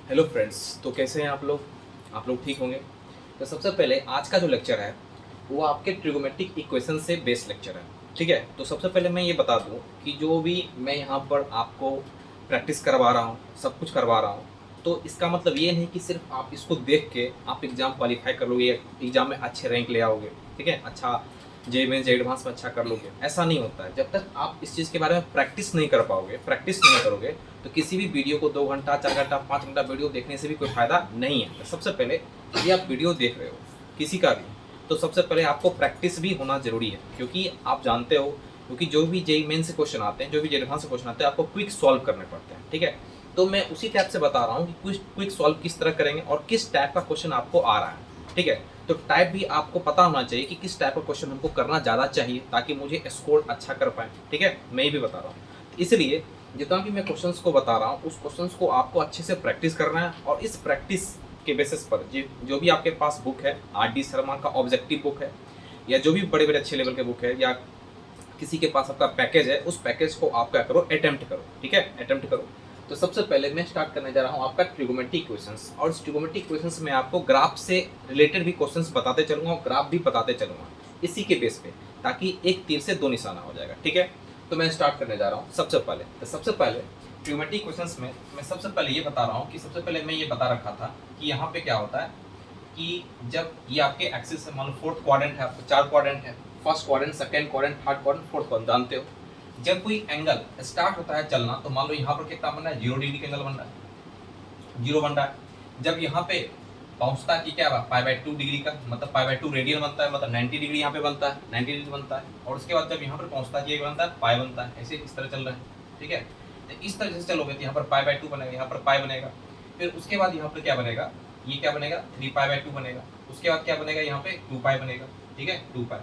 Hello friends. तो कैसे हैं आप लोग ठीक होंगे। तो सबसे पहले आज का जो लेक्चर है वो आपके ट्रिगोमेट्रिक इक्वेशन से बेस्ड लेक्चर है। ठीक है, तो सबसे पहले मैं ये बता दूं कि जो भी मैं यहाँ पर आपको प्रैक्टिस करवा रहा हूँ, सब कुछ करवा रहा हूँ, तो इसका मतलब ये नहीं कि सिर्फ आप इसको देख के आप एग्ज़ाम क्वालिफाई कर लोगे, एग्ज़ाम में अच्छे रैंक ले आओगे। ठीक है, अच्छा जे मेंस एडवांस में अच्छा कर लोगे, ऐसा नहीं होता है। जब तक आप इस चीज़ के बारे में प्रैक्टिस नहीं कर पाओगे, प्रैक्टिस नहीं करोगे, तो किसी भी वीडियो को 2 घंटा 4 घंटा 5 घंटा वीडियो देखने से भी कोई फ़ायदा नहीं है। तो सबसे पहले यदि आप वीडियो देख रहे हो किसी का भी, तो सबसे पहले आपको प्रैक्टिस भी होना ज़रूरी है, क्योंकि आप जानते हो, क्योंकि जो भी जेईई मेन से क्वेश्चन आते हैं, जो भी एडवांस से क्वेश्चन आते हैं, आपको क्विक सॉल्व करने पड़ते हैं। ठीक है, तो मैं उसी टाइप से बता रहा हूँ कि क्विक सॉल्व किस तरह करेंगे और किस टाइप का क्वेश्चन आपको आ रहा है। ठीक है, तो टाइप भी आपको पता होना चाहिए कि किस टाइप का क्वेश्चन हमको करना ज़्यादा चाहिए ताकि मुझे स्कोर अच्छा कर पाए। ठीक है, मैं ये भी बता रहा हूँ, इसलिए जितना भी मैं क्वेश्चंस को बता रहा हूँ उस क्वेश्चंस को आपको अच्छे से प्रैक्टिस करना है। और इस प्रैक्टिस के बेसिस पर जो भी आपके पास बुक है, RD शर्मा का ऑब्जेक्टिव बुक है, या जो भी बड़े बड़े अच्छे लेवल के बुक है, या किसी के पास आपका पैकेज है, उस पैकेज को आप क्या करो, अटेम्प्ट करो। ठीक है, अटेम्प्ट करो। तो सबसे पहले मैं स्टार्ट करने जा रहा हूँ आपका ट्रिगोमेट्रिक इक्वेशंस, और इस ट्रिगोमेट्रिक इक्वेशंस में आपको ग्राफ से रिलेटेड भी क्वेश्चंस बताते चलूंगा और ग्राफ भी बताते चलूंगा इसी के बेस पे, ताकि एक तीर से दो निशाना हो जाएगा। ठीक है, तो मैं स्टार्ट करने जा रहा हूँ। सबसे पहले ट्रिगोमेट्रिक इक्वेशंस में मैं सबसे पहले ये बता रहा हूँ कि सबसे पहले मैं ये बता रखा था कि यहाँ पे क्या होता है कि जब ये आपके एक्सिस है, मान लो फोर्थ क्वाड्रेंट है, आपको 4 क्वाड्रेंट है, first quadrant, second quadrant, third quadrant, fourth quadrant, जानते हो। जब कोई एंगल स्टार्ट होता है चलना, तो मान लो यहाँ पर कितना बन रहा है, 0 डिग्री का एंगल बन रहा है, 0 बन रहा है। जब यहाँ पे पहुंचता है कि क्या π/2 डिग्री का, मतलब π/2 रेडियन बनता है, मतलब 90 डिग्री यहाँ पे बनता है, 90 डिग्री बनता है। और उसके बाद जब यहाँ पर पहुंचता है, ये बनता है पाई बनता है, ऐसे इस तरह चल रहा है। ठीक है, तो इस तरह से चलोगे तो यहाँ पर π/2 बनेगा, यहाँ पर पाई बनेगा। फिर उसके बाद यहाँ पर क्या बनेगा, ये क्या बनेगा, 3π/2 बनेगा। उसके बाद क्या बनेगा, यहाँ पे 2π बनेगा। ठीक है, 2π।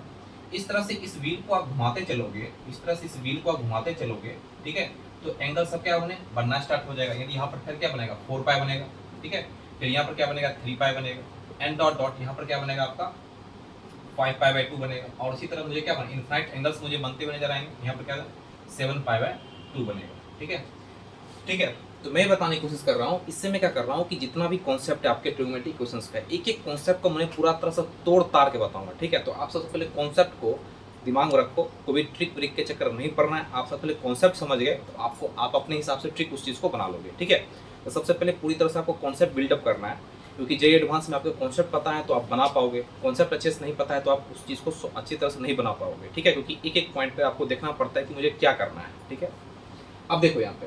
इस तरह से इस व्हील को आप घुमाते चलोगे, इस तरह से इस व्हील को आप घुमाते चलोगे। ठीक है, तो एंगल सब क्या बनना स्टार्ट हो जाएगा। यदि यहाँ पर फिर क्या बनेगा, 4π बनेगा। ठीक है, फिर यहाँ पर क्या बनेगा, 3π बनेगा, एंड डॉट डॉट यहाँ पर क्या बनेगा आपका 5π/2 बनेगा। और इसी तरह मुझे क्या बना, इनफाइनाइट एंगल्स मुझे बनते हुए नजर आएंगे। यहाँ पर क्या 7π/2 बनेगा। ठीक है, ठीक है, तो मैं बताने की कोशिश कर रहा हूँ। इससे मैं क्या कर रहा हूँ कि जितना भी कॉन्सेप्ट है आपके ट्रिगोमेट्रिक इक्वेशंस का, एक एक कॉन्सेप्ट को मैं पूरा तरह से तोड़ ताड़ के बताऊंगा। ठीक है, तो आप सबसे पहले कॉन्सेप्ट को दिमाग में रखो, कोई ट्रिक व्रिक के चक्कर नहीं पड़ना है। आप सबसे पहले कॉन्सेप्ट समझ गए तो आपको आप अपने हिसाब से ट्रिक उस चीज़ को बना लोगे। ठीक है, तो सबसे पहले पूरी तरह से आपको कॉन्सेप्ट बिल्डअप करना है, क्योंकि जेईई एडवांस में आपको कॉन्सेप्ट पता है तो आप बना पाओगे, कॉन्सेप्ट अच्छे से नहीं पता है तो आप उस चीज़ को अच्छी तरह से नहीं बना पाओगे। ठीक है, क्योंकि एक एक पॉइंट पे आपको देखना पड़ता है कि मुझे क्या करना है। ठीक है, अब देखो यहाँ पे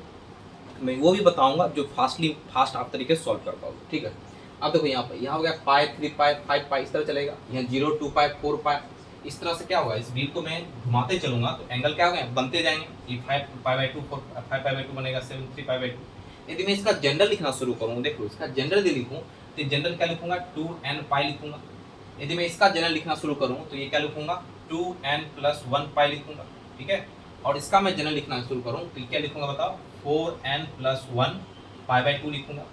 मैं वो भी बताऊंगा जो फास्ट आप तरीके से सॉल्व कर पाओगे। ठीक है, अब देखो यहाँ पे, यहाँ हो गया पाई, 3π, 5π, इस तरह चलेगा। यहाँ 0, 2π, 4π, इस तरह से क्या होगा, इस व्हील को मैं घुमाते चलूंगा तो एंगल क्या होगा, बनते जाएंगे। ये 5π/2, 5π/2 बनेगा, 7, 3π/2। यदि मैं इसका जनरल लिखना शुरू करूँ, देखो इसका जनरल यदि लिखूँ तो जनरल क्या लिखूंगा, 2n π लिखूंगा। यदि मैं इसका जनरल लिखना शुरू करूँ तो ये क्या लिखूंगा, 2n+1π लिखूंगा। ठीक है, और इसका मैं जनरल लिखना शुरू करूँ तो क्या लिखूंगा बताओ, 4n+1π/2 लिखूंगा।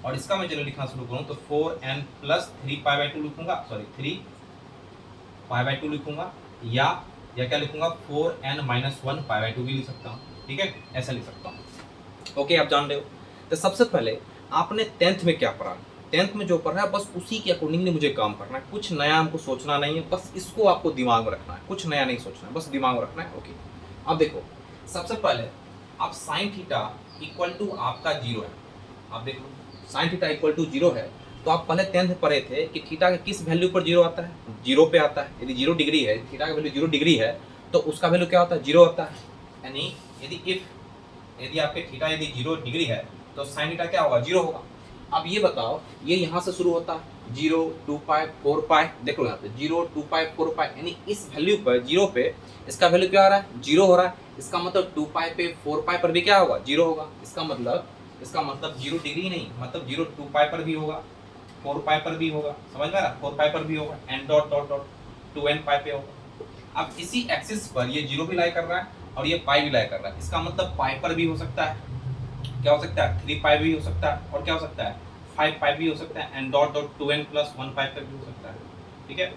और इसका मैं जनरल लिखना शुरू करूँ तो 4n+3π/2 लिखूंगा, सॉरी 3π/2 लिखूंगा, या क्या लिखूंगा, 4n-1π/2 भी लिख सकता हूँ। ठीक है, ऐसा लिख सकता हूँ। ओके, आप जान रहे हो। तो सबसे पहले आपने 10th में क्या पढ़ा, 10th में जो पढ़ा है बस उसी के अकॉर्डिंगली मुझे काम करना है। कुछ नया हमको सोचना नहीं है, बस इसको आपको दिमाग में रखना है, कुछ नया नहीं सोचना है, बस दिमाग में रखना है। ओके, अब देखो सबसे पहले आप साइन थीटा इक्वल टू आपका 0 है। आप देखो साइन थीटा इक्वल टू 0 है, तो आप पहले 10th पढ़े थे कि थीटा के किस वैल्यू पर 0 आता है, 0 पे आता है। यदि 0 डिग्री है, थीटा का वैल्यू 0 डिग्री है तो उसका वैल्यू क्या होता है, 0 होता है। यानी यदि आपके थीटा यदि 0 डिग्री है तो साइन थीटा क्या होगा, 0 होगा। अब ये बताओ, ये यहाँ से शुरू होता है 0, 2π, 4π, देखो यहाँ पे 0, 2π, 4π, यानी इस वैल्यू पर 0 पे इसका वैल्यू क्या आ रहा है, 0 हो रहा है। इसका मतलब 2π पे 4π पर भी क्या होगा, 0 होगा। इसका मतलब 0 डिग्री नहीं, मतलब 0 2π पर भी होगा, 4π पर भी होगा, समझ में आ रहा, 4π पर भी होगा, and dot dot dot 2n π पे होगा। अब इसी एक्सिस पर ये 0 भी लाई कर रहा है और ये पाई भी लाई कर रहा है। इसका मतलब पाई पर भी हो सकता है, क्या हो सकता है, 3π भी हो सकता है, और क्या हो सकता है, 5π भी हो सकता है, एंड डॉट डॉट 2n+1π पर भी हो सकता है। ठीक है,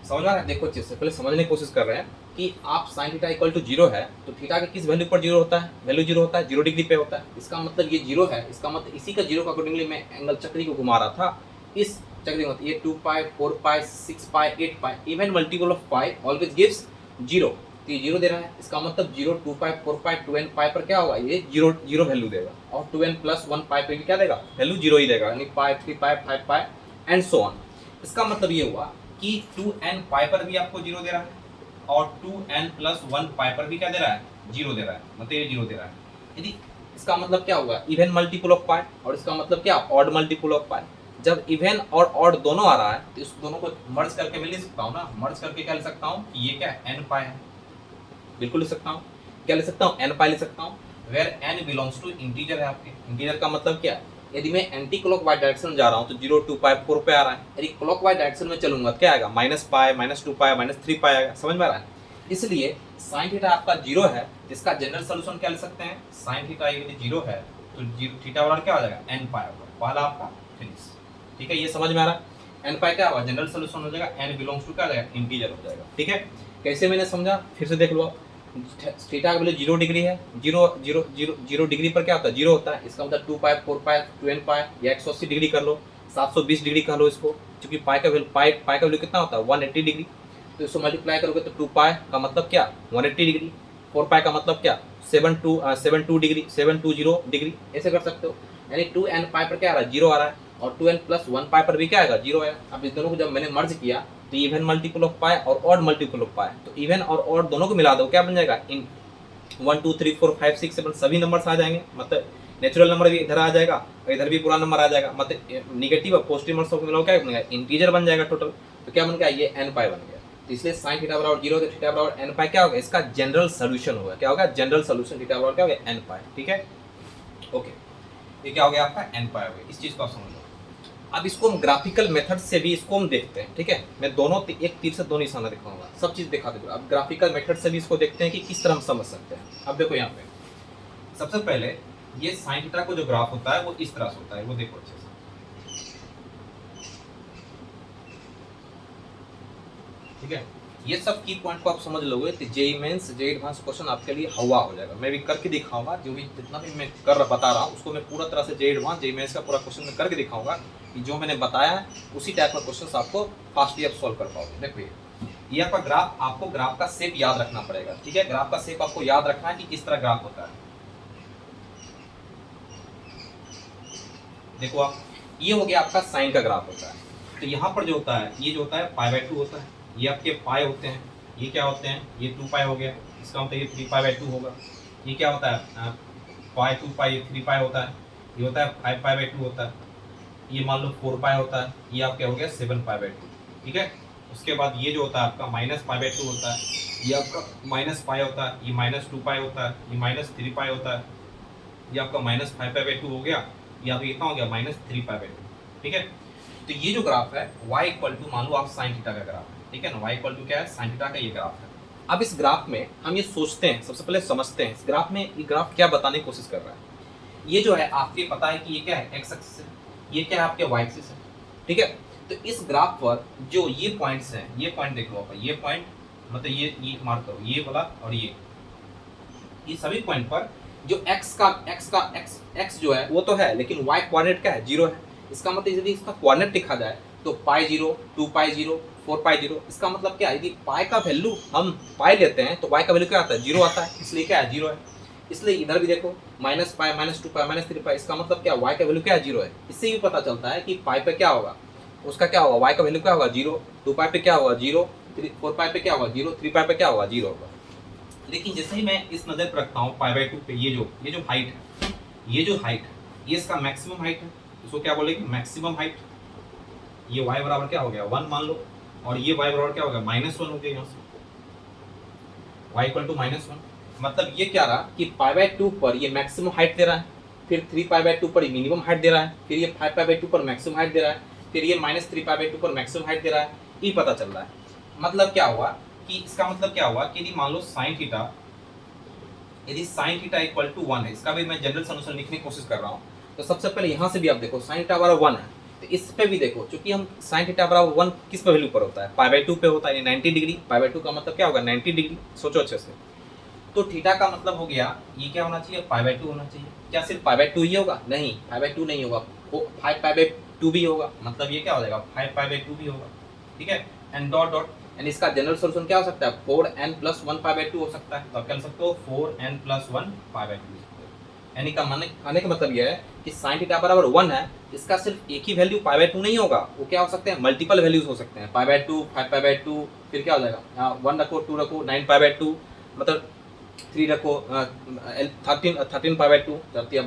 समझ में आ रहा है। देखो अच्छे से पहले समझने की कोशिश कर रहे हैं। कि आप sine theta equal to zero है तो थीटा का किस वैल्यू पर जीरो होता है, वैल्यू जीरो होता है, 0 डिग्री पे होता है। इसका मतलब ये जीरो है, इसका मतलब इसी का जीरो का अकॉर्डिंगली मैं एंगल चक्री को घुमा रहा था। इस चक्री में ये 2 pi 4 pi 6 pi 8 pi even multiple of pi always gives zero. तो ये जीरो दे रहा है, इसका मतलब जीरो 2 पाई 4 पाई 2n पाई पर क्या होगा, ये जीरो जीरो वैल्यू देगा। और 2n प्लस 1 पाई पे भी क्या देगा, वैल्यू जीरो ही देगा, यानी पाई 3 पाई 5 पाई एंड सो ऑन। इसका मतलब ये हुआ कि 2n पाई पर भी आपको जीरो दे रहा है और 2n प्लस 1 पाई पर भी क्या दे रहा है, जीरो दे रहा है, मतलब ये जीरो दे रहा है। यदि इसका मतलब क्या होगा, इवन मल्टीपल ऑफ पाई, और इसका मतलब क्या, ऑड मल्टीपल ऑफ पाई। जब इवन और ऑड दोनों आ रहा है तो इस दोनों को मर्ज करके मैं लिख सकता हूँ ना, मर्ज करके क्या लिख सकता हूँ कि ये क्या है, n पाई है, बिल्कुल लिख सकता हूँ। क्या लिख सकता हूँ, n पाई लिख सकता हूँ, where n belongs to integer है आपके। इंटीजर का मतलब क्या है, यदि मैं एंटी क्लॉकवाइज डायरेक्शन में जा रहा हूँ तो 0 2 पाई 4 पे आ रहा है, यदि क्लॉकवाइज डायरेक्शन में चलूंगा क्या आएगा, minus pi minus 2 pi minus 3 पाई आएगा, समझ में आ रहा है। इसलिए साइन थीटा आपका जीरो है, इसका जनरल सोल्यूशन क्या लिख सकते हैं, साइन थीटा यदि जीरो है तो थीटा वाला क्या हो जाएगा, n पाई होगा, पहला आपका फिनिश। ठीक है, ये समझ में आ रहा है। n पाई क्या होगा, जनरल सोल्यूशन हो जाएगा, n बिलोंग्स टू क्या आ जाएगा, इंटीजर हो जाएगा। ठीक है, कैसे मैंने समझा फिर से देख लो। थीटा का वैल्यू 0 डिग्री है, 0 डिग्री पर क्या होता है, जीरो होता है। इसका मतलब 2 पाई 4 पाई 2n पाई या 180 डिग्री कर लो, 720 डिग्री कर लो इसको, क्योंकि पाई का वैल्यू कितना होता है, 180 डिग्री। तो इसको मल्टीप्लाई करोगे तो 2 पाई का मतलब क्या, 180 डिग्री, 4 पाई का मतलब क्या, 72 डिग्री, 720 डिग्री, ऐसे कर सकते हो। यानी 2n पाई पर क्या आ रहा है, जीरो आ रहा है, और 2n प्लस 1 पाई पर भी क्या आएगा, जीरो आएगा। अब इस दोनों को जब मैंने मर्ज किया तो इवन मल्टीपल ऑफ पाई और ऑड मल्टीपल ऑफ पाई, तो इवन और ऑड दोनों को मिला दो, क्या बन जाएगा, इन 1 2 3 4 5 6 7 सभी नंबर्स आ जाएंगे, मतलब नेचुरल नंबर भी इधर आ जाएगा और इधर भी पूरा नंबर आ जाएगा, मतलब निगेटिव और पॉजिटिव नंबर्स को मिलाओ क्या बन जाएगा, इंटीजर बन जाएगा टोटल। तो क्या बन गया, ये n पाई बन गया। तो इसलिए साइन थीटा बराबर जीरो तो थीटा बराबर n पाई क्या होगा, इसका जनरल सोल्यूशन होगा, क्या होगा, जनरल सोल्यूशन थीटा बराबर क्या होगा, n पाई। ठीक है, ओके, ये क्या हो गया आपका n पाई हो गया। इस चीज को आप समझ लो। अब इसको हम ग्राफिकल मेथड से भी इसको हम देखते हैं। ठीक है, मैं दोनों एक तीर से दो निशाना दिखाऊंगा, सब चीज दिखा दूंगा। अब ग्राफिकल मेथड से भी इसको देखते हैं कि किस तरह हम समझ सकते हैं। अब देखो यहाँ पे सबसे पहले ये साइन थीटा को जो ग्राफ होता है वो इस तरह से होता है, वो देखो अच्छे से। ठीक है, ये सब की पॉइंट को आप समझ लोगे तो JEE Mains JEE Advanced question आपके लिए हवा हो जाएगा। मैं भी करके दिखाऊंगा, जो भी जितना भी मैं बता रहा हूँ उसको मैं पूरा तरह से जेईई एडवांस जेईई मेंस का पूरा क्वेश्चन में करके दिखाऊंगा कि जो मैंने बताया है उसी टाइप का क्वेश्चन आपको फास्टली आप सॉल्व कर पाओगे। देखो ये आपका ग्राफ, आपको ग्राफ का शेप याद रखना पड़ेगा। ठीक है, ग्राफ का शेप आपको याद रखना है कि किस तरह ग्राफ होता है। देखो आप, ये हो गया आपका साइन का ग्राफ होता है। तो यहाँ पर जो होता है, ये जो होता है π/2 होता है, ये आपके पाई होते हैं, ये क्या होते हैं, ये 2 पाई हो गया, इसका मतलब ये 3 π/2 होगा। ये क्या होता है, पाई 2 पाई 3 पाई होता है, ये होता है 5 π/2 होता है, ये मान लो 4 पाई होता है, ये आपका हो गया 7 π/2। ठीक है, उसके बाद ये जो होता है आपका -π/2 होता है, ये आपका -पाई होता है, ये -2 पाई होता है, ये -3 पाई होता है, ये आपका -5 π/2 हो गया, ये आपका कितना हो गया, -3 π/2। ठीक है, तो ये जो ग्राफ है y इक्वल टू, मान लो आप साइन थीटा का ग्राफ है, ठीक है ना, y इक्वल टू क्या है, साइन थीटा का ये ग्राफ है। अब इस ग्राफ में हम ये सोचते हैं, सबसे पहले समझते हैं इस ग्राफ में, ये ग्राफ क्या बताने की कोशिश कर रहा है। ये जो है आपके पता है कि ये क्या है, x एक्सिस है, ये क्या है आपके y एक्सिस है। ठीक है, तो इस ग्राफ पर जो ये पॉइंट्स हैं, ये पॉइंट देख लो आप, ये पॉइंट मतलब ये मार्क करो, ये वाला और ये सभी पॉइंट पर जो x जो है वो तो है, लेकिन y कोऑर्डिनेट क्या है, जीरो है। इसका मतलब यदि इसका कोऑर्डिनेट लिखा जाए तो π0 2 π0 4 π0, इसका मतलब क्या है, यदि पाई का वैल्यू हम पाई लेते हैं तो y का वैल्यू क्या आता है, जीरो आता है, इसलिए क्या है, जीरो है। इसलिए इधर भी देखो -π -2 पाई -3 पाई, इसका मतलब क्या, y का वैल्यू क्या है, जीरो है। इससे भी पता चलता है कि पाई पे क्या होगा, उसका क्या होगा, y का वैल्यू क्या होगा, जीरो, 2 पाई पे क्या होगा, जीरो, 4 पाई पे क्या होगा, जीरो, 3 पाई पे क्या होगा, जीरो होगा। लेकिन जैसे ही मैं इस नज़र पर रखता हूँ π/2 पे, ये जो हाइट है, ये जो हाइट है, ये इसका मैक्सिमम हाइट है, इसको क्या बोलेंगे, मैक्सिमम हाइट। ये y बराबर क्या हो गया, 1 मान लो, और ये y बराबर क्या हो गया, -1 हो गया यहाँ से, y इक्वल टू -1। मतलब ये क्या रहा कि π/2 पर ये मैक्सिमम हाइट दे रहा है, फिर 3 π/2 पर मिनिमम हाइट दे रहा है, फिर ये 5 π/2 पर मैक्सिमम हाइट दे रहा है, फिर ये -3 π/2 पर मैक्सिमम हाइट दे रहा है। ये पता चल रहा है। मतलब क्या हुआ कि इसका मतलब क्या हुआ कि यदि मान लो साइन थीटा, यदि साइन थीटा इक्वल टू 1 है, इसका भी मैं जनरल सोल्यूशन लिखने की कोशिश कर रहा हूँ। तो सबसे पहले यहाँ से भी आप देखो साइन थीटा बराबर 1 है, तो इस पे भी देखो, चूंकि हम साइन थीटा बराबर 1 किस पे वैल्यू पर होता है, पाई/2 पे होता है, यानी 90 डिग्री। पाई/2 का मतलब क्या होगा, 90 डिग्री। सोचो अच्छे से। तो थीटा का मतलब हो गया, ये क्या होना चाहिए, पाई/2 होना चाहिए। क्या सिर्फ पाई/2 ही होगा, नहीं, पाई/2 नहीं होगा, 5 पाई/2 भी होगा। मतलब ये क्या हो जाएगा, 5 पाई/2 भी होगा। ठीक है, एंड डॉट डॉट, एंड इसका जनरल सोल्यूशन क्या हो सकता है, 4n + 1 पाई/2 हो सकता है। तो आप कह सकते हो 4n + 1 पाई/2। यानी का आने का मतलब यह है कि साइन थीटा बराबर 1 है, इसका सिर्फ एक ही वैल्यू पाई/2 नहीं होगा, वो क्या हो सकते हैं, मल्टीपल वैल्यूज हो सकते हैं। पाई/2, 5 पाई/2, फिर क्या हो जाएगा, 1 रखो, 2 रखो, 9 पाई/2, मतलब 3 रखो, 13 पाई/2, 13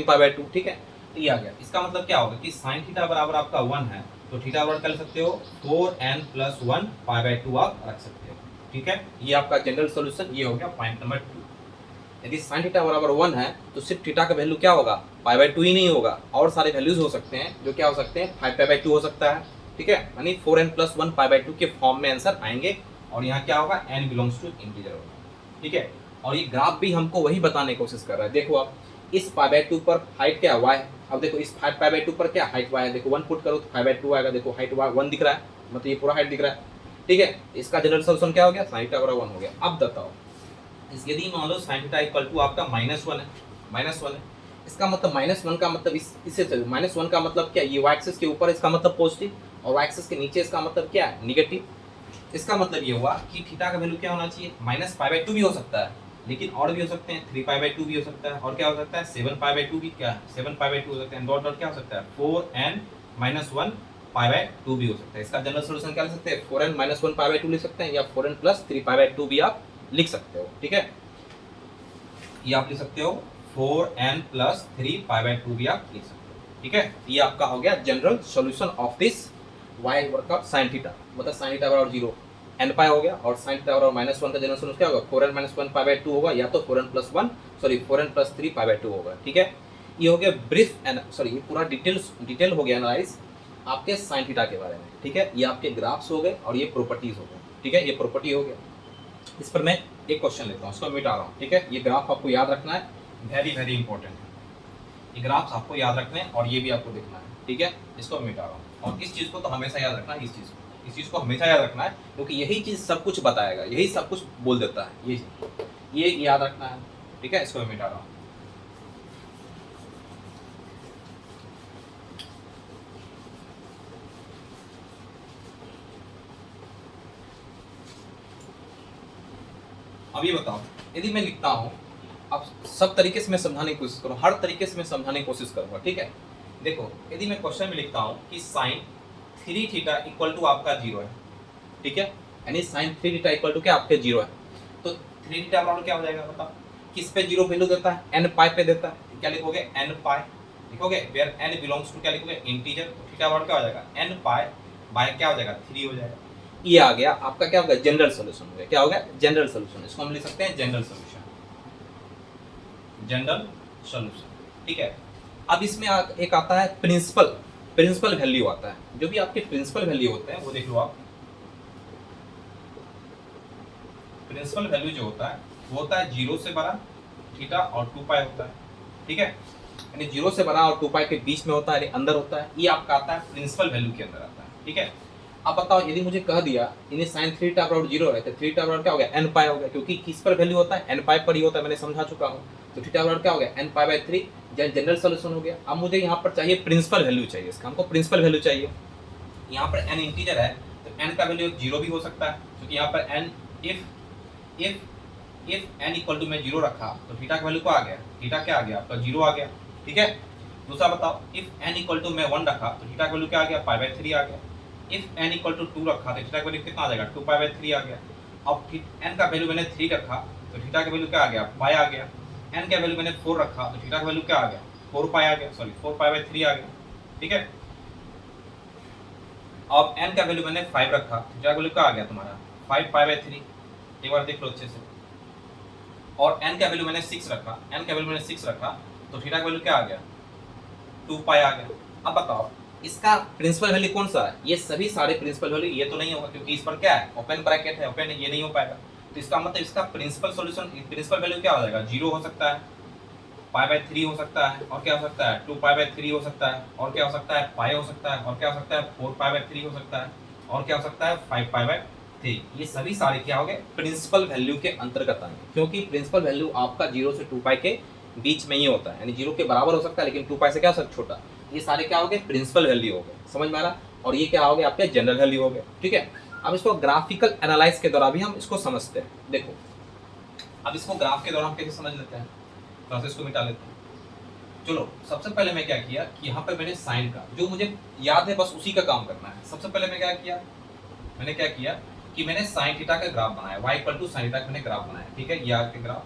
पाई/2। ठीक है, तो ये आ गया। इसका मतलब क्या होगा कि साइन थीटा बराबर आपका 1 है, तो थीटा बराबर कर सकते हो 4n + 1 पाई/2 आप रख सकते हो। ठीक है, ये आपका जनरल सॉल्यूशन, ये हो गया पॉइंट नंबर 2। यदि साइन थीटा बराबर 1 है तो सिर्फ थीटा का वैल्यू क्या होगा, पाई/2 ही नहीं होगा, और सारे वैल्यूज हो सकते हैं, जो क्या हो सकते हैं, 5 पाई/2 हो सकता है। ठीक है, यानी 4n + 1 पाई/2 के फॉर्म में आंसर आएंगे, और यहाँ क्या होगा, n बिलोंग्स टू इंटीजर होगा। ठीक है, और ये ग्राफ भी हमको वही बताने की कोशिश कर रहा है। देखो आप, इस पाई/2 पर हाइट क्या y है, अब देखो इस 5 पाई/2 पर क्या हाइट y है, देखो 1 पुट करो तो 5/2 आएगा। देखो हाइट 1 दिख रहा है, मतलब ये पूरा हाइट दिख रहा है। ठीक है, इसका जनरल सॉल्यूशन क्या हो गया, साइन थीटा बराबर 1 हो गया। अब बताओ, यदि मान लो साइन थीटा इक्वल टू आपका -1 है, -1 है, इसका मतलब -1 का मतलब इससे चलो, -1 का मतलब क्या, ये y एक्सिस के ऊपर इसका मतलब पॉजिटिव, और y एक्सिस के नीचे इसका मतलब क्या है, निगेटिव। इसका मतलब ये हुआ कि थीटा का वैल्यू क्या होना चाहिए, -पाई/2 भी हो सकता है, लेकिन और भी हो सकते हैं, 3 पाई/2 भी हो सकता है, और क्या हो सकता है, 7 पाई/2 भी, क्या 7 पाई/2 हो सकते हैं, डॉट डॉट क्या हो सकता है, 4n - 1 पाई/2 भी हो सकता है। इसका जनरल सॉल्यूशन क्या लिख सकते हैं, 4n - 1 पाई/2 लिख सकते हैं, या 4n + 3 पाई/2 भी आप लिख सकते हो। ठीक है, ये आप लिख सकते हो, 4n + 3 पाई/2 भी आप लिख सकते हो। ठीक है, ये आपका हो गया general solution of this y workout sine theta, मतलब साइन थीटा बराबर 0 n पाई हो गया, और साइन थीटा बराबर -1 का जनरल सॉल्यूशन क्या होगा, 4n - 1 पाई/2 होगा, या तो 4n + 1 सॉरी 4n + 3 पाई/2 होगा। ठीक है, ये हो गया ब्रीफ एंड सॉरी ये पूरा डिटेल हो गया एनालाइज आपके साइन थीटा के बारे में। ठीक है, ये आपके ग्राफ्स हो गए, और ये प्रॉपर्टीज हो गए। ठीक है, ये प्रॉपर्टी हो गया। इस पर मैं एक क्वेश्चन लेता हूँ, इसको मिटा रहा हूँ। ठीक है, ये ग्राफ आपको याद रखना है, वेरी वेरी इंपॉर्टेंट है। ये ग्राफ्स आपको याद रखने हैं, और ये भी आपको देखना है। ठीक है, इसको मिटा रहा हूँ, और इस चीज़ को तो हमेशा याद रखना है, इस चीज़ को हमेशा याद रखना है, क्योंकि यही चीज़ सब कुछ बताएगा, यही सब कुछ बोल देता है, ये याद रखना है। ठीक है, इसको मैं मिटा रहा हूँ। अब ये बताओ, यदि मैं लिखता हूँ, अब सब तरीके से मैं समझाने की कोशिश करूँ, हर तरीके से मैं समझाने की कोशिश करूँगा। ठीक है, देखो, यदि मैं क्वेश्चन में लिखता हूँ कि साइन 3 थीटा इक्वल टू आपका 0 है। ठीक है, यानी साइन 3 थीटा इक्वल टू क्या आपके 0 है, तो 3 थीटा बराबर क्या हो जाएगा, बताओ, किस पे 0 वैल्यू देता है, n पाई पे देता है। क्या लिखोगे, n पाई लिखोगे, वेयर n बिलोंग्स टू क्या लिखोगे, इंटीजर। तो थीटा बराबर क्या हो जाएगा, n पाई बाय क्या हो जाएगा, 3 हो जाएगा। ये आ गया आपका क्या होगा, जनरल सॉल्यूशन हो गया। क्या होगा, जनरल सॉल्यूशन। इसको हम लिख सकते हैं जनरल सॉल्यूशन, जनरल सॉल्यूशन। ठीक है, अब इसमें एक आता है प्रिंसिपल वैल्यू आता है। जो भी आपके प्रिंसिपल वैल्यू होते हैं वो देख लो आप, प्रिंसिपल वैल्यू जो होता है वो होता है 0 से बड़ा थीटा और 2 पाई होता है। ठीक है, यानी 0 से बड़ा और 2 पाई के बीच में होता है, अंदर होता है। ये आपका आता है प्रिंसिपल वैल्यू के अंदर आता है। ठीक है, अब बताओ, यदि मुझे कह दिया इन्हें साइन 3 थीटा बराबर 0 है, तो 3 थीटा बराबर क्या हो गया, n पाई हो गया, क्योंकि किस पर वैल्यू होता है, n पाई पर ही होता है, मैंने समझा चुका हूँ। तो थीटा बराबर क्या हो गया, n pi by 3, general solution हो गया। अब मुझे यहाँ पर चाहिए प्रिंसिपल वैल्यू चाहिए, इसका हमको प्रिंसिपल वैल्यू चाहिए। यहाँ पर n इंटीजर है, तो n का वैल्यू 0 भी हो सकता है, क्योंकि यहाँ पर n if n equal to मैं 0 रखा तो थीटा का वैल्यू क्या आ गया, थीटा क्या आ गया आपका 0 आ गया। ठीक है, दूसरा बताओ, इफ n इक्वल टू मैं 1 रखा तो थीटा का वैल्यू क्या आ गया, पाई बाय 3 आ गया। इफ n इक्वल टू 2 रखा तो थीटा का वैल्यू कितना आ जाएगा, 2 पाई बाय 3 आ गया। अब n का वैल्यू मैंने 3 रखा तो थीटा का वैल्यू क्या आ गया, पाई आ गया। n का वैल्यू मैंने 4 रखा तो थीटा का वैल्यू क्या आ गया, 4 पाई आ गया, सॉरी 4 पाई बाय 3 आ गया। ठीक है, अब n का वैल्यू मैंने 5 रखा तो थीटा का वैल्यू क्या आ गया तुम्हारा, 5 पाई बाय 3। एक बार देख लो अच्छे से। और n का वैल्यू मैंने 6 रखा, n का वैल्यू मैंने 6 रखा तो थीटा का वैल्यू क्या आ गया, 2 पाई आ गया। अब बताओ इसका प्रिंसिपल वैल्यू कौन सा है, ये सभी सारे प्रिंसिपल वैल्यू ये तो नहीं होगा, क्योंकि इस पर क्या है, ओपन ब्रैकेट है, ओपन ये नहीं हो पाएगा। तो इसका मतलब इसका प्रिंसिपल सॉल्यूशन, प्रिंसिपल वैल्यू क्या हो जाएगा, 0 हो सकता है। पाई बाय 3 हो सकता है, और क्या हो सकता है 2 पाई बाय 3 हो सकता है, और क्या हो सकता है पाई हो सकता है, और क्या हो सकता है 4 पाई बाय 3 हो सकता है, और क्या हो सकता है 5 पाई बाय 3। ये सभी सारे क्या हो गए प्रिंसिपल वैल्यू के अंतर्गत आएंगे, क्योंकि प्रिंसिपल वैल्यू आपका 0 से 2 पाई के बीच में ही होता है, यानी 0 के बराबर हो सकता है लेकिन 2 पाई से क्या हो सकता है छोटा। ये सारे क्या हो गए प्रिंसिपल वैल्यू हो गए, समझ में आ रहा। और ये क्या हो गए आपके जनरल वैल्यू हो गए, ठीक है। अब इसको ग्राफिकल एनालाइज के द्वारा भी हम इसको समझते हैं। देखो अब इसको ग्राफ के द्वारा हम कैसे समझ लेते हैं, तो इसको मिटा लेते हैं। चलो सबसे पहले मैं क्या किया कि यहाँ पे मैंने साइन का जो मुझे याद है बस उसी का काम करना है। सबसे पहले मैं क्या किया, मैंने क्या किया कि मैंने साइन थीटा का ग्राफ बनाया, y equal to sine theta का मैंने ग्राफ बनाया, ठीक है। ये आपके ग्राफ,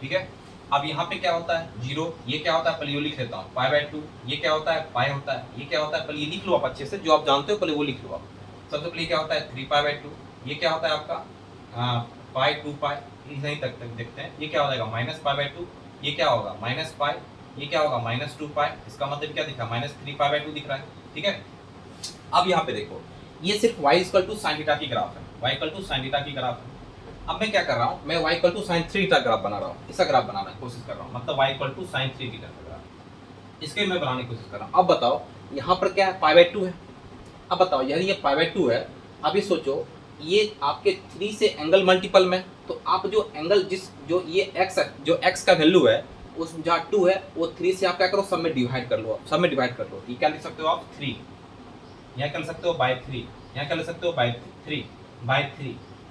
ठीक है। अब यहाँ पे क्या होता है 0, ये क्या होता है पहले ये लिख लेता हूँ पाई बाय 2, ये क्या होता है पाई होता है, ये क्या होता है पहले ये लिख लो आप अच्छे से, जो आप जानते हो पहले वो लिख लो आप। सबसे पहले क्या होता है 3 पाई बाय 2, ये क्या होता है आपका पाई 2 पाई, यहीं तक देखते हैं। ये क्या हो जाएगा माइनस पाई बाय 2, ये क्या होगा माइनस पाई, ये क्या होगा माइनस 2 पाई, इसका मतलब क्या दिखा माइनस 3 पाई बाय 2 दिख रहा है, ठीक है। अब यहाँ पे देखो ये सिर्फ y equal to sine theta की ग्राफ है, y equal to sine theta की ग्राफ है। अब मैं क्या कर रहा हूँ, मैं y equal to sine 3 theta graph बना रहा हूँ, इसका ग्राफ बनाने की कोशिश कर रहा हूँ, मतलब y equal to sine 3 theta का ग्राफ, इसके मैं बनाने की कोशिश कर रहा हूँ। अब बताओ यहाँ पर क्या है पाई बाय 2 है। अब बताओ यदि ये पाई बाय 2 है, अब ये सोचो ये आपके 3 से एंगल मल्टीपल में, तो आप जो एंगल जो ये x का वैल्यू है उस जहाँ 2 है वो 3 से आप क्या करो सब में डिवाइड कर लो, सब में डिवाइड कर लो। ये क्या लिख सकते हो आप 3, यहाँ कर सकते हो बाय 3, यहाँ कर सकते हो बाय 3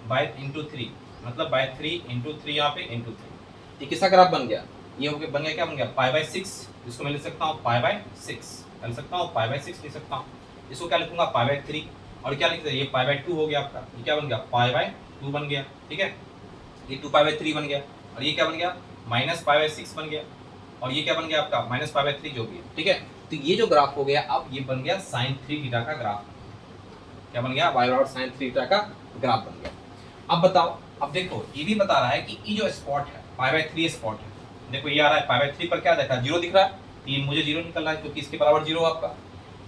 बाय इंटू 3, मतलब बाय 3 इंटू 3, यहाँ पे इंटू 3। ये किसका ग्राफ बन गया, ये हो गया बन गया क्या बन गया पाई बाय 6, इसको मैं लिख सकता हूँ पाई बाय 6, लिख सकता हूँ पाई बाय 6 लिख सकता हूँ। इसको क्या लिखूंगा पाई बाय 3, और क्या लिखते हैं ये पाई बाय 2 हो गया आपका, ये क्या बन गया पाई बाय 2 बन गया, ठीक है। ये 2 पाई बाय 3 बन गया, और ये क्या बन गया माइनस पाई बाय 6 बन गया, और ये क्या बन गया आपका माइनस पाई बाय 3 जो भी है, ठीक है। तो ये जो ग्राफ हो गया अब ये बन गया साइन 3 थीटा का ग्राफ, क्या बन गया y और sin 3 थीटा का ग्राफ बन गया। अब बताओ, अब देखो ये भी बता रहा है कि ये जो स्पॉट है पाई बाय 3 स्पॉट है, देखो ये आ रहा है पाई बाय 3 पर क्या देखा 0 दिख रहा है, तो ये मुझे 0 निकल रहा है क्योंकि इसके बराबर 0 आपका।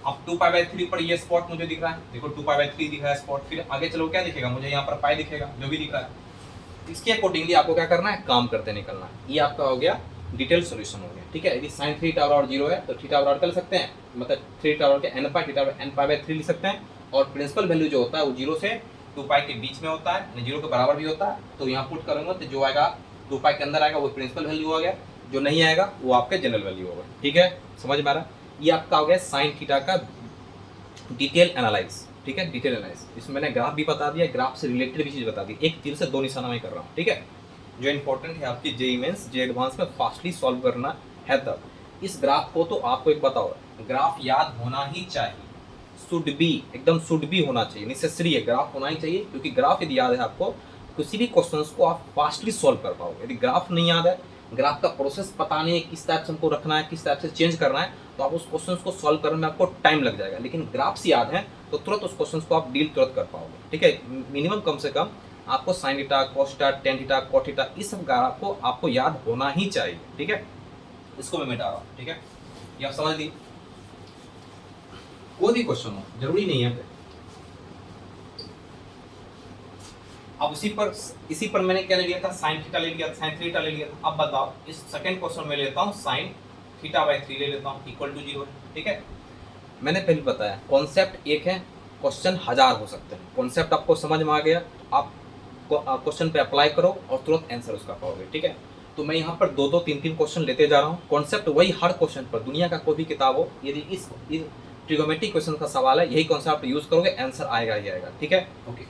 अब 2 पाई बाय 3 पर ये स्पॉट मुझे दिख रहा है, देखो 2 पाई बाय 3 दिख रहा है स्पॉट, फिर आगे चलो क्या दिखेगा मुझे यहाँ पर पाई दिखेगा जो भी दिख रहा है। इसके अकॉर्डिंगली आपको क्या करना है काम करते निकलना है। ये आपका हो गया डिटेल सॉल्यूशन हो गया, ठीक है। यदि sin 3 थीटा और 0 है तो थीटा और कर सकते हैं, मतलब 3 थीटा और के n पाई थीटा और n पाई बाय 3 लिख सकते हैं। और प्रिंसिपल वैल्यू जो होता है वो 0 से 2 पाई के बीच में होता है, यानी 0 के बराबर भी होता है। तो यहाँ पुट करूंगा तो जो आएगा 2 पाई के अंदर आएगा वो प्रिंसिपल वैल्यू हो गया, जो नहीं आएगा वो आपके जनरल वैल्यू होगा, ठीक है। समझ में आ रहा है, ये आपका हो गया साइन थीटा का डिटेल एनालाइज, ठीक है। डिटेल एनालाइज इसमें मैंने ग्राफ भी बता दिया, ग्राफ से रिलेटेड भी चीज बता दी, एक तीर से दो निशाना मैं कर रहा हूँ, ठीक है। जो इंपॉर्टेंट है आपकी जेईई मेंस जे एडवांस में फास्टली सॉल्व करना है तब इस ग्राफ को, तो आपको एक बताओ ग्राफ याद होना ही चाहिए, शुड बी, एकदम शुड बी होना चाहिए, नेसेसरी है, ग्राफ होना ही चाहिए। क्योंकि ग्राफ यदि याद है आपको किसी भी क्वेश्चंस को आप फास्टली सॉल्व कर पाओगे। यदि ग्राफ नहीं याद है, ग्राफ का प्रोसेस पता नहीं है किस टाइप से हमको रखना है, किस टाइप से चेंज करना है, तो आप उस क्वेश्चन को सॉल्व करने में आपको टाइम लग जाएगा। लेकिन ग्राफ से याद है तो तुरंत उस क्वेश्चन को आप डील तुरंत कर पाओगे, ठीक है। मिनिमम कम से कम आपको sine theta, cos theta, tan theta, cot theta इस सब ग्राफ को आपको याद होना ही चाहिए, ठीक है। इसको मैं मिटा रहा हूँ, ठीक है। ये आप समझ ली, कोई भी क्वेश्चन हो जरूरी नहीं है। अब इसी पर मैंने क्या ले लिया था साइन थीटा ले लिया, साइन थीटा ले लिया था। अब बताओ इस सेकंड क्वेश्चन में लेता हूँ साइन थीटा बाय 3 ले लेता हूँ इक्वल टू 0 है, ठीक है। मैंने पहले बताया कॉन्सेप्ट एक है, क्वेश्चन हजार हो सकते हैं। कॉन्सेप्ट आपको समझ में आ गया, आप क्वेश्चन पे अप्लाई करो और तुरंत आंसर उसका पाओगे, ठीक है। तो मैं यहाँ पर 2-2, 3-3 क्वेश्चन लेते जा रहा हूँ। कॉन्सेप्ट वही हर क्वेश्चन पर, दुनिया का कोई भी किताब हो, यदि इस ट्रिगोमेट्रिक क्वेश्चन का सवाल है यही कॉन्सेप्ट यूज करोगे आंसर आएगा ही आएगा, ठीक है। ओके,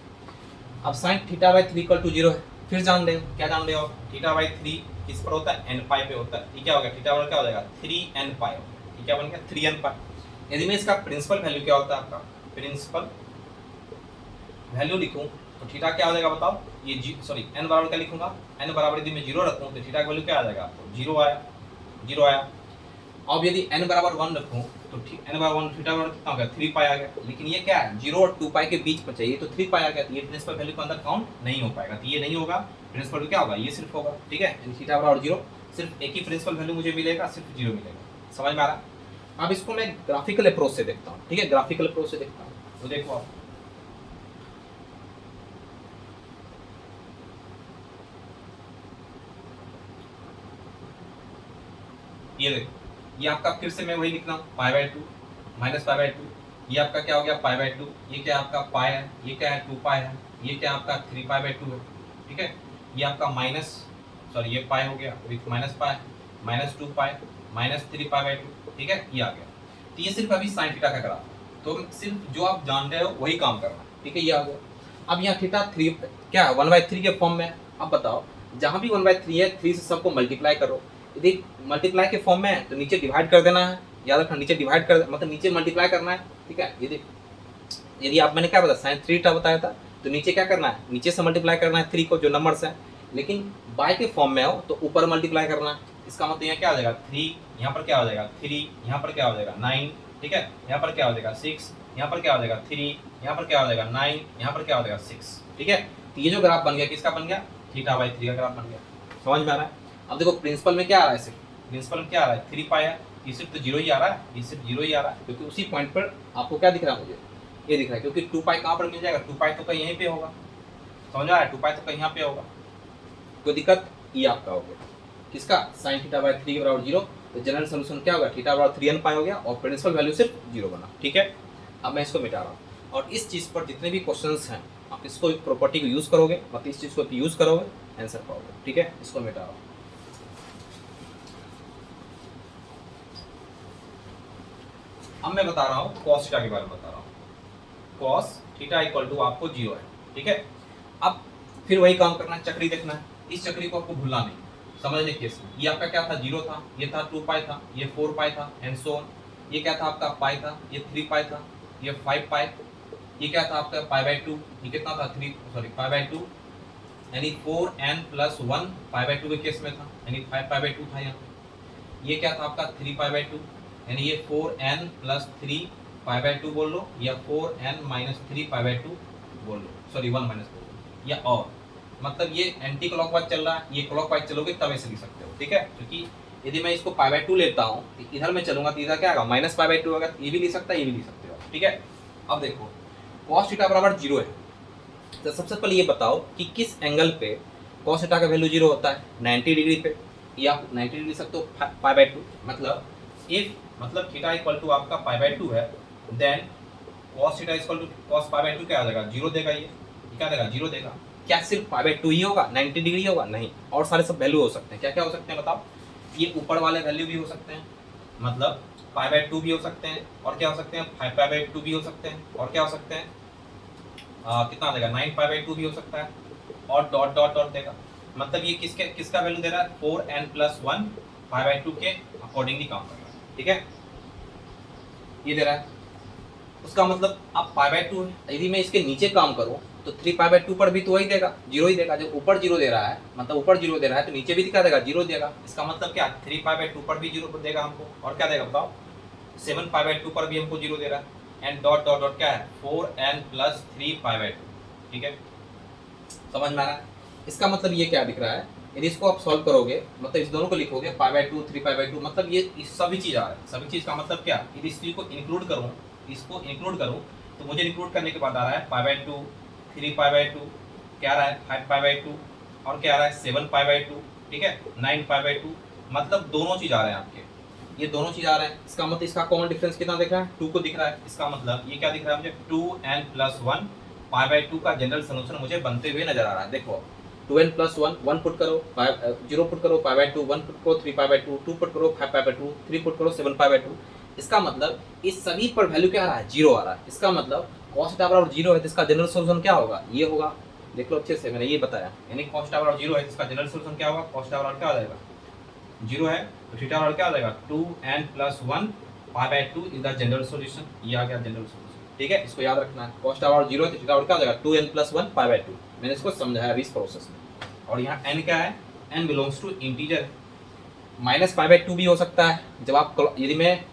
अब sine theta by 3 equal to 0 है। फिर जान ले क्या जान ले हो, थीटा बाय 3 किस पर होता है n पाई पे होता है। ये क्या हो गया थीटा बाय क्या हो जाएगा 3n पाई, ये क्या बन गया 3n पाई। यदि मैं इसका प्रिंसिपल वैल्यू क्या होता है आपका प्रिंसिपल वैल्यू लिखूं तो थीटा क्या हो जाएगा बताओ, ये सॉरी n बराबर क्या लिखूंगा, n बराबर यदि मैं 0 रखूं तो थीटा का वैल्यू क्या आ जाएगा आपको 0 आया। अब यदि n बराबर 1 रखूं तो n बराबर 1 थीटा बराबर कितना हो गया 3 पाई आ गया। लेकिन ये क्या है 0 और 2 पाई के बीच में चाहिए, तो 3 पाई आ गया, तो ये प्रिंसिपल वैल्यू के अंदर काउंट नहीं हो पाएगा, तो ये नहीं होगा। प्रिंसिपल क्या होगा ये सिर्फ होगा, ठीक है। थीटा बराबर 0, सिर्फ एक ही प्रिंसिपल वैल्यू मुझे मिलेगा, सिर्फ 0 मिलेगा। समझ में आ रहा। अब इसको मैं ग्राफिकल अप्रोच से देखता हूँ, ठीक है। ग्राफिकल अप्रोच से देखता हूँ तो देखो आप ये देखो, ये आपका फिर से मैं वही लिख रहा हूँ pi by two minus pi by two, ये आपका क्या हो गया पाई बाय टू, ये क्या आपका पाई है, ये क्या है 2 पाई है, ये क्या आपका 3 पाई बाय टू है, ठीक है। ये आपका माइनस सॉरी ये पाई हो गया with minus pi minus 2 pi minus 3 pi by two, ठीक है, ये आ गया। तो ये सिर्फ अभी साइन थीटा का ग्राफ, तो सिर्फ जो आप जान रहे हो वही काम करना, ठीक है, ये आ गया। अब यहाँ थीटा 3 क्या है 1/3 के फॉर्म में है। अब बताओ जहाँ भी 1/3 है 3 से सबको मल्टीप्लाई करो, यदि मल्टीप्लाई के फॉर्म में है तो नीचे डिवाइड कर देना है, याद रखना नीचे डिवाइड कर मतलब नीचे मल्टीप्लाई करना है, ठीक है। यदि आप मैंने क्या बताया साइन 3 थीटा बताया था, तो नीचे क्या करना है नीचे से मल्टीप्लाई करना है 3 को जो नंबर्स है, लेकिन बाय के फॉर्म में हो तो ऊपर मल्टीप्लाई करना है। इसका मतलब यहाँ क्या हो जाएगा 3, यहाँ पर क्या हो जाएगा 3, यहाँ पर क्या हो जाएगा 9, ठीक है, यहाँ पर क्या हो जाएगा 6, यहाँ पर क्या हो जाएगा 3, यहाँ पर क्या हो जाएगा 9, यहाँ पर क्या हो जाएगा 6, ठीक है। तो ये जो ग्राफ बन गया किसका बन गया θ/3 का ग्राफ बन गया, समझ में आ रहा है। अब देखो प्रिंसिपल में क्या आ रहा है, सिर्फ प्रिंसिपल में क्या आ रहा है 3 पाई है, ये सिर्फ तो 0 ही आ रहा है, ये सिर्फ 0 ही आ रहा है, क्योंकि उसी पॉइंट पर आपको क्या दिख रहा है मुझे ये दिख रहा है, क्योंकि 2 पाई कहाँ पर मिल जाएगा 2 पाई तो कहीं यहीं पे होगा, समझ आ रहा है 2 पाई तो कहीं यहाँ पे होगा, कोई दिक्कत, ये आपका हो गया किसका sin θ/3 के बराबर 0। तो जनरल सोल्यूशन क्या होगा θ बराबर 3n पाई हो गया और प्रिंसिपल वैल्यू सिर्फ 0 बना, ठीक है। अब मैं इसको मिटा रहा हूँ, और इस चीज़ पर जितने भी क्वेश्चंस हैं आप इसको प्रॉपर्टी को यूज़ करोगे, मतलब इस चीज़ को यूज़ करोगे आंसर पाओगे, ठीक है। इसको मिटा रहा हूँ। अब मैं बता रहा हूँ cos थीटा के बारे में बता रहा हूँ, cos थीटा इक्वल टू आपको 0 है, ठीक है। अब फिर वही काम करना है, चक्री देखना है, इस चक्री को आपको भूलना नहीं, समझने केस में। ये आपका क्या था 0 था, ये था 2 पाई था, ये 4 पाई था एंड सो ऑन, ये क्या था आपका पाई था, ये 3 पाई था, ये 5 पाई, ये क्या था आपका पाई बाय 2, ये कितना था 3 सॉरी पाई बाय 2, यानी 4n+1 पाई बाय 2 के केस में था, यानी 5 पाई बाय 2 था यहाँ। ये क्या था आपका 3 पाई बाय 2, यानी ये 4n+3 पाई बाय 2 बोल लो, या 4n-3 पाई बाय 2 बोल लो, सॉरी 1 माइनस बोल लो, या और मतलब ये एंटी क्लॉकवाइज चल रहा है, ये क्लॉकवाइज चलोगे तब ऐसे लिख सकते हो, ठीक है। क्योंकि यदि मैं इसको पाई बाय 2 लेता हूँ तो इधर मैं चलूंगा तो इधर क्या होगा माइनस पाई बाय 2 होगा, ये भी लिख सकता है ये भी लिख सकते हो, ठीक है। अब देखो cos थीटा बराबर 0 है, तो सबसे पहले ये बताओ कि किस एंगल पे cos थीटा का वैल्यू 0 होता है, 90 डिग्री पे, या 90 डिग्री सकते हो पाई बाय 2, मतलब इफ मतलब थीटा इक्वल टू आपका पाई बाय 2 है, then cos theta equal to cos pi by 2 क्या आ जाएगा 0 देगा, ये क्या देगा 0 देगा। क्या सिर्फ पाई बाय 2 ही होगा 90 डिग्री होगा, नहीं, और सारे सब वैल्यू हो सकते हैं। क्या क्या हो सकते हैं बताओ, ये ऊपर वाले वैल्यू भी हो सकते हैं, मतलब पाई बाय 2 भी हो सकते हैं, और क्या हो सकते हैं 5 पाई बाय 2 भी हो सकते हैं, और क्या हो सकते हैं कितना आ जाएगा 9 पाई बाय 2 भी हो सकता है, और डॉट डॉट डॉट देगा, मतलब ये किसका वैल्यू दे रहा है 4n+1 पाई बाय 2 के अकॉर्डिंगली काम कर रहा है, ठीक है, ये दे रहा है। उसका मतलब अब पाई बाय 2 है, यदि मैं इसके नीचे काम करूं तो 3 पाई बाय 2 पर भी तो वही देगा 0 ही देगा। जब ऊपर 0 दे रहा है मतलब ऊपर 0 दे रहा है तो नीचे भी क्या देगा 0 देगा। इसका मतलब क्या 3 पाई बाय 2 पर भी 0 देगा हमको, और क्या देगा बताओ 7 पाई बाय 2 पर भी हमको 0 दे रहा है, एंड डॉट डॉट डॉट क्या है 4n+3 पाई बाय 2, ठीक है, समझ में आ रहा है। इसका मतलब ये क्या दिख रहा है, यदि इसको आप सॉल्व करोगे मतलब इस दोनों को लिखोगे पाई बाय 2 3 पाई बाय 2, मतलब ये सभी चीज़ आ रहा है। सभी चीज़ का मतलब क्या, यदि इस चीज़ को इंक्लूड करूँ तो मुझे इंक्लूड करने के बाद आ रहा है पाई बाय 2 3 पाई बाय 2, क्या आ रहा है 5 पाई बाय 2, और क्या आ रहा है 7 पाई बाय 2, ठीक है 9 पाई बाय 2, मतलब दोनों चीज़ आ रहे हैं आपके, ये दोनों चीज़ आ रहे हैं। इसका मतलब इसका कॉमन डिफरेंस कितना दिख रहा है 2 को दिख रहा है। इसका मतलब ये क्या दिख रहा है मुझे 2n+1 पाई बाय 2 का जनरल सोल्यूशन मुझे बनते हुए नजर आ रहा है। देखो 2n+1 1 पुट करो 0 पुट करो पाई बाय 2, 1 पुट करो 3 पाई बाय 2, 2 पुट करो 5 पाई बाय 2, 3 पुट करो 7 पाई बाय 2। इसका मतलब इस सभी पर वैल्यू क्या आ रहा है 0 आ रहा है। इसका मतलब cos थीटा बराबर 0 है तो इसका जनरल सोल्यूशन क्या होगा, ये होगा। देख लो अच्छे से, मैंने ये बताया, यानी cos थीटा बराबर 0 है तो इसका जनरल सोल्यूशन क्या होगा, cos थीटा बराबर क्या आ जाएगा 0 है तो थीटा बराबर क्या आ जाएगा 2n+1 pi by 2 is the general solution. ये आ गया जनरल सोल्यूशन, ठीक है, इसको याद रखना है। cos थीटा बराबर 0 है तो थीटा बराबर क्या आ जाएगा 2n+1 पाई बाय 2। मैंने इसको समझाया अभी इस प्रोसेस में। और यहाँ n क्या है, n belongs to integer, minus pi by 2 भी हो सकता है। जब आप यदि मैं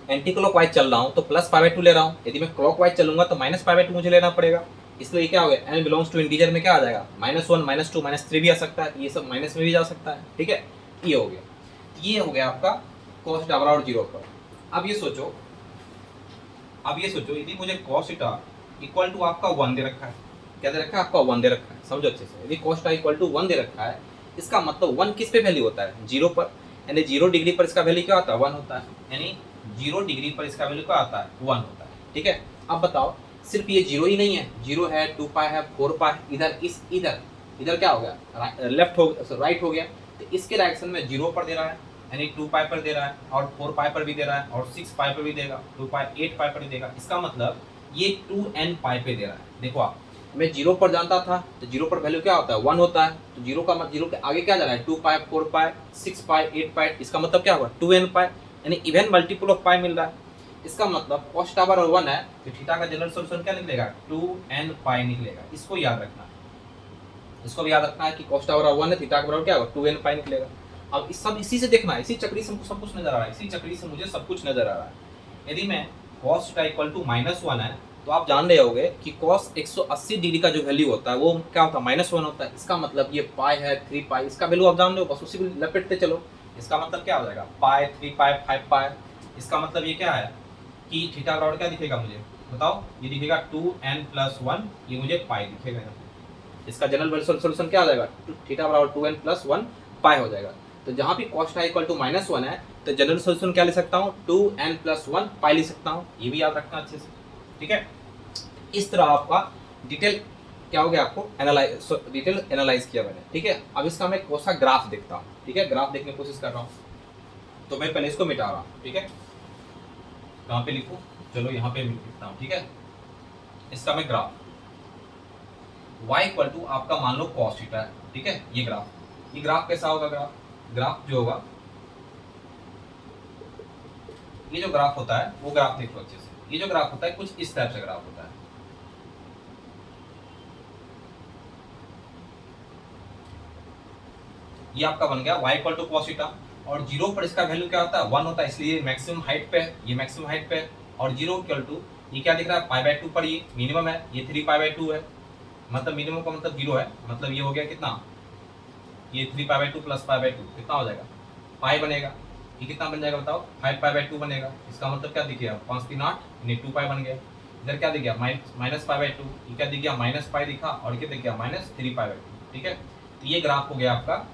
एंटी क्लॉकवाइज चल रहा हूँ तो प्लस पाई बाय 2 ले रहा हूँ, यदि मैं क्लॉकवाइज चलूंगा तो माइनस पाई बाय 2 मुझे लेना पड़ेगा। इसलिए क्या हो गया n बिलोंग्स टू इंटीजर में क्या आ जाएगा -1 -2 -3 भी आ सकता है, ये सब माइनस में भी जा सकता है, ठीक है। ये हो गया, ये हो गया आपका cos थीटा बराबर 0 पर। अब ये सोचो यदि मुझे cos थीटा इक्वल टू आपका 1 दे रखा है, क्या दे रखा है आपका 1 दे रखा है, समझो अच्छे से। यदि cos थीटा इक्वल टू 1 दे रखा है इसका मतलब 1 किस पे वैल्यू होता है 0 पर, यानी 0 डिग्री पर इसका वैल्यू क्या होता है 1 होता है, यानी 0 डिग्री पर इसका वैल्यू क्या आता है 1 होता है। ठीक है, अब बताओ सिर्फ ये 0 ही नहीं है, 0 है 2 पाई है 4 पाई, इधर इधर क्या हो गया लेफ्ट हो राइट हो गया, तो इसके डायरेक्शन में 0 पर दे रहा है यानी 2 पाई पर दे रहा है, और 4 पाई पर भी दे रहा है, और 6 पाई पर भी देगा, 2 पाई 8 पाई पर भी देगा। इसका मतलब ये 2n पाई पे दे रहा है। देखो आप, मैं 0 पर जानता था तो 0 पर वैल्यू क्या होता है 1 होता है, तो 0 का मतलब 0 के आगे क्या जा रहा है 2 पाई 4 पाई 6 पाई 8 पाई, इसका मतलब क्या होगा 2n पाई, यानी इवन मल्टीपल ऑफ पाई मिल रहा है। इसका मतलब कॉस टावर और 1 है तो थीटा का जनरल सॉल्यूशन क्या निकलेगा 2n पाई निकलेगा। इसको याद रखना है, इसको भी याद रखना है कि कॉस टावर और 1 है, थीटा का बराबर क्या होगा 2n पाई निकलेगा। अब इस सब इसी से देखना है, इसी चक्री से हमको सब कुछ नजर आ रहा है, इसी चक्री से मुझे सब कुछ नजर आ रहा है। यदि मैं cos थीटा इक्वल टू -1 है तो आप जान रहे होगे कि cos 180 डिग्री का जो वैल्यू होता है वो क्या होता है -1 होता है। इसका मतलब ये पाई है 3 पाई, इसका वैल्यू आप जान रहे हो, बस उसी को लपेटते चलो। इसका मतलब क्या हो जाएगा पाई 3 पाई 5 पाई। इसका मतलब ये क्या है कि थीटा बराबर क्या दिखेगा मुझे बताओ, ये दिखेगा 2n+1, ये मुझे पाई दिखेगा। इसका जनरल सॉल्यूशन क्या आ जाएगा थीटा बराबर 2n+1 पाई हो जाएगा। तो जहाँ भी cos थीटा इक्वल टू -1 है तो जनरल सॉल्यूशन क्या ले सकता हूँ 2n+1 पाई ले सकता हूँ, ये भी याद रखना अच्छे से। ठीक है, इस तरह आपका डिटेल क्या हो गया, आपको डिटेल एनालाइज किया मैंने। ठीक है, अब इसका मैं कौन सा ग्राफ देखता हूँ। ठीक है, ग्राफ देखने की कोशिश कर रहा हूँ, तो मैं पहले इसको मिटा रहा हूँ। ठीक है, कहाँ पे लिखूँ, चलो यहाँ पे लिखता हूँ। ठीक है, इसका मैं ग्राफ y इक्वल टू आपका मान लो cos थीटा है। ठीक है, ये ग्राफ कैसा होगा, ग्राफ जो होगा, ये जो ग्राफ होता है वो ग्राफ देखो अच्छे से, ये जो ग्राफ होता है कुछ इस टाइप से ग्राफ होता है। ये आपका बन गया y equal to cos theta, और 0 पर इसका वैल्यू क्या होता है 1 होता है, इसलिए मैक्सिमम हाइट पे है, ये मैक्सिमम हाइट पे है। और 0 इक्वल टू ये क्या दिख रहा है π/2 पर, ये मिनिमम है, ये 3π/2 है, मतलब मिनिमम का मतलब 0 है, मतलब ये हो गया कितना, ये 3π/2 प्लस π/2 कितना हो जाएगा पाई बनेगा। ये कितना बन जाएगा बताओ 5π/2 बनेगा। इसका मतलब क्या दिख गया 5 3 8 यानी 2 पाई बन गया। इधर क्या दिख गया -π/2, ये क्या दिख गया -पाई दिखा, और क्या दिख गया -3π/2। ठीक है, तो ये ग्राफ हो गया आपका,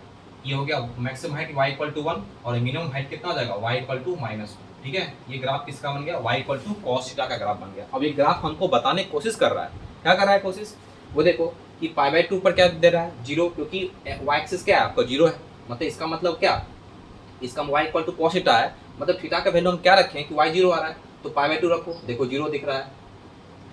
ये हो गया maximum height y equal to 1 और मिनिमम हाइट कितना हो जाएगा y इक्वल टू -1। ठीक है, ये ग्राफ किसका बन गया y equal to cos theta का ग्राफ बन गया। अब ये ग्राफ हमको बताने की कोशिश कर रहा है, क्या कर रहा है कोशिश, वो देखो कि π/2 पर क्या दे रहा है 0, क्योंकि y एक्सिस क्या है आपका 0 है, मतलब इसका मतलब क्या, इसका y equal to cos theta है, मतलब थीटा का वैल्यू हम क्या रखें कि y 0 आ रहा है, तो π/2 रखो, देखो 0 दिख रहा है,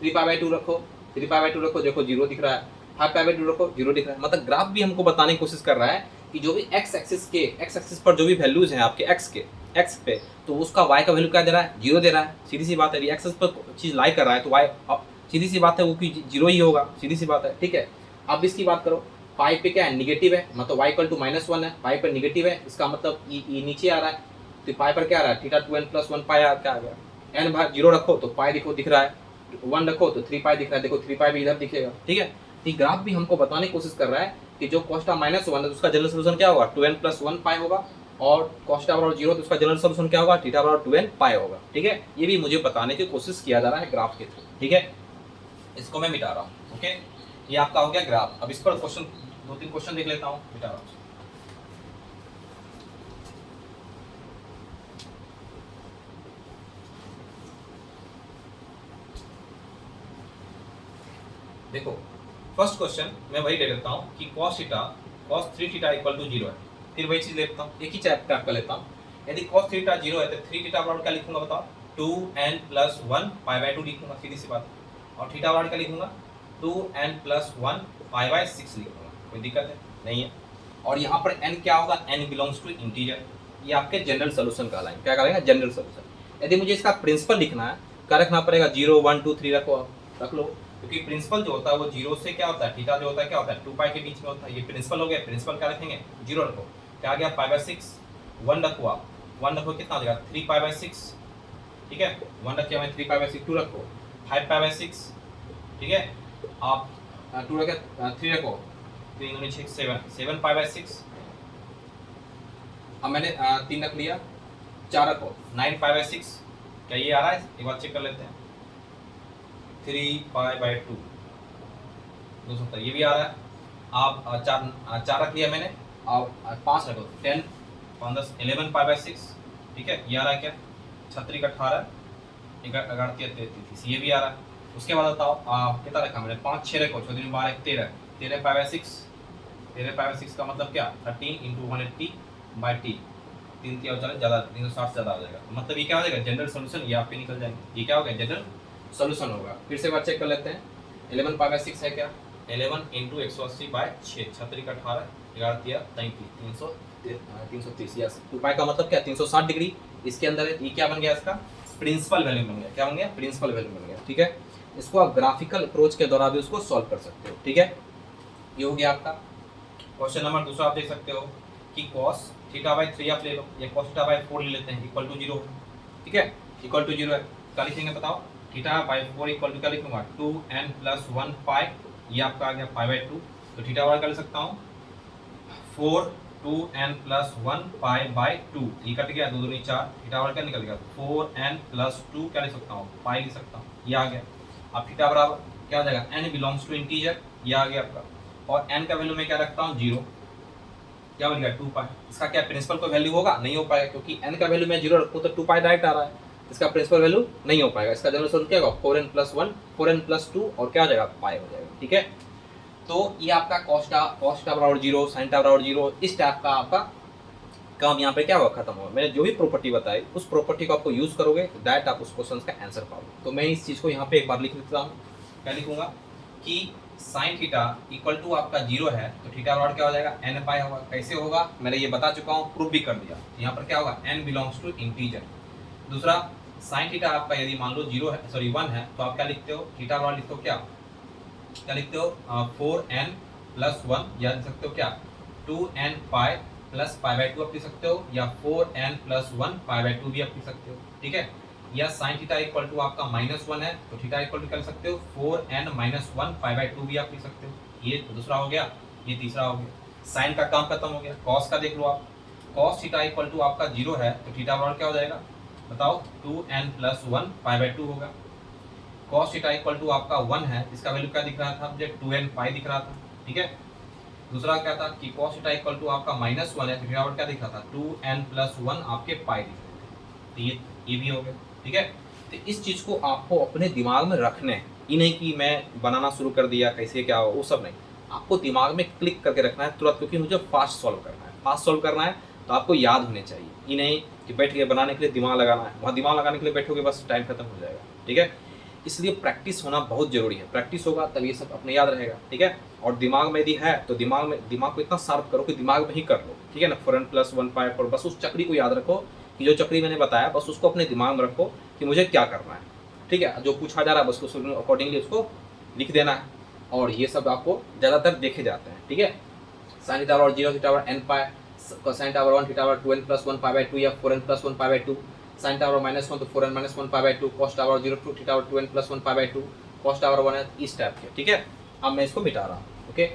3π/2 रखो, 3π/2 रखो, देखो 0 दिख रहा है, 5π/2 रखो 0 दिख रहा है। मतलब ग्राफ भी हमको बताने की कोशिश कर रहा है कि जो भी x एक्सिस पर जो भी वैल्यूज हैं आपके x पे, तो उसका y का वैल्यू क्या दे रहा है 0 दे रहा है। सीधी सी बात है, एक्सिस पर चीज लाई कर रहा है तो y सीधी सी बात है वो कि 0 ही होगा, सीधी सी बात है। ठीक है, अब इसकी बात करो, पाई पे क्या है निगेटिव है, मतलब y इक्वल टू -1 है, पाई पर निगेटिव है, इसका मतलब ये नीचे आ रहा है, तो पाई पर क्या आ रहा है थीटा 2n+1 पाई क्या आ गया, n भाग 0 रखो तो पाई देखो दिख रहा है, 1 रखो तो 3 पाई दिख रहा है, देखो 3 पाई भी इधर दिखेगा। ठीक है, तो ये ग्राफ भी हमको बताने की कोशिश कर रहा है कि जो cos θ -1 है तो उसका जनरल सॉल्यूशन क्या होगा 2n+1 पाई होगा, और cos θ बराबर 0 तो उसका जनरल सॉल्यूशन क्या होगा थीटा बराबर 2n पाई होगा। ठीक है, ये भी मुझे बताने की कोशिश किया जा रहा है ग्राफ के थ्रू। ठीक है, इसको मैं मिटा रहा हूँ। ओके, ये आपका हो गया ग्राफ। अब इस पर क्वेश्चन 2-3 क्वेश्चन देख लेता हूँ, मिटा रहा हूँ। देखो फर्स्ट क्वेश्चन मैं वही ले लेता हूँ कि cos 3 थीटा इक्वल टू 0 है, फिर वही चीज लेता हूँ, एक ही चैप्टर कर लेता हूँ। यदि cos थीटा 0 है तो 3 थीटा बराबर क्या लिखूंगा बताओ 2n+1 π/2 लिखूंगा, सीधी सी बात। और थीटा बराबर क्या लिखूंगा 2n+1 π/6 लिखूंगा, कोई दिक्कत है नहीं है। और यहाँ पर n क्या होगा, n बिलोंग्स टू इंटीजर, ये आपके जनरल सोल्यूशन कहलाएंगे, क्या कहलाएंगे जनरल सोल्यूशन। यदि मुझे इसका प्रिंसिपल लिखना है, क्या रखना पड़ेगा 0 1 2 3 रखो, रख लो, क्योंकि प्रिंसिपल जो होता है वो 0 से क्या होता है थीटा जो होता है क्या होता है 2 पाई के बीच में होता है। ये प्रिंसिपल हो गया, प्रिंसिपल क्या रखेंगे 0 रखो, क्या आ गया π/6, 1 रखो, आप 1 रखो कितना हो जाएगा 3 π/6। ठीक है, 1 रखिए मैं 3 π/6, 2 रखो 5 π/6। ठीक है, आप 2 रखे 3 रखो 3 9 6 7 π/6। अब मैंने 3 रख लिया, 4 रखो 9 π/6। क्या ये आ रहा है, एक बार चेक कर लेते हैं, 3π/2 270, ये भी आ रहा है। आप 4 रख लिया मैंने, आप 5 रखो 10 5 10 11 पाई बाय 6, ठीक है। ये आ रहा है क्या, 36 का 18 11 33, ये भी आ रहा है। उसके बाद बताओ कितना रखा मैंने, 5 6 रखो, 14 12 13 13 पाई बाय 6, 13 पाई बाय 6 का मतलब क्या, 13 इंटू 180 बाई टी, 3 3 चले ज़्यादा 360 ज़्यादा आ जाएगा। मतलब ये क्या हो जाएगा, जनरल सोल्यूशन, ये आपके निकल जाएंगे। ये क्या हो गया, जनरल सोल्यूशन होगा। फिर से एक बार चेक कर लेते हैं, 11 पाई बाय 6 है क्या, 11 इंटू 180 बाय 6, 36 का 18 11 33 330, यस। 2 पाई का मतलब क्या, 360 डिग्री इसके अंदर है। ये क्या बन गया, इसका प्रिंसिपल वैल्यू बन गया। क्या बन गया, प्रिंसिपल वैल्यू बन गया, ठीक है। इसको आप ग्राफिकल अप्रोच के द्वारा भी उसको सॉल्व कर सकते हो, ठीक है। ये हो गया आपका क्वेश्चन नंबर दूसरा। आप देख सकते हो कि cos थीटा बाई 3 आप ले लो, या cos थीटा बाई 4 ले लेते हैं, इक्वल टू 0, ठीक है, इक्वल टू 0 है। क्या लिखेंगे बताओ, थीटा बाई 4 इक्वल टू क्या लिखूंगा, 2n प्लस 1 पाई, ये आपका आ गया पाई बाई 2। तो थीटा बाई कर ले सकता हूँ 4 2n प्लस 1 पाई बाई 2, ये कट गया, 2 2 4, थीटा बाई क्या निकल गया, 4n प्लस 2 क्या लिख सकता हूँ, पाई लिख सकता हूँ, ये आ गया। अब थीटा बराबर क्या हो जाएगा, n बिलोंग्स टू इंटीजर, ये आ गया आपका, और n का वैल्यू मैं क्या रखता हूँ 0, क्या बन गया 2 पाई। इसका क्या प्रिंसिपल को वैल्यू होगा, नहीं हो पाएगा, क्योंकि n का वैल्यू मैं 0 रखूँ तो 2 पाई डायरेक्ट आ रहा है, इसका प्रिंसिपल वैल्यू नहीं हो पाएगा। इसका जनरल सोल्यूशन क्या होगा, 4n प्लस 1 4n प्लस 2 और क्या हो जाएगा, पाई हो जाएगा, ठीक है। तो ये आपका कॉस्ट बराबर 0, साइन बराबर 0, इस टाइप का आपका काम यहाँ पे क्या होगा, खत्म होगा। मैंने जो भी प्रॉपर्टी बताई उस प्रॉपर्टी को आपको यूज करोगे दैट आप उस क्वेश्चन का आंसर पाओगे। तो मैं इस चीज को यहाँ पे एक बार लिख देता हूँ, क्या लिखूंगा कि साइन थीटा इक्वल टू आपका 0 है, तो थीटा बराबर क्या हो जाएगा, n पाई होगा। कैसे होगा मैंने ये बता चुका हूँ, प्रूफ भी कर दिया। यहाँ पर क्या होगा, n बिलोंग्स टू इंटीजर। दूसरा साइन थीटा आपका यदि मान लो 0 है, सॉरी 1 है, तो आप क्या लिखते हो, थीटा बराबर लिखते हो क्या लिखते हो, 4n प्लस 1, या लिख सकते हो क्या 2n pi plus pi by 2 आप लिख सकते हो, या 4n प्लस 1 पाई बाई 2 भी आप लिख सकते हो, ठीक है। या साइन थीटा इक्वल टू आपका -1 है, तो थीटा इक्वल टू कर सकते हो 4n माइनस 1 पाई बाई 2 भी आप लिख सकते हो। ये दूसरा हो गया, ये तीसरा हो गया। साइन का काम खत्म हो गया। कॉस का देख लो आप, कॉस थीटा इक्वल टू आपका 0 है, तो थीटा बराबर क्या हो जाएगा बताओ, 2n प्लस 1 पाई बाई 2 होगा। कॉस थीटा इक्वल टू आपका 1 है, इसका वैल्यू क्या दिख रहा था मुझे, 2n पाई दिख रहा था, ठीक है। दूसरा क्या था कि cos थीटा इक्वल टू आपका -1 है, तो थीटा क्या दिख रहा था, 2n प्लस 1 आपके पाई दिख रहे थे। तो ये भी हो गया, ठीक है। तो इस चीज़ को आपको अपने दिमाग में रखना है, ये नहीं कि मैं बनाना शुरू कर दिया कैसे क्या हो, वो सब नहीं। आपको दिमाग में क्लिक करके रखना है तुरंत, क्योंकि मुझे फास्ट सॉल्व करना है। फास्ट सॉल्व करना है तो आपको याद होने चाहिए, ये नहीं कि बैठ के बनाने के लिए दिमाग लगाना है, वहाँ दिमाग लगाने के लिए बैठोगे बस टाइम खत्म हो जाएगा, ठीक है। इसलिए प्रैक्टिस होना बहुत जरूरी है। प्रैक्टिस होगा तब ये सब अपने याद रहेगा, ठीक है। और दिमाग में यदि है तो दिमाग को इतना शार्प करो कि दिमाग में ही कर लो, ठीक है ना। 4n प्लस 1 पाई, और बस उस चक्री को याद रखो कि जो चक्री मैंने बताया बस उसको अपने दिमाग में रखो कि मुझे क्या करना है, ठीक है। जो पूछा जा रहा है बस उसको अकॉर्डिंगली उसको लिख देना है। और ये सब आपको ज़्यादातर देखे जाते हैं, ठीक है। साइन थीटा बराबर 0, थीटा बराबर n पाई, कोसाइन थीटा बराबर 1, थीटा बराबर 2n प्लस 1 पाई बाई 2, या 4n plus 1 pi by 2। Sine theta बराबर -1 तो 4n minus 1 pi by 2, cos theta बराबर 0 2 थीटा बराबर 2n plus 1 pi by 2, cos theta बराबर 1 है, इस टाइप के, ठीक है। अब मैं इसको मिटा रहा हूँ, ओके।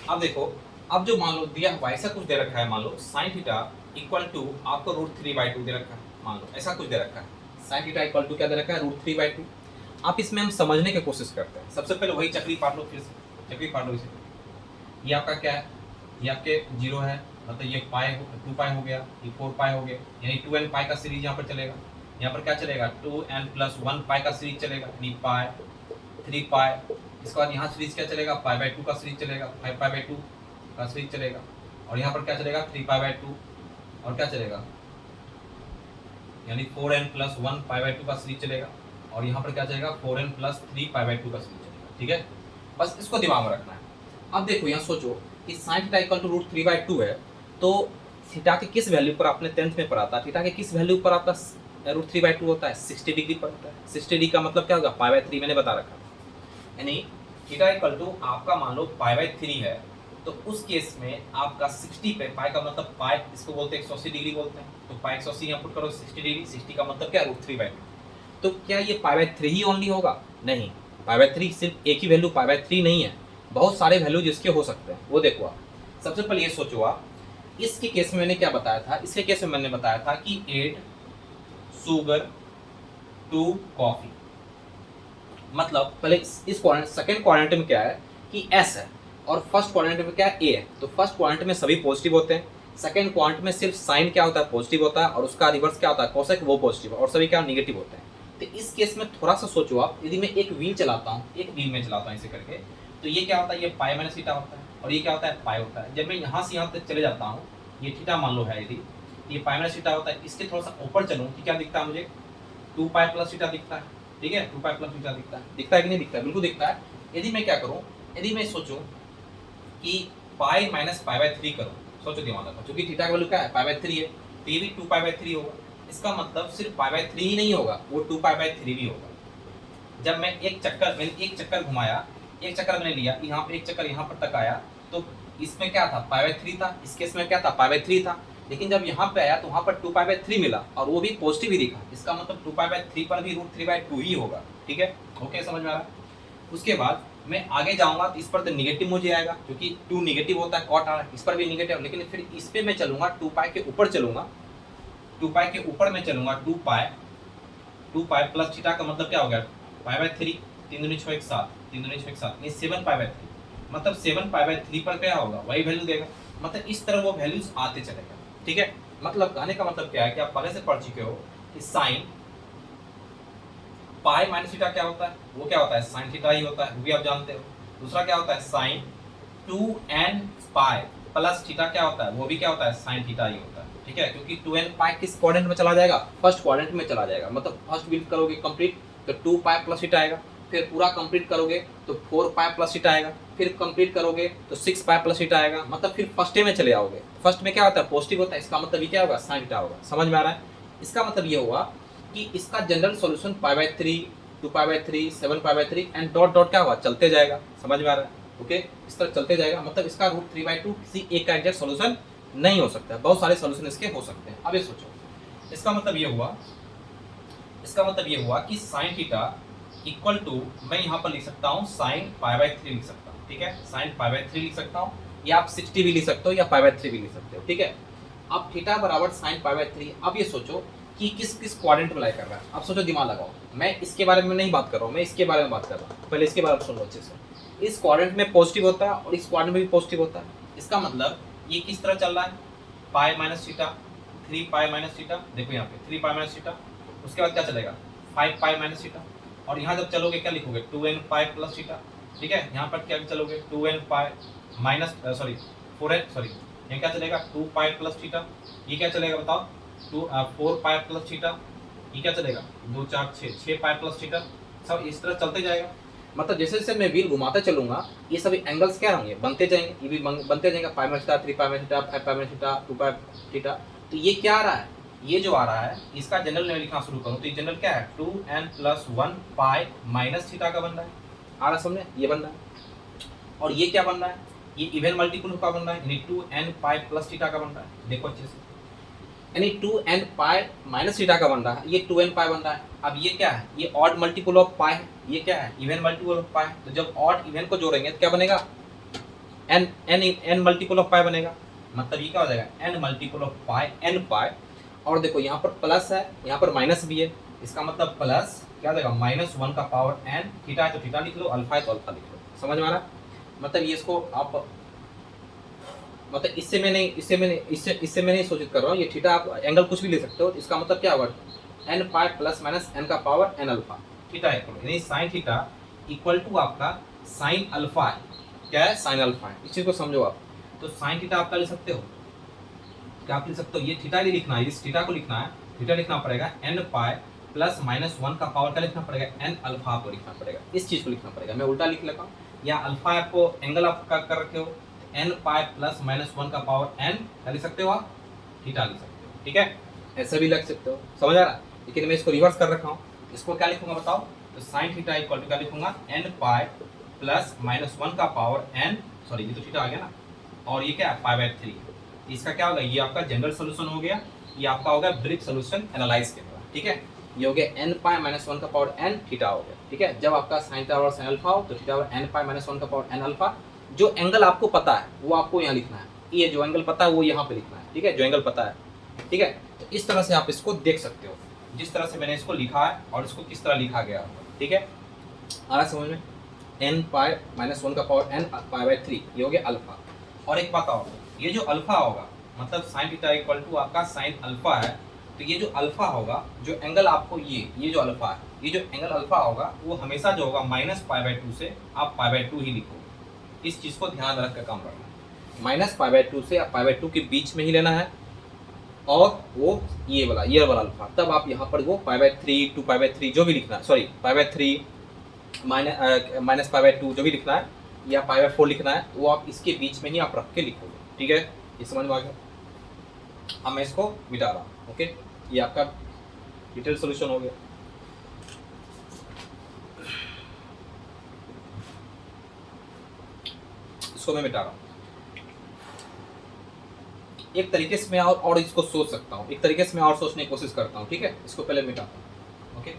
अब देखो, अब जो मान लो दिया हुआ ऐसा कुछ दे रखा है, मान लो साइन थीटा इक्वल टू आपको √3/2 दे रखा है, मान लो ऐसा कुछ दे रखा है। साइन थीटा इक्वल टू क्या दे रखा है, √3/2। आप इसमें हम समझने की कोशिश करते हैं। सबसे पहले वही चक्री पाट लो, फिर से चक्री पाट लो इसे। ये आपका क्या है, ये आपके 0 है, मतलब ये पाई 2 पाई हो गया, ये 4 पाई हो गया, यानी 2n पाई का सीरीज यहाँ पर चलेगा। यहाँ पर क्या चलेगा, 2n प्लस 1 पाई का सीरीज चलेगा, यानी पाई 3 पाई। इसके बाद यहाँ सीरीज क्या चलेगा, पाई बाई 2 का सीरीज चलेगा, 5 पाई बाई 2 का सीरीज चलेगा। और यहाँ पर क्या चलेगा, 3 पाई बाई 2, और क्या चलेगा, यानी 4n प्लस 1 पाई बाई 2 का सीरीज चलेगा। और यहाँ पर क्या चलेगा, 4n प्लस 3 पाई बाई 2 का सीरीज चलेगा, ठीक है। बस इसको दिमाग में रखना है। अब देखो यहाँ सोचो कि साइन थीटा इक्वल टू √3/2 है, तो थीटा के किस वैल्यू पर आपने 10th में पढ़ा था, थीटा के किस वैल्यू पर आपका √3/2 होता है, 60 डिग्री पर होता है। 60 डिग्री का मतलब क्या होगा, पाई/3 मैंने बता रखा है। यानी थीटा इक्वल टू आपका मान लो पाई/3 है, तो उस केस में आपका 60 पे, पाई का मतलब पाई इसको बोलते हैं 180 डिग्री बोलते हैं, तो पाई 180 यहाँ पुट करो, 60 डिग्री, 60 का मतलब क्या, √3/2। तो क्या ये पाई/3 ही ओनली होगा, नहीं, पाई/3 सिर्फ एक ही वैल्यू पाई/3 नहीं है, बहुत सारे वैल्यू जिसके हो सकते हैं, वो देखो आप। सबसे पहले ये सोचो आप, इसके केस में मैंने क्या बताया था, इसके केस में मैंने बताया था कि 8 शुगर 2 कॉफी, मतलब पहले इस क्वाड्रेंट सेकंड क्वाड्रेंट में क्या है कि एस है और फर्स्ट क्वाड्रेंट में क्या है ए है। तो फर्स्ट क्वाड्रेंट में सभी पॉजिटिव होते हैं, सेकंड क्वाड्रेंट में सिर्फ साइन क्या होता है पॉजिटिव होता है और उसका रिवर्स क्या होता है कोसेक वो पॉजिटिव और सभी क्या निगेटिव होते हैं। तो इस केस में थोड़ा सा सोचो आप, यदि मैं एक व्हील चलाता हूँ, एक व्हील में चलाता हूँ ऐसे करके, तो ये क्या होता है ये पाई माइनस थीटा होता है और ये क्या होता है पाई होता है। जब मैं यहाँ से यहाँ तक चले जाता हूँ, ये थीटा मान लो है, यदि ये पाई माइनस थीटा होता है, इसके थोड़ा सा ऊपर चलूँ तो क्या दिखता है मुझे 2 पाई प्लस थीटा दिखता है। ठीक है 2 पाई प्लस थीटा दिखता है कि नहीं दिखता है? बिल्कुल दिखता है। यदि मैं क्या करूँ, यदि मैं सोचूं कि पाई माइनस पाई बाय 3 करूँ, सोचो दिमाग लगाओ, क्योंकि थीटा का वैल्यू क्या है पाई बाय 3 है, तो ये भी 2 पाई बाय 3 होगा। इसका मतलब सिर्फ पाई बाय 3 ही नहीं होगा, वो 2 पाई बाय 3 भी होगा। जब मैंने एक चक्कर घुमाया, एक चक्कर मैंने लिया यहाँ पे, एक चक्कर यहाँ पर तक आया, तो इसमें क्या था पाई बाय 3 था, इस केस में क्या था पाई बाय 3 था। लेकिन जब यहाँ पे आया तो वहाँ पर 2 पाई बाय 3 मिला और वो भी पॉजिटिव ही दिखा। इसका मतलब 2 पाई बाय 3 पर भी √3/2 ही होगा। ठीक है, ओके समझ में आ रहा है? उसके बाद मैं आगे जाऊंगा तो इस पर तो निगेटिव मुझे आएगा, क्योंकि 2 निगेटिव होता है, कॉट आ रहा है, इस पर भी निगेटिव। लेकिन फिर इस पे मैं चलूंगा 2 पाई के ऊपर चलूंगा, 2 पाई के ऊपर मैं चलूंगा 2 पाई प्लस थीटा का मतलब क्या हो गया पाई बाय 3, 3 दूनी 6 1 7, 3 दूनी 6 1 7 ये 7 पाई बाय 3, मतलब 7 पाई बाय 3 पर क्या होगा वही वैल्यू देगा। मतलब इस तरह वो वैल्यूज आते चलेगा। ठीक है, मतलब कहने का मतलब क्या है कि आप पहले से पढ़ चुके हो कि साइन पाई माइनस थीटा क्या होता है, वो क्या होता है साइन थीटा ही होता है, वो भी आप जानते हो। दूसरा क्या होता है sign 2n pi plus theta क्या होता है, वो भी क्या होता है साइन थीटा ही होता है। ठीक है, क्योंकि 2n पाई किस क्वाड्रेंट में चला जाएगा फर्स्ट क्वाड्रेंट में चला जाएगा। मतलब फर्स्ट बिल्ड करोगे कंप्लीट तो 2 पाई प्लस थीटा आएगा, फिर पूरा कंप्लीट करोगे तो 4 पाई प्लस थीटा आएगा, फिर कंप्लीट करोगे तो 6 पाई प्लस थीटा आएगा। मतलब फिर फर्स्ट में चले आओगे, फर्स्ट में क्या होता है पॉजिटिव होता है, इसका मतलब ये क्या होगा साइन थीटा होगा। समझ में आ रहा है? इसका मतलब ये हुआ कि इसका general solution pi by 3, 2 pi by 3, 7 pi by 3 and dot dot क्या होगा चलते जाएगा। समझ में आ रहा है? ओके, इस तरह चलते जाएगा। मतलब इसका √3/2 किसी एक का एग्जैक्ट सॉल्यूशन नहीं हो सकता है, बहुत सारे सॉल्यूशन इसके हो सकते हैं। अब ये सोचो, इसका मतलब ये हुआ कि साइन थीटा इक्वल टू मैं यहाँ पर लिख सकता हूँ साइन पाई बाय 3 लिख सकता हूँ। ठीक है, साइन पाई बाय 3 लिख सकता हूँ, या आप 60 भी लिख सकते हो या पाई बाय 3 भी लिख सकते हो। ठीक है, अब थीटा बराबर साइन पाई बाय 3। अब ये सोचो कि किस किस क्वाड्रेंट में लाई कर रहा है। अब सोचो दिमाग लगाओ, मैं इसके बारे में नहीं बात कर रहा हूँ, मैं इसके बारे में बात कर रहा हूँ। पहले इसके बारे में सुन लो अच्छे से। इस क्वाड्रेंट में पॉजिटिव होता है और इस क्वाड्रेंट में भी पॉजिटिव होता है। इसका मतलब ये किस तरह चल रहा है pi minus theta, 3 pi minus theta, देखो यहाँ पे 3 पाई माइनस थीटा, उसके बाद क्या चलेगा 5 पाई माइनस थीटा, और यहाँ जब चलोगे क्या लिखोगे 2n पाई प्लस थीटा। ठीक है, यहाँ पर क्या चलोगे 2n पाई माइनस 4n यहाँ क्या चलेगा 2 पाई प्लस थीटा, ये क्या चलेगा बताओ 4 पाई प्लस थीटा, ये क्या चलेगा 2 4 6 पाई प्लस थीटा। सब इस तरह चलते जाएगा। मतलब जैसे जैसे मैं व्हील घुमाता चलूंगा ये सभी एंगल्स क्या होंगे बनते जाएंगे, ये भी बनते जाएंगे pi minus theta, 3 pi minus theta, 5 pi minus theta, 2 पाई थीटा। तो ये क्या आ रहा है, ये जो आ रहा है इसका जनरल मैं लिखना शुरू करूँ तो ये जनरल क्या है 2n + 1 पाई माइनस थीटा का बन रहा है। आ रहा समझे, ये बन रहा है। और ये क्या बन रहा है, ये इवन मल्टीपल का बन रहा है, यानी 2n पाई प्लस थीटा का बन रहा है। देखो अच्छे से, यानी 2n पाई माइनस थीटा का बन रहा है, ये 2n पाई बन रहा है। अब ये क्या है, ये ऑड मल्टीपल ऑफ पाई है, ये क्या है इवन मल्टीपल ऑफ पाई। तो जब ऑड इवन को जोड़ेंगे तो क्या बनेगा n मल्टीपल ऑफ पाई बनेगा। मतलब ये क्या हो जाएगा n multiple of pi n पाई। और देखो यहाँ पर प्लस है, यहाँ पर माइनस भी है, इसका मतलब प्लस क्या हो जाएगा -1 का पावर n। थीटा है तो थीटा लिख लो, अल्फा है तो अल्फा लिख लो। समझ में आ रहा है? मतलब ये इसको आप मतलब इससे मैं नहीं सूचित कर रहा हूँ, ये थीटा आप एंगल कुछ भी ले सकते हो। इसका मतलब क्या होगा n pi plus minus n का पावर n अल्फा थीटा है, यानी साइन थीटा इक्वल टू आपका साइन अल्फा है। क्या है साइन अल्फा है, इस चीज को समझो आप। तो साइन थीटा आप क्या लिख सकते हो, क्या आप लिख सकते हो, ये थीटा नहीं लिखना है, इस थीटा को लिखना है, थीटा लिखना पड़ेगा n पाई प्लस -1 का पावर क्या लिखना पड़ेगा n अल्फा आपको लिखना पड़ेगा, इस चीज को लिखना पड़ेगा। मैं उल्टा लिख लेता हूँ, या अल्फा आपको एंगल आप कर रखे हो n पाई प्लस -1 का पावर n क्या लिख सकते हो आप थीटा लिख सकते हो। ठीक है, ऐसा भी लिख सकते हो। समझ आ रहा है? लेकिन मैं इसको रिवर्स कर रखा हूँ, इसको क्या लिखूंगा बताओ, तो साइन थीटा इक्वल टू क्या लिखूंगा n पाई प्लस -1 का पावर n, सॉरी ये तो थीटा आ गया ना, और ये क्या है पाई बाय 3। इसका क्या होगा, ये आपका जनरल सोल्यूशन हो गया, ये आपका हो गया ब्रिक सोल्यूशन एनालाइज के द्वारा। ठीक है, ये हो गया n पाई -1 का पावर n थीटा हो गया। ठीक है, जब आपका साइन थीटा और साइन अल्फा हो तो थीटा और n पाई -1 का पावर n अल्फा। जो एंगल आपको पता है वो आपको यहाँ लिखना है, ये जो एंगल पता है वो यहाँ पे लिखना है। ठीक है, जो एंगल पता है। ठीक है, तो इस तरह से आप इसको देख सकते हो, जिस तरह से मैंने इसको लिखा है और इसको किस तरह लिखा गया। ठीक है, आ रहा है समझ में? एन पाई माइनस वन का power n pi by three, ये हो गया अल्फा। और एक बात और, ये जो अल्फा होगा मतलब साइन थीटा इक्वल टू आपका साइन अल्फा है, तो ये जो अल्फा होगा, जो एंगल आपको ये जो अल्फा है, ये जो एंगल अल्फा होगा वो हमेशा जो होगा माइनस पाई बाई टू से आप पाई बाई टू ही लिखोगे। इस चीज़ को ध्यान में रख कर काम करना है, माइनस पाई बाई टू से आप पाई बाई टू के बीच में ही लेना है, और वो ये वाला अल्फा, तब आप यहाँ पर वो pi by three two pi by three जो भी लिखना है, sorry pi by three minus pi by two जो भी लिखना है या पाई बाई फोर लिखना है, वो आप इसके बीच में ही आप रख के लिखोगे। ठीक है, ये समझ में आ गया? अब मैं इसको मिटा रहा हूँ। ओके, ये आपका डिटेल सोल्यूशन हो गया। इसको मैं मिटा रहा हूँ। एक तरीके से मैं और इसको सोच सकता हूँ, एक तरीके से मैं और सोचने की कोशिश करता हूँ। ठीक है, इसको पहले मिटाता हूँ। ओके,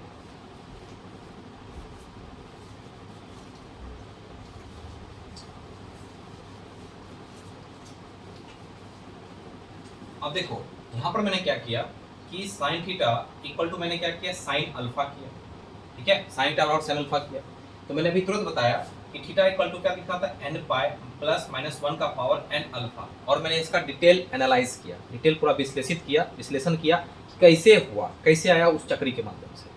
अब देखो यहाँ पर मैंने क्या किया कि साइन थीटा इक्वल टू मैंने क्या किया, साइन अल्फा किया। ठीक है, साइन थीटा और साइन अल्फा किया। तो मैंने अभी तुरंत बताया कि थीटा इक्वल टू क्या दिखा था, n pi plus minus one का पावर एन अल्फा, और मैंने इसका डिटेल एनालाइज किया, डिटेल पूरा विश्लेषण किया कैसे हुआ, कैसे आया उस चक्री के माध्यम से।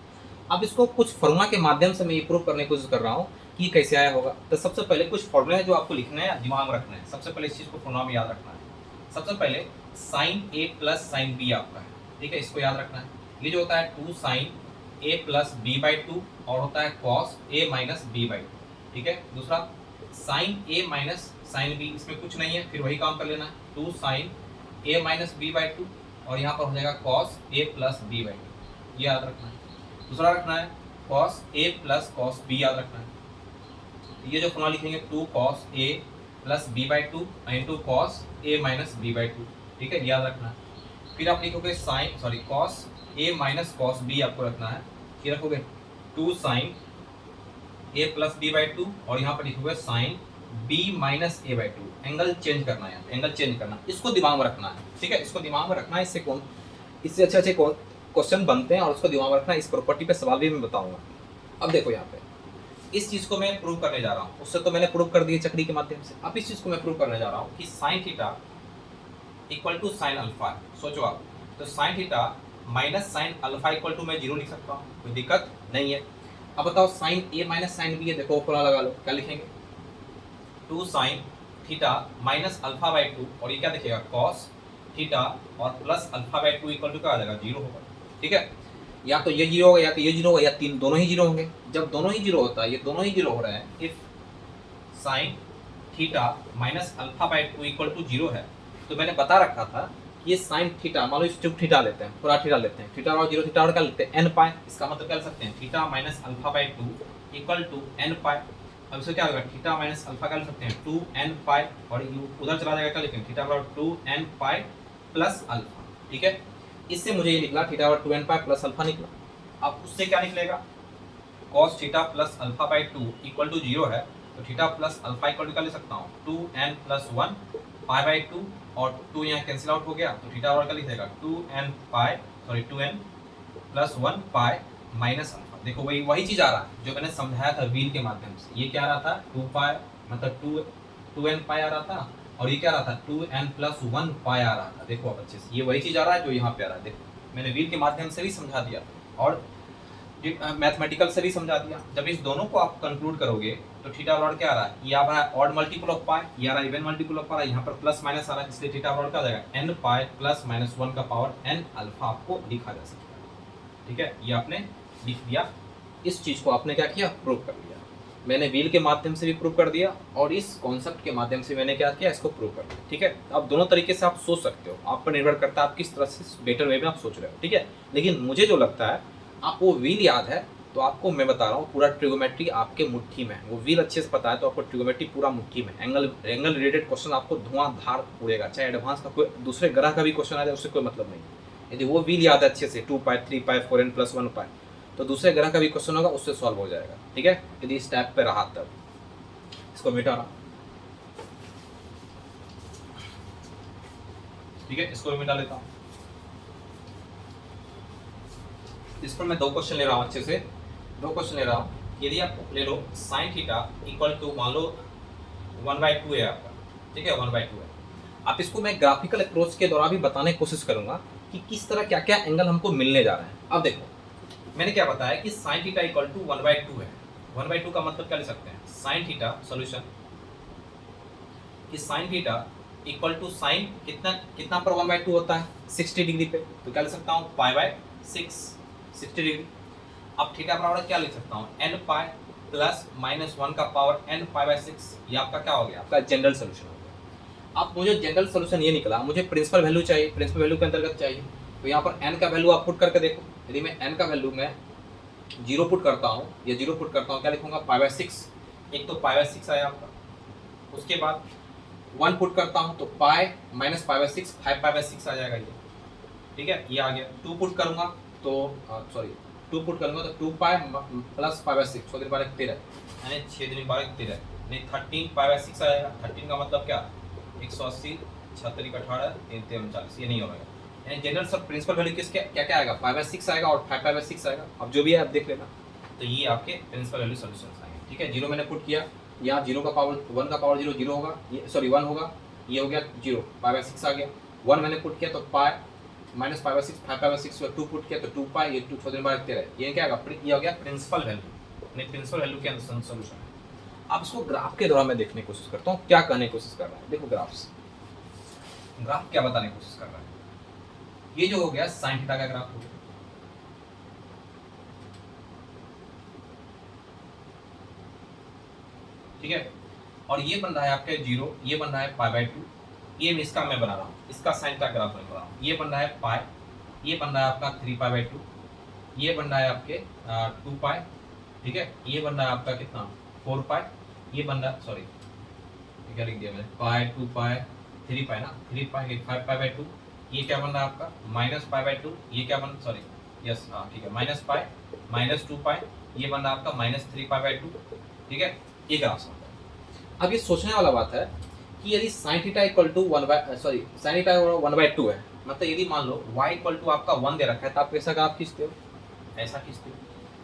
अब इसको कुछ फॉर्मूला के माध्यम से मैं ये प्रूव करने की कोशिश कर रहा हूँ कि कैसे आया होगा। तो सबसे पहले कुछ फॉर्मूले हैं जो आपको लिखना है, दिमाग में रखना है। सबसे पहले इस चीज़ को फॉर्मूला में याद रखना है। सबसे पहले sign A plus sine B आपका है। ठीक है, इसको याद रखना है। ये जो होता है two sine A plus B by two, और होता है cos A minus B by two. ठीक है, दूसरा sine A minus sine B, इसमें कुछ नहीं है, फिर वही काम कर लेना है, two sine A minus B by two, और यहाँ पर हो जाएगा cos A plus B by two, ये याद रखना है। दूसरा रखना है cos A plus cos B, याद रखना है। ये जो फॉर्मूला लिखेंगे two cos A plus B by two into cos A minus B by two. ठीक है, याद रखना है। फिर आप लिखोगे cos A minus cos B आपको रखना है। फिर रखोगे two sine A plus B by two, और यहाँ पर लिखोगे sine B minus A by two. Angle change करना है, एंगल चेंज करना, इसको दिमाग में रखना है। ठीक है, इसको दिमाग में रखना है। इससे अच्छे क्वेश्चन बनते हैं, और उसको दिमाग में रखना है। इस प्रॉपर्टी पे सवाल भी मैं बताऊंगा। अब देखो यहाँ पे इस चीज़ को मैं प्रूव करने जा रहा हूँ, उससे तो मैंने प्रूव कर दिया चक्री के माध्यम से। अब इस चीज़ को मैं प्रूव करने जा रहा हूँ कि sine theta equal to sine alpha. सोचो आप, तो sine theta minus sine alpha equal to मैं जीरो लिख सकता हूँ, कोई दिक्कत नहीं है। अब बताओ sine A minus sine B है, देखो फॉर्मूला लगा लो, क्या लिखेंगे, two sine theta minus alpha by two, और ये क्या दिखेगा कॉस थीटा, और plus alpha by two equal to क्या आ जाएगा, जीरो होगा। ठीक है, या तो ये जीरो होगा, या तो ये जीरो होगा, या तीन दोनों ही जीरो होंगे। जब दोनों ही जीरो होता है, ये दोनों ही जीरो हो रहे हैं, if sine theta minus alpha by two equal to zero है, तो मैंने बता रखा था कि ये साइन थीटा, मान लो इस थीटा लेते हैं, पूरा थीटा लेते हैं, थीटा और जीरो थीटा और क्या लेते हैं, एन पाई। इसका मतलब क्या कर सकते हैं, theta minus alpha by two equal to n pi. अब इससे क्या होगा, थीटा माइनस अल्फा क्या लिख सकते हैं, टू एन पाई, और उधर चला जाएगा, क्या लिखेंगे, थीटा बराबर two n pi plus alpha. ठीक है, इससे मुझे ये निकला थीटा बराबर two n pi plus alpha निकला। अब उससे क्या निकलेगा, cos theta plus alpha by two equal to zero है, तो theta plus alpha equal to क्या लिख सकता हूँ, two n plus one pi by two, और टू यहाँ कैंसिल आउट हो गया, तो थीटा और क्या लिख देगा, two n plus one pi minus alpha. देखो वही चीज़ आ रहा है जो मैंने समझाया था व्हील के माध्यम से। ये क्या आ रहा था, टू पाई मतलब टू एन पाई आ रहा था, और ये क्या आ रहा था, two n plus one pi आ रहा था। देखो अब अच्छे से, ये वही चीज़ आ रहा है जो यहाँ पे आ रहा है। देखो मैंने व्हील के माध्यम से भी समझा दिया, और मैथमेटिकल से भी समझा दिया। जब इस दोनों को आप कंक्लूड करोगे तो थीटा बराबर क्या आ रहा है, ये आ रहा है ऑड मल्टीपल ऑफ पाई, ये आ रहा है इवन मल्टीपल ऑफ पाई, यहाँ पर प्लस माइनस आ रहा है, इसलिए थीटा बराबर क्या आ जाएगा, n pi plus minus one का पावर एन अल्फा आपको लिखा जा सकता है। ठीक है, ये आपने लिख दिया। इस चीज़ को आपने क्या किया, प्रूव कर लिया। मैंने व्हील के माध्यम से भी प्रूव कर दिया, और इस कॉन्सेप्ट के माध्यम से मैंने क्या किया, इसको प्रूव कर दिया। ठीक है, आप दोनों तरीके से आप सोच सकते हो, आप पर निर्भर करता है आप किस तरह से बेटर वे में आप सोच रहे हो। ठीक है, लेकिन मुझे जो लगता है, आपको व्हील याद है तो आपको मैं बता रहा हूँ पूरा ट्रिगोमेट्री आपके मुट्ठी में है। वो व्हील अच्छे से पता है तो आपको ट्रिगोमेट्री पूरा मुट्ठी में। एंगल रिलेटेड क्वेश्चन आपको धुआंधार उड़ेगा, चाहे एडवांस का कोई दूसरे ग्रह का भी क्वेश्चन आ जाए, उससे कोई मतलब नहीं। यदि वो व्हील याद है अच्छे से, two pi three pi four n plus one pi, तो दूसरे ग्रह का भी क्वेश्चन होगा, उससे सॉल्व हो जाएगा। ठीक है, यदि इस टाइप पे रहा तब। इसको मिटा रहा, ठीक है, इसको मिटा लेता हूँ। इस पर मैं दो क्वेश्चन ले रहा हूँ, अच्छे से दो क्वेश्चन ले रहा हूँ। यदि आप ले लो साइन थीटा इक्वल टू मान लो 1/2 है आपका, ठीक है 1/2 है। आप इसको मैं ग्राफिकल अप्रोच के द्वारा भी बताने की कोशिश करूंगा कि किस तरह क्या क्या एंगल हमको मिलने जा रहे हैं। अब देखो मैंने क्या बताया कि साइन थीटा इक्वल टू 1/2 है। 1/2 का मतलब क्या ले सकते हैं, साइन थीटा सोल्यूशन कि sine theta equal to sine कितना कितना पर 1/2 होता है 60 डिग्री पे, तो क्या ले सकता हूँ π/6 60 डिग्री। अब थीटा बराबर क्या लिख सकता हूँ n पाई प्लस -1 का पावर n π/6। ये आपका क्या हो गया, आपका जनरल सोल्यूशन हो गया। अब मुझे जनरल सोल्यूशन ये निकला, मुझे प्रिंसिपल वैल्यू चाहिए, प्रिंसिपल वैल्यू के अंतर्गत चाहिए। तो यहाँ पर n का वैल्यू आप पुट करके देखो। यदि मैं n का वैल्यू मैं 0 पुट करता हूँ, या 0 पुट करता हूँ क्या लिखूंगा π/6, एक तो π/6 आया आपका। उसके बाद 1 पुट करता हूँ तो पाई माइनस π/6 5π/6 आ जाएगा ये, ठीक है ये आ गया। 2 पुट करूंगा तो 2 पुट करूंगा तो 2 पाई प्लस π/6 6 दिन 12 13 यानी 6 दिन 12 13 नहीं 13 π/6 आएगा। 13 का मतलब क्या 180 36 18 3 39 ये नहीं होगा। यानी जनरल सब प्रिंसिपल वैल्यू किसके क्या क्या आएगा π/6 आएगा और 5π/6 आएगा। अब जो भी है आप देख लेना। तो ये आपके प्रिंसिपल वैल्यू सॉल्यूशंस आएंगे, ठीक है। 0 मैंने पुट किया, यहाँ 0 का पावर 1 का पावर 0 0 होगा, ये सॉरी 1 होगा, ये हो गया 0 π/6 आ गया। 1 मैंने पुट किया तो पाई माइनस π/6 5π/6 2 पुट किया तो 2 पाई ये 2 6 12 13 ये क्या आएगा, ये हो गया प्रिंसिपल वैल्यू। नहीं प्रिंसिपल वैल्यू के अंदर सॉल्यूशन है। अब इसको ग्राफ के द्वारा मैं देखने की कोशिश करता हूँ क्या करने की कोशिश कर रहा है। देखो ग्राफ क्या बताने की कोशिश कर रहा है। ये जो हो गया साइन थीटा का ग्राफ हो गया, ठीक है। और ये बन रहा है आपके 0, ये बन रहा है π/2, ये इसका मैं बना रहा हूँ, इसका साइन का ग्राफ मैं बना रहा हूँ। ये बन रहा है पाई, ये बन रहा है आपका 3π/2, ये बन रहा है आपके 2 पाई, ठीक है। ये बन रहा है आपका कितना 4 पाई, ये बन रहा है सॉरी क्या लिख दिया मैंने पाई 2 पाई 3 पाई ना 3 पाई 5π/2। ये क्या बन रहा है आपका -π/2, ये क्या बन सॉरी यस हाँ ठीक है माइनस पाई -2 पाई, ये बन रहा है आपका -3π/2, ठीक है। ये ग्राफ समझ। अब ये सोचने वाला बात है कि यदि sin theta equal to sin theta 1/2 है, मतलब यदि मान लो y इक्वल टू आपका 1 दे रखा है तो आप कैसा ग्राफ खींचते हो, ऐसा खींचते हो,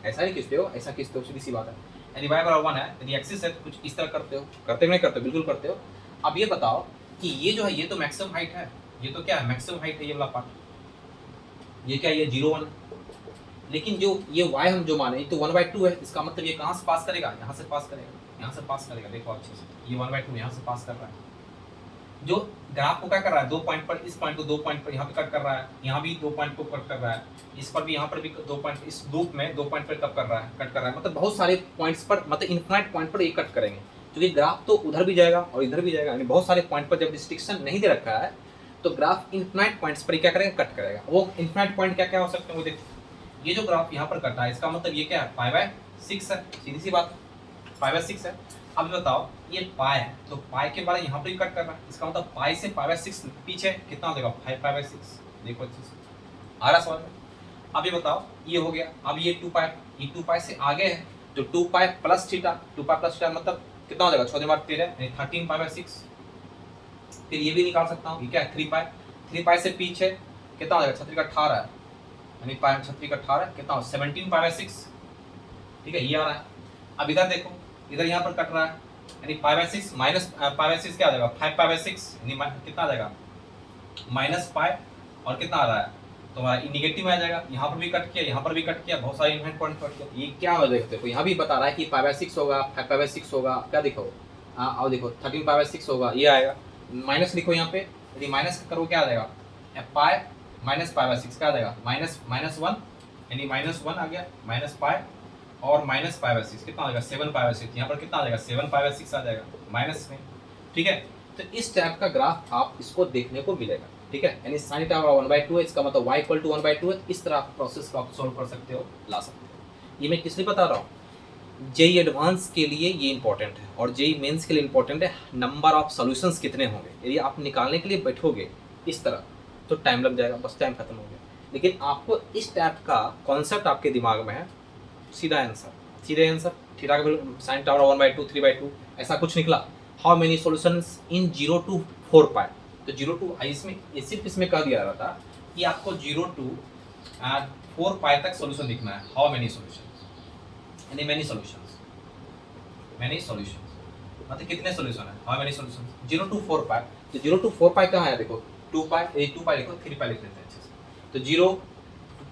ऐसा नहीं खींचते हो, ऐसा खींचते हो, सीधी सी बात है। यदि y बराबर 1 है, यदि एक्सिस है तो कुछ इस तरह करते हो, करते नहीं करते बिल्कुल करते हो। अब ये बताओ कि ये जो है ये तो मैक्सिमम हाइट है, ये तो क्या है मैक्सिमम हाइट है ये वाला पार्ट, ये क्या ये 0 1, लेकिन जो ये y हम जो माने तो 1/2 है, इसका मतलब ये कहाँ से पास करेगा, यहाँ से पास करेगा, यहाँ से पास करेगा। देखो अच्छे से ये 1/2 यहाँ से पास कर रहा है। जो ग्राफ को क्या कर रहा है 2 पॉइंट पर, इस पॉइंट को 2 पॉइंट पर यहाँ पे कट कर रहा है, यहाँ भी 2 पॉइंट को कट कर रहा है, इस पर भी यहाँ पर भी 2 पॉइंट, इस लूप में 2 पॉइंट पर कट कर रहा है, मतलब बहुत सारे पॉइंट्स पर, मतलब इनफाइनाइट पॉइंट पर ये कट करेंगे, क्योंकि ग्राफ तो उधर भी जाएगा और इधर भी जाएगा, यानी बहुत सारे पॉइंट पर जब रिस्ट्रिक्शन नहीं दे रखा है तो ग्राफ इनफाइनाइट पॉइंट्स पर क्या करेगा कट करेगा। वो इनफाइनाइट पॉइंट क्या क्या हो सकते हैं वो देखो। ये जो ग्राफ यहाँ पर कटा है इसका मतलब ये क्या है π/6 है, सीधी सी बात π/6 है। अब बताओ ये पाई है तो पाई के बारे यहाँ पर ही कट कर रहा है, इसका मतलब पाई से π/6 पीछे कितना हो जाएगा 5π/6। देखो अच्छे से आ रहा समझ में। अब ये बताओ ये हो गया, अब ये 2 पाई, ये 2 पाई से आगे है तो 2 pi plus theta, 2 pi plus theta मतलब कितना हो जाएगा 6 दिन 13 यानी 13π/6। फिर ये भी निकाल सकता हूँ, ये क्या है 3 पाई, 3 पाई से पीछे कितना हो जाएगा 36 का 18 है, यानी 36 का 18 कितना हो 17π/6, ठीक है ये आ रहा है। अब इधर देखो, इधर यहाँ पर कट रहा है यानी π/6 माइनस π/6 क्या आ जाएगा 5π/6 यानी कितना आ जाएगा माइनस पाई और कितना आ रहा है तुम्हारा निगेटिव में आ जाएगा। यहाँ पर भी कट किया, यहाँ पर भी कट किया, बहुत सारे इवेंट पॉइंट कट किया। ये क्या हो देखते हो, यहाँ भी बता रहा है कि π/6 होगा 5π/6 होगा, क्या देखो और देखो 13π/6 होगा, ये आएगा। माइनस लिखो यहाँ पे, यदि माइनस करो क्या आ जाएगा पाई माइनस π/6 क्या आ जाएगा -1 यानी -1 आ गया माइनस पाई और माइनस π/6 कितना आ जाएगा 7π/6। यहाँ पर कितना आ जाएगा 7π/6 आ जाएगा माइनस में, ठीक है। तो इस टाइप का ग्राफ आप इसको देखने को मिलेगा, ठीक है। यानी sin थीटा 1/2 है, इसका मतलब y इक्वल टू 1/2 है। इस तरह प्रोसेस को आप सोल्व कर सकते हो, ला सकते हो। ये मैं किस लिए बता रहा हूँ, जेई एडवांस के लिए ये इंपॉर्टेंट है और जेई मेंस के लिए इंपॉर्टेंट है। नंबर ऑफ सॉल्यूशंस कितने होंगे, यदि आप निकालने के लिए बैठोगे इस तरह तो टाइम लग जाएगा, बस टाइम खत्म हो गया। लेकिन आपको इस टाइप का कॉन्सेप्ट आपके दिमाग में है, सीधा आंसर थीटा का sin थीटा 1/2 3/2 ऐसा कुछ निकला। How many solutions in 0 to 4 पाई, तो 0 to इसमें ये सिर्फ इसमें कह दिया रहा था कि आपको 0 to 4 पाई तक सॉल्यूशन लिखना है। हाउ मेनी सॉल्यूशन, यानी मैनी सॉल्यूशंस, मैनी सॉल्यूशंस मतलब कितने सॉल्यूशन है, हाउ मेनी सॉल्यूशंस, 0 to 4 पाई। तो 0 to 4 पाई कहाँ है, देखो 2 पाई, ये 2 पाई लिखो, 3 पाई लिख लेते हैं अच्छे से। तो 0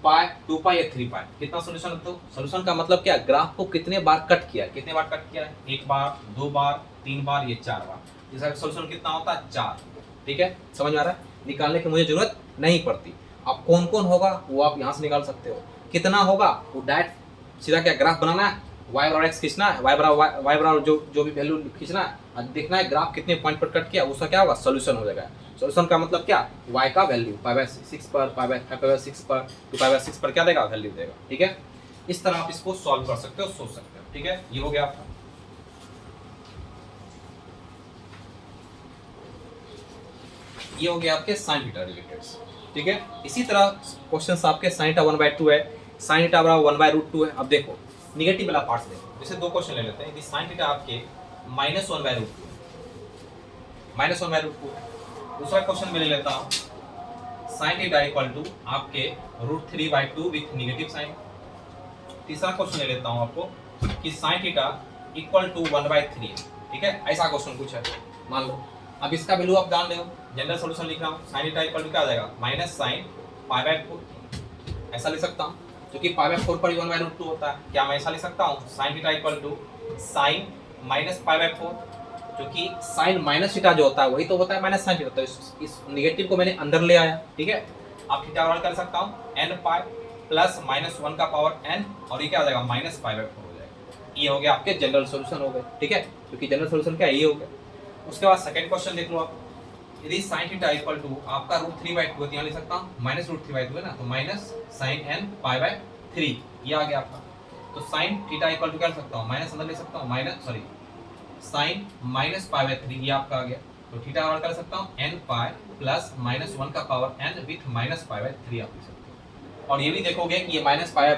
पाई, 2 पाई या 3 पाई, कितना सॉल्यूशन है? तो सॉल्यूशन का मतलब क्या, ग्राफ को कितने बार कट किया है, कितने बार कट किया है, 1 बार, 2 बार, 3 बार, ये 4 बार। इसका सॉल्यूशन कितना होता है, 4। ठीक है, समझ में आ रहा है? निकालने की मुझे जरूरत नहीं पड़ती। अब कौन कौन होगा वो आप यहाँ से निकाल सकते हो, कितना होगा वो डायरेक्ट सीधा क्या ग्राफ बनाना है, वाई बराबर एक्स खींचना है, वाई बराबर जो भी वैल्यू खींचना है और देखना है ग्राफ कितने पॉइंट पर कट किया, उसका क्या होगा, सॉल्यूशन हो जाएगा। सॉल्यूशन का मतलब क्या, y का वैल्यू π/6 पर, π/6 पर, 2π/6 पर क्या देगा, वैल्यू देगा। ठीक है, इस तरह आप इसको सॉल्व कर सकते हो, सोच सकते हो। ठीक है, ये हो गया आपका। ये हो गया आपके साइन थीटा रिलेटेड। ठीक है, इसी तरह क्वेश्चंस आपके साइन थीटा 1/2 है, साइन थीटा बराबर 1/√2 है। अब देखो निगेटिव वाला पार्ट देखो, जैसे दो क्वेश्चन ले लेते हैं। यदि साइन थीटा आपके -1/√2 -1/√2 है, दूसरा क्वेश्चन मैं ले लेता हूँ साइन थीटा इक्वल टू आपके √3/2 विथ निगेटिव साइन। तीसरा क्वेश्चन ले लेता हूँ आपको कि साइन थीटा इक्वल टू 1/3 है। ठीक है, ऐसा क्वेश्चन कुछ है मान लो। अब इसका वैल्यू आप जान लो, जनरल सॉल्यूशन लिख रहा हूँ, साइन थीटा इक्वल टू क्या आ जाएगा, माइनस साइन π/4। ऐसा लिख सकता हूँ क्योंकि π/4 पर 1/√2 होता है। क्या मैं ऐसा लिख सकता हूँ, sine theta equal to sine minus π/4, क्योंकि साइन माइनस थीटा जो होता है वही तो होता है माइनस साइन थीटा। तो इस निगेटिव को मैंने अंदर ले आया। ठीक है, आप थीटा बराबर कर सकता हूँ n पाई प्लस -1 का पावर n, और ये क्या आ जाएगा, -π/4 हो जाएगा। ये हो गया आपके जनरल सॉल्यूशन हो गए। ठीक है, क्योंकि जनरल सॉल्यूशन क्या है, ये हो गया। उसके बाद सेकंड क्वेश्चन देख लो आप, यदि साइन थीटा इक्वल टू आपका √3/2 है, यहाँ लिख सकता हूँ -√3/2 है ना, तो माइनस साइन n π/3 ये आ गया आपका। तो साइन थीटा इक्वल टू क्या लिख सकता हूँ, माइनस अंदर लिख सकता हूँ, साइन -π/3 ये आपका आ गया। तो थीटा बराबर कर सकता हूँ n पाई प्लस -1 का पावर n विथ -π/3 आप लिख सकते हो। और ये भी देखोगे कि ये -π/4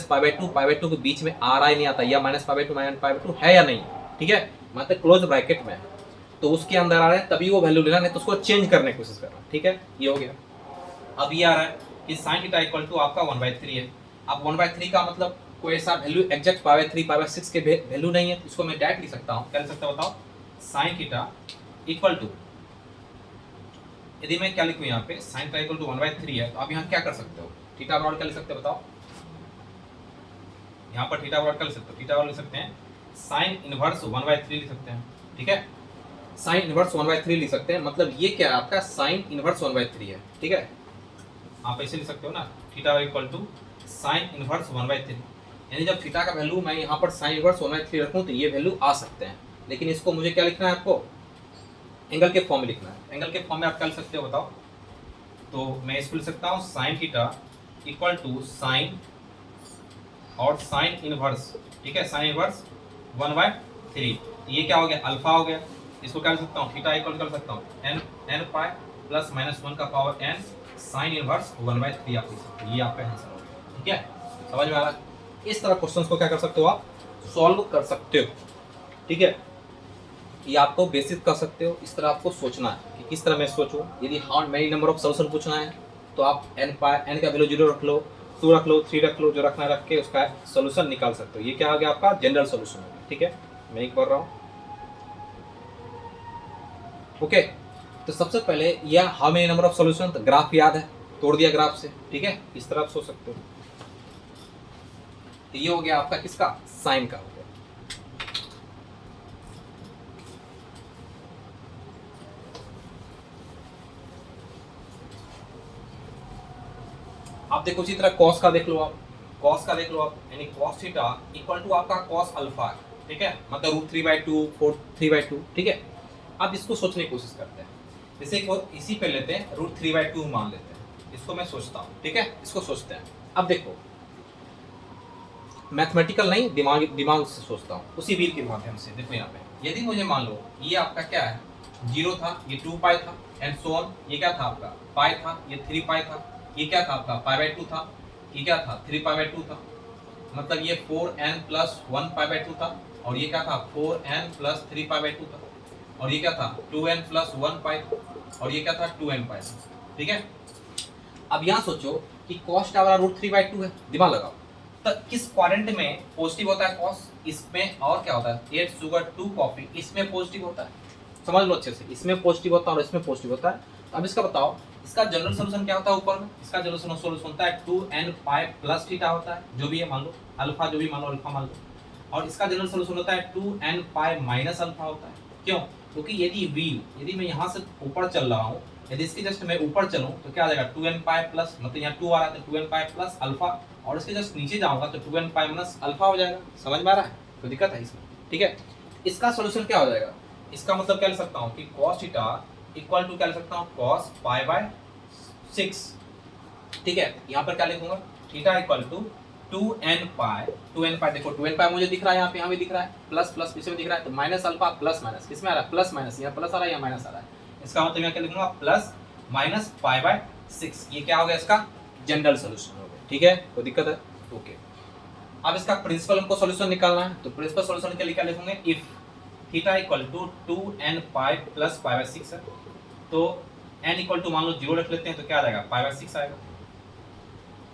-π/2 के बीच में आ रहा ही नहीं आता, या -π/2 -π/2 है या नहीं। ठीक है, मतलब क्लोज ब्रैकेट में है तो उसके अंदर आ रहा है तभी वो वैल्यू लेना, नहीं तो उसको चेंज करने की कोशिश करना। ठीक है, ये हो गया। अब ये आ रहा है कि साइन थीटा इक्वल टू आपका 1/3 है। अब 1/3 का मतलब कोई ऐसा वैल्यू एग्जैक्ट π/3 π/6 के वैल्यू नहीं है, इसको मैं डायरेक्ट लिख सकता हूँ। क्या लिख सकता हूँ बताओ, साइन थीटा इक्वल टू, यदि मैं क्या लिखूँ यहाँ पे, साइन थीटा इक्वल टू 1/3 है, तो आप यहाँ क्या कर सकते हो, थीटा बराबर क्या लिख सकते हो बताओ, यहाँ पर थीटा बराबर क्या लिख सकते हो, थीटा बराबर लिख सकते हैं साइन इनवर्स 1/3 लिख सकते हैं। ठीक है, साइन इनवर्स 1/3 लिख सकते हैं, मतलब ये क्या है आपका साइन इनवर्स 1/3 है। ठीक है, आप ऐसे लिख सकते हो ना, theta equal to sine inverse 1/3, यानी जब थीटा का वैल्यू मैं यहाँ पर साइन इनवर्स 1/3 रखूँ तो ये वैल्यू आ सकते हैं। लेकिन इसको मुझे क्या लिखना है, आपको एंगल के फॉर्म में लिखना है। एंगल के फॉर्म में आप क्या लिख सकते हो बताओ, तो मैं इसको लिख सकता हूँ sine theta equal to sine और साइन इनवर्स। ठीक है, साइन इनवर्स 1/3, ये क्या हो गया, अल्फा हो गया। इसको क्या लिख सकता हूँ, थीटा इक्वल कर सकता हूँ n पाई प्लस -1 का पावर n साइन इनवर्स 1/3 आप लिख सकते हो। ये आपका आंसर हो गया। ठीक है, समझ में आ रहा है? इस तरह क्वेश्चंस को क्या कर सकते हो, आप सॉल्व कर सकते हो। ठीक है, ये आपको बेसिक कर सकते हो। इस तरह आपको सोचना है कि किस तरह मैं सोचूं। यदि hard many number of solution पूछना है तो आप n का वैल्यू 0 रख लो, 2 रख लो, 3 रख लो, जो रखना रख के उसका सॉल्यूशन निकाल सकते हो। ये क्या आ गया आपका जनरल सॉल्यूशन हो गया। ठीक है, मैं एक पढ़ रहा हूँ। ओके, तो सबसे पहले यह how many number of solution, तो ग्राफ याद है, तोड़ दिया ग्राफ से। ठीक है, इस तरह आप सोच सकते हो। तो ये हो गया आपका किसका, साइन का हो गया। आप देखो इसी तरह कॉस का देख लो, आप कॉस का देख लो आप, यानी कॉस थीटा इक्वल टू आपका कॉस अल्फा है। ठीक है, मतलब √3/2 3/2। ठीक है, अब इसको सोचने की कोशिश करते हैं। जैसे एक और इसी पे लेते हैं, √3/2 मान लेते हैं, इसको मैं सोचता हूँ। ठीक है, इसको सोचते हैं। अब देखो मैथमेटिकल नहीं, दिमाग से सोचता हूँ, उसी व्हील के माध्यम से। देखो यहाँ पे यदि मुझे मान लो ये आपका क्या है, 0 था, ये 2 पाई था, एंड सो ऑन। ये क्या था आपका, पाई था, ये 3 पाई था, ये क्या था आपका π/2 था, ये क्या था 3π/2 था, मतलब ये 4n + 1π/2 था, और ये क्या था 4n + 3π/2 था, और ये क्या था 2n + 1π, और ये क्या था 2n पाई। ठीक है, अब यहाँ सोचो कि cos वाला √3/2 है, दिमाग लगाओ, तो किस क्वाड्रेंट में पॉजिटिव होता है कॉस, इसमें और क्या होता है 8 शुगर 2 कॉफी, इसमें पॉजिटिव होता है। समझ लो अच्छे से, इसमें पॉजिटिव होता है और इसमें पॉजिटिव होता है। अब इसका बताओ, इसका जनरल सॉल्यूशन क्या होता है ऊपर में, इसका जनरल सॉल्यूशन होता है 2n पाई प्लस थीटा होता है, जो भी है मान लो अल्फा, जो भी मान लो अल्फा मान लो। और इसका जनरल सॉल्यूशन होता है 2n पाई माइनस अल्फा होता है। क्यों? क्योंकि यदि मैं यहाँ से ऊपर चल रहा हूँ, यदि इसके जस्ट मैं ऊपर चलूँ तो क्या आ जाएगा 2n पाई प्लस, मतलब यहाँ 2 आ रहा है तो 2n पाई प्लस अल्फा, और इसके जस्ट नीचे जाऊंगा तो 2n पाई माइनस अल्फा हो जाएगा। समझ में आ रहा है? कोई दिक्कत है इसमें? ठीक है, इसका सॉल्यूशन क्या हो जाएगा, इसका मतलब क्या लिख सकता हूँ कि cos थीटा इक्वल टू क्या लिख सकता हूँ cos पाई बाय 6। ठीक है, यहाँ पर क्या लिखूंगा, थीटा इक्वल टू 2n पाई, देखो 2n पाई मुझे दिख रहा है यहाँ पे, यहाँ भी दिख रहा है, प्लस प्लस इसमें दिख रहा है, तो माइनस अल्फा प्लस माइनस, किसमें आ रहा है प्लस माइनस, यहाँ प्लस आ रहा है यहाँ माइनस आ रहा है, इसका मतलब यहाँ क्या लिखूंगा प्लस माइनस पाई बाय 6। ये क्या हो गया, इसका जनरल सॉल्यूशन हो गया। ठीक है, कोई दिक्कत है? ओके, अब इसका प्रिंसिपल हमको सॉल्यूशन निकालना है, तो प्रिंसिपल सॉल्यूशन के लिए क्या लिखूंगे, if theta equal to 2n pi plus pi by 6 है, तो n इक्वल टू मान लो 0 रख लेते हैं, तो क्या आ जाएगा पाई बाय 6 आएगा।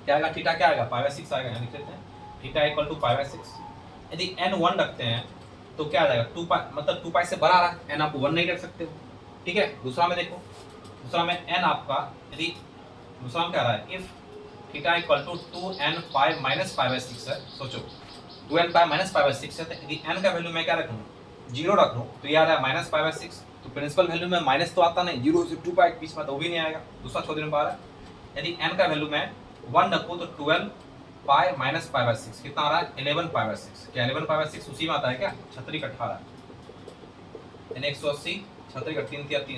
क्या आएगा, थीटा क्या आएगा पाई बाय 6 आएगा, लिख लेते हैं theta equal to pi by 6। यदि n 1 रखते हैं तो क्या आ जाएगा 2 पाई, मतलब 2 पाई से बड़ा आ रहा है, n आप 1 नहीं रख सकते हो। ठीक है, दूसरा में देखो, दूसरा में n आपका, यदि दूसरा में क्या आ रहा है, if theta equal to 2n pi minus pi by 6 है, सोचो 2n pi minus pi by 6 है, तो यदि n का वैल्यू मैं क्या रखूँ 0 रख लूँ, तो ये आ रहा है माइनस पाई बाय 6, तो प्रिंसिपल वैल्यू में माइनस तो आता नहीं, 0 से 2 पाई के बीच में तो वो भी नहीं आएगा, दूसरा छोड़ देने पर। यदि n का वैल्यू मैं 1 रखूँ तो 12 पाई माइनस पाई बाय 6 कितना आ रहा है 11 पाई बाय 6। क्या 11 पाई बाय 6 उसी में आता है क्या, 36 का 18 यानी 180, 36 का 3 3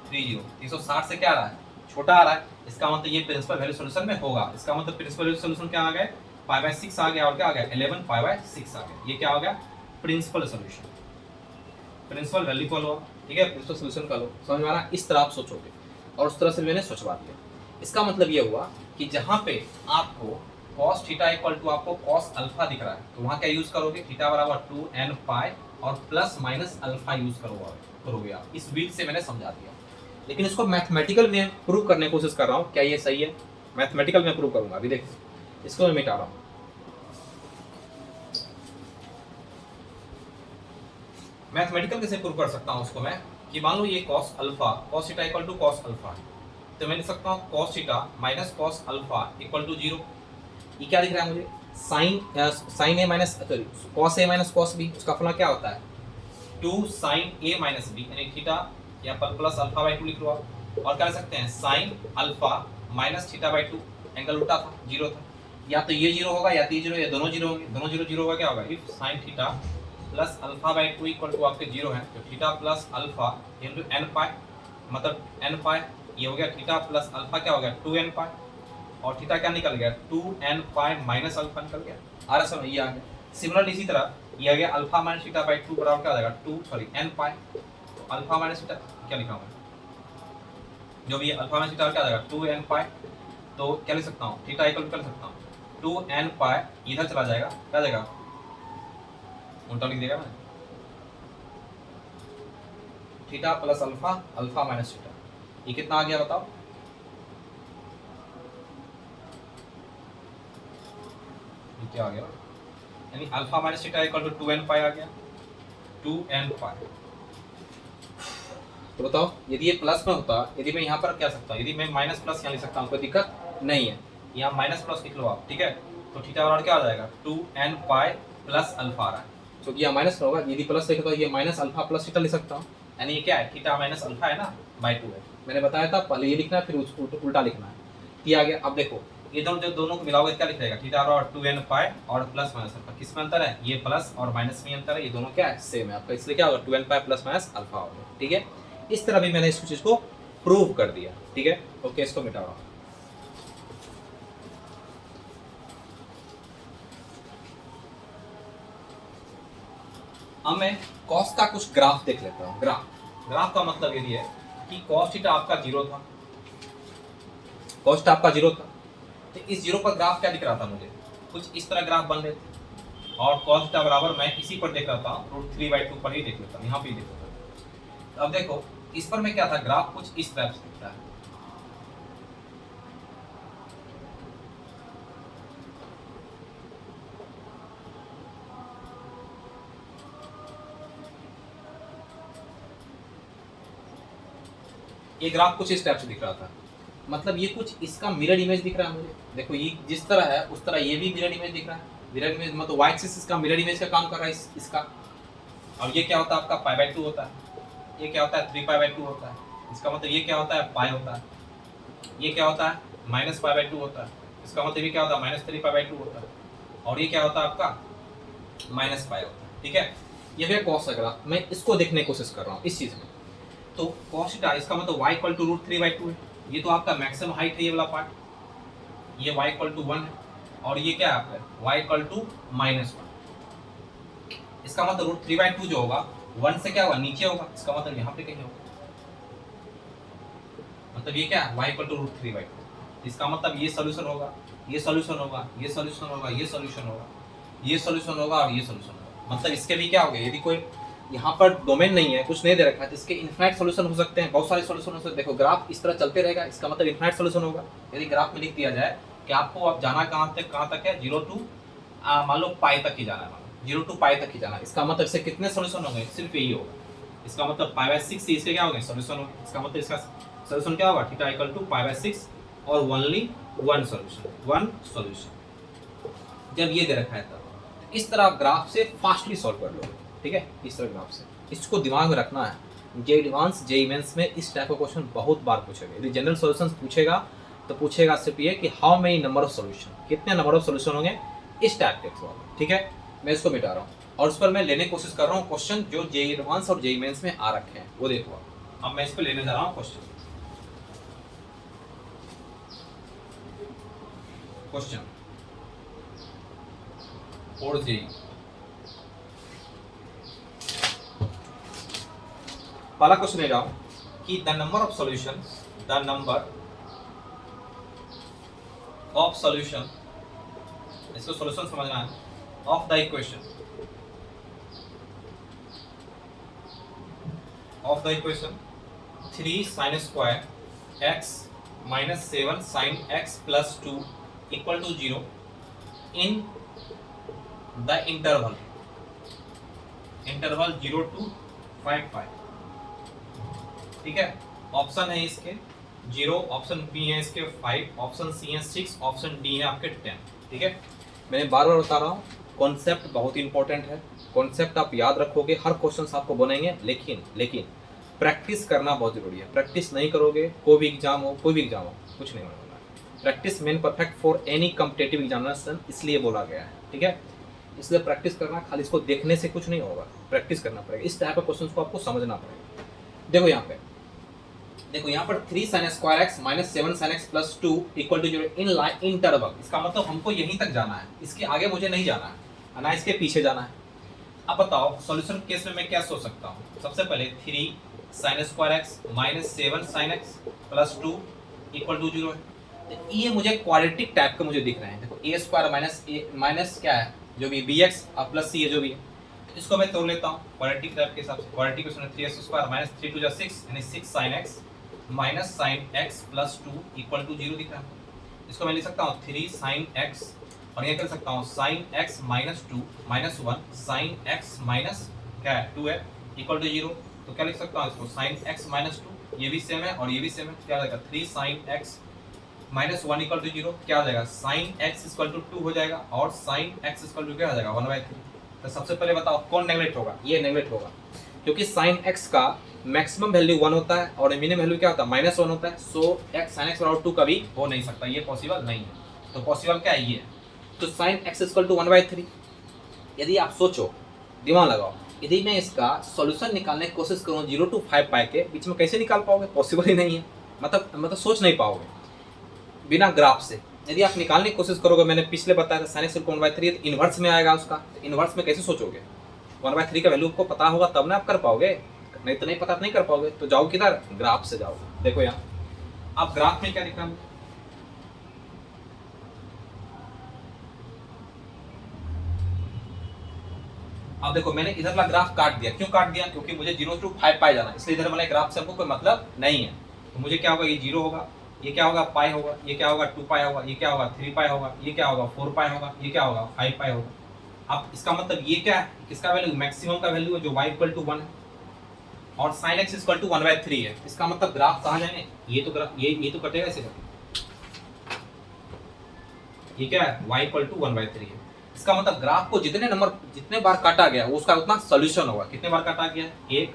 330, 360 से क्या आ रहा है छोटा आ रहा है, इसका मतलब ये प्रिंसिपल वैल्यू सॉल्यूशन में होगा। इसका मतलब प्रिंसिपल वैल्यू सॉल्यूशन क्या आ गया, पाई बाय 6 आ गया, और क्या आ गया 11 पाई बाय 6 आ गया। ये क्या हो गया प्रिंसिपल सॉल्यूशन, प्रिंसिपल वैल्यू को लो। ठीक है, प्रिंसिपल सॉल्यूशन का लो, समझ में आ रहा, इस तरह आप सोचोगे, और उस तरह से मैंने सोचवा दिया। इसका मतलब ये हुआ कि जहाँ पे आपको cos थीटा इक्वल टू आपको cos अल्फा दिख रहा है, तो वहाँ क्या यूज करोगे, थीटा बराबर 2n पाई और प्लस माइनस अल्फा यूज करोगे आप। इस बीच से मैंने समझा दिया, लेकिन इसको मैथमेटिकल में प्रूव करने की कोशिश कर रहा हूँ, क्या ये सही है, मैथमेटिकल में प्रूव करूंगा। अभी देखो, इसको मैं मिटा रहा हूँ। मैथमेटिकल कैसे प्रूव कर सकता हूँ उसको मैं, कि मान लो ये cos alpha, cos theta equal to cos alpha है, तो मैं लिख सकता हूँ cos theta minus cos alpha equal to 0। ये क्या दिख रहा है मुझे, sine A minus, sorry cos A minus cos B, उसका फॉर्मूला क्या होता है 2 साइन ए माइनस बी, यानी थीटा यहाँ पर प्लस अल्फा बाई 2 लिख लो आप, और क्या लिख सकते हैं sine alpha minus theta by 2, angle उल्टा था 0 था, या तो ये 0 होगा या तो ये 0, या दोनों 0 होंगे, दोनों 0 0 होगा, क्या होगा if sine theta plus alpha by 2 equal to आपके 0 है, तो theta plus alpha into n pi, मतलब एन पाई, ये हो गया थीटा प्लस अल्फा क्या हो गया 2n पाई, और थीटा क्या निकल गया 2n पाई माइनस अल्फा निकल गया। आ रहा समझ, ये आ गया। सिमिलरली इसी तरह ये आ गया अल्फा माइनस थीटा बाई 2 बराबर क्या आ जाएगा n पाई, अल्फा माइनस थीटा क्या लिखा हुआ है जो भी अल्फा माइनस थीटा क्या आ जाएगा 2n पाई, तो क्या लिख सकता हूँ थीटा इक्वल कर सकता हूँ 2n पाई, इधर चला जाएगा क्या जाएगा उल्टा लिख देगा मैं, theta plus alpha, alpha minus theta, ये कितना आ गया बताओ, ये क्या आ गया, यानी alpha minus theta equal to 2n pi आ गया, 2n पाई। तो बताओ यदि ये प्लस में होता, यदि मैं यहाँ पर क्या सकता हूँ, यदि मैं माइनस प्लस यहाँ लिख सकता हूँ, कोई दिक्कत नहीं है, यहाँ माइनस प्लस लिख लो आप। ठीक है, तो थीटा बराबर क्या आ जाएगा 2n पाई प्लस अल्फा आ रहा है, क्योंकि यहाँ माइनस होगा, यदि प्लस लिखा तो ये माइनस अल्फा प्लस थीटा लिख सकता हूँ, यानी ये क्या है थीटा माइनस अल्फा है ना बाई 2 है। मैंने बताया था पहले ये लिखना है फिर उसको उल्टा लिखना है, ये आ गया। अब देखो ये दोनों को मिलाओगे क्या लिख जाएगा, थीटा बराबर 2n पाई और प्लस माइनस अल्फा, किसमें अंतर है, ये प्लस और माइनस में अंतर है, ये दोनों क्या है सेम है आपका, इसलिए क्या होगा 2n pi plus minus alpha होगा। ठीक है, इस तरह भी मैंने इस चीज को प्रूव कर दिया। ठीक है, ओके, इसको मिटा रहा हूं। अब मैं कॉस का कुछ ग्राफ देख लेता हूं। ग्राफ का मतलब ये है कि कॉस थीटा आपका 0 था, कॉस थीटा आपका 0 था, तो इस 0 पर ग्राफ क्या दिख रहा था मुझे, कुछ इस तरह ग्राफ बन रहे थे, और कॉस थीटा बराबर मैं इसी पर देख रहा था √3/2 पर ही देख लेता हूं, यहाँ पे ही देख लेता हूं। तो अब देखो इस पर मैं क्या था, ग्राफ कुछ इस तरह से दिखता है, ये ग्राफ कुछ इस टाइप से दिख रहा था, मतलब ये कुछ इसका मिरर इमेज दिख रहा है मुझे। देखो ये जिस तरह है उस तरह ये भी मिरर इमेज दिख रहा है। मिरर इमेज मतलब वाई एक्सिस इसका मिरर इमेज का काम कर रहा है इसका। और ये क्या होता है आपका π/2 होता है, ये क्या होता है 3π/2 होता है। इसका मतलब ये क्या होता है पाई होता है, ये क्या होता है -π/2 होता है। इसका मतलब ये क्या होता है -3π/2 होता है। और ये क्या होता है आपका -π होता है। ठीक है, ये भी कॉस का ग्राफ, मैं इसको देखने की कोशिश कर रहा हूँ इस चीज़ में। तो cos थीटा इसका मतलब y = √3/2 है। ये तो आपका मैक्सिमम हाइट है ये वाला पार्ट, ये y = 1 है। और ये क्या है आपका y = -1। इसका मतलब √3/2 जो होगा 1 से क्या होगा नीचे होगा, इसका मतलब यहाँ पे कहीं होगा। मतलब ये क्या है y = √3/2। इसका मतलब ये सॉल्यूशन होगा, ये सॉल्यूशन होगा, ये सॉल्यूशन होगा, ये सॉल्यूशन होगा, ये सॉल्यूशन होगा और ये सॉल्यूशन होगा। मतलब इसके भी क्या हो गए, यदि कोई यहाँ पर डोमेन नहीं है, कुछ नहीं दे रखा है, तो इसके इन्फिनाइट सॉल्यूशन हो सकते हैं, बहुत सारे सॉल्यूशन हो सकते हैं। देखो ग्राफ इस तरह चलते रहेगा, इसका मतलब इन्फिनाइट सॉल्यूशन होगा। यदि ग्राफ में लिख दिया जाए कि आपको अब जाना कहाँ तक है 0 to मान लो पाई तक ही जाना है, 0 to पाई तक ही जाना है। इसका मतलब इससे कितने सॉल्यूशन होंगे, सिर्फ यही होगा। इसका मतलब π/6 इसके क्या होंगे सॉल्यूशन होंगे। इसका मतलब इसका सॉल्यूशन क्या होगा थीटा = π/6 और ओनली वन सॉल्यूशन। जब ये दे रखा है तब इस तरह ग्राफ से फास्टली सॉल्व कर लो। ठीक है, इस तरह ग्राफ से इसको दिमाग में रखना है। जे एडवांस जे मेंस में इस टाइप का क्वेश्चन बहुत बार पूछेगा। यदि जनरल सॉल्यूशंस पूछेगा तो पूछेगा सिर्फ ये कि how many number of solution, कितने नंबर ऑफ सॉल्यूशन होंगे इस टाइप के सवाल। ठीक है, मैं इसको मिटा रहा हूँ और उस पर मैं लेने की कोशिश कर रहा हूँ क्वेश्चन जो जे एडवांस और जे मेंस में आ रखे हैं, वो देखो। अब मैं इस पर लेने जा रहा हूँ क्वेश्चन। और जे पहला क्वेश्चन ले जाओ कि द नंबर ऑफ सॉल्यूशन इसको सॉल्यूशन समझना है of the equation 3 sin square x minus 7 sin x plus 2 equal to 0 in the interval 0 to 5 pi। ठीक है, ऑप्शन है इसके 0, ऑप्शन बी है इसके 5, ऑप्शन सी है 6, ऑप्शन डी है आपके 10। ठीक है, मैंने बार बार बता रहा हूँ कॉन्सेप्ट बहुत इंपॉर्टेंट है। कॉन्सेप्ट आप याद रखोगे, हर क्वेश्चन आपको बनेंगे, लेकिन प्रैक्टिस करना बहुत जरूरी है। प्रैक्टिस नहीं करोगे कोई भी एग्जाम हो कुछ नहीं होने वाला। Practice main perfect for any competitive examination, इसलिए बोला गया है। ठीक है, इसलिए प्रैक्टिस करना, खाली इसको देखने से कुछ नहीं होगा, प्रैक्टिस करना पड़ेगा। इस टाइप के क्वेश्चन को आपको समझना पड़ेगा। देखो यहाँ पर 3 sin square x minus 7 sin x plus 2 equal to 0 in interval. इसका मतलब हमको यहीं तक जाना है, इसके आगे मुझे नहीं जाना है, ना इसके पीछे जाना है। अब बताओ सॉल्यूशन केस में मैं क्या सोच सकता हूँ। सबसे पहले 3 sin square x minus 7 sin x plus 2 equal to 0 है। ये मुझे क्वाड्रेटिक टाइप के मुझे दिख रहे हैं। देखो a स्क्वायर माइनस क्या है जो भी bx और प्लस c है जो भी है, इसको मैं तोड़ लेता हूँ क्वाड्रेटिक टाइप के हिसाब से। क्वाड्रेटिक क्वेश्चन 3x² माइनस 3 2 6 यानी 6 sin x minus sine x plus 2 equal to 0 दिख रहा है। इसको मैं लिख सकता हूँ 3 sin x और ये कर सकता हूँ sin x minus 2 minus 1 sin x minus क्या है 2 है इक्वल टू 0। तो क्या लिख सकता हूँ इसको sin x माइनस 2, ये भी सेम है और ये भी सेम है। क्या आ जाएगा 3 sin x minus 1 equal to 0। क्या आ जाएगा sin x इक्वल टू 2 हो जाएगा और sin x इक्वल टू क्या आ जाएगा 1/3। तो सबसे पहले बताओ कौन नेगलेक्ट होगा, ये नेगलेक्ट होगा क्योंकि sin x का मैक्सिमम वैल्यू 1 होता है और मिनिमम वैल्यू क्या होता है -1 होता है। सो x sin x बराबर 2 कभी हो नहीं सकता, ये पॉसिबल नहीं है। तो पॉसिबल क्या है ये, तो sin x इक्वल टू 1/3। यदि आप सोचो, दिमाग लगाओ, यदि मैं इसका सॉल्यूशन निकालने की कोशिश करूँ 0 to 5 पाई के बीच में, कैसे निकाल पाओगे, पॉसिबल ही नहीं है। मतलब सोच नहीं पाओगे बिना ग्राफ से। यदि आप निकालने की कोशिश करोगे, मैंने पिछले बताया था sin x इक्वल टू 1/3 तो इन्वर्स में आएगा उसका। इन्वर्स में कैसे सोचोगे, 1/3 का वैल्यू आपको पता होगा तब ना आप कर पाओगे, नहीं तो नहीं पता नहीं कर पाओगे। तो जाओ किधर, ग्राफ से जाओ। देखो यहाँ अब ग्राफ में क्या लिख रहा हूं, अब देखो मैंने इधर वाला ग्राफ काट दिया। क्यों काट दिया, क्योंकि मुझे 0 to 5 पाई जाना है, इसलिए इधर वाले ग्राफ से हमको कोई मतलब नहीं है। तो मुझे क्या होगा, ये 0 होगा, ये क्या होगा पाई होगा, ये क्या होगा 2 पाई होगा, ये क्या होगा 3 पाई होगा, ये क्या होगा 4 पाई होगा, ये क्या होगा 5 पाई होगा। अब इसका मतलब ये क्या है, किसका वैल्यू, मैक्सिमम का वैल्यू है जो y इक्वल टू 1 है। और sin x इक्वल टू 1/3 है। इसका मतलब ग्राफ कहाँ जाएंगे, ये तो ग्राफ ये तो कटेगा ऐसे करके, ये क्या है y इक्वल टू 1/3 है। इसका मतलब ग्राफ को जितने बार काटा गया उसका उतना सोल्यूशन होगा। कितने बार काटा गया, 1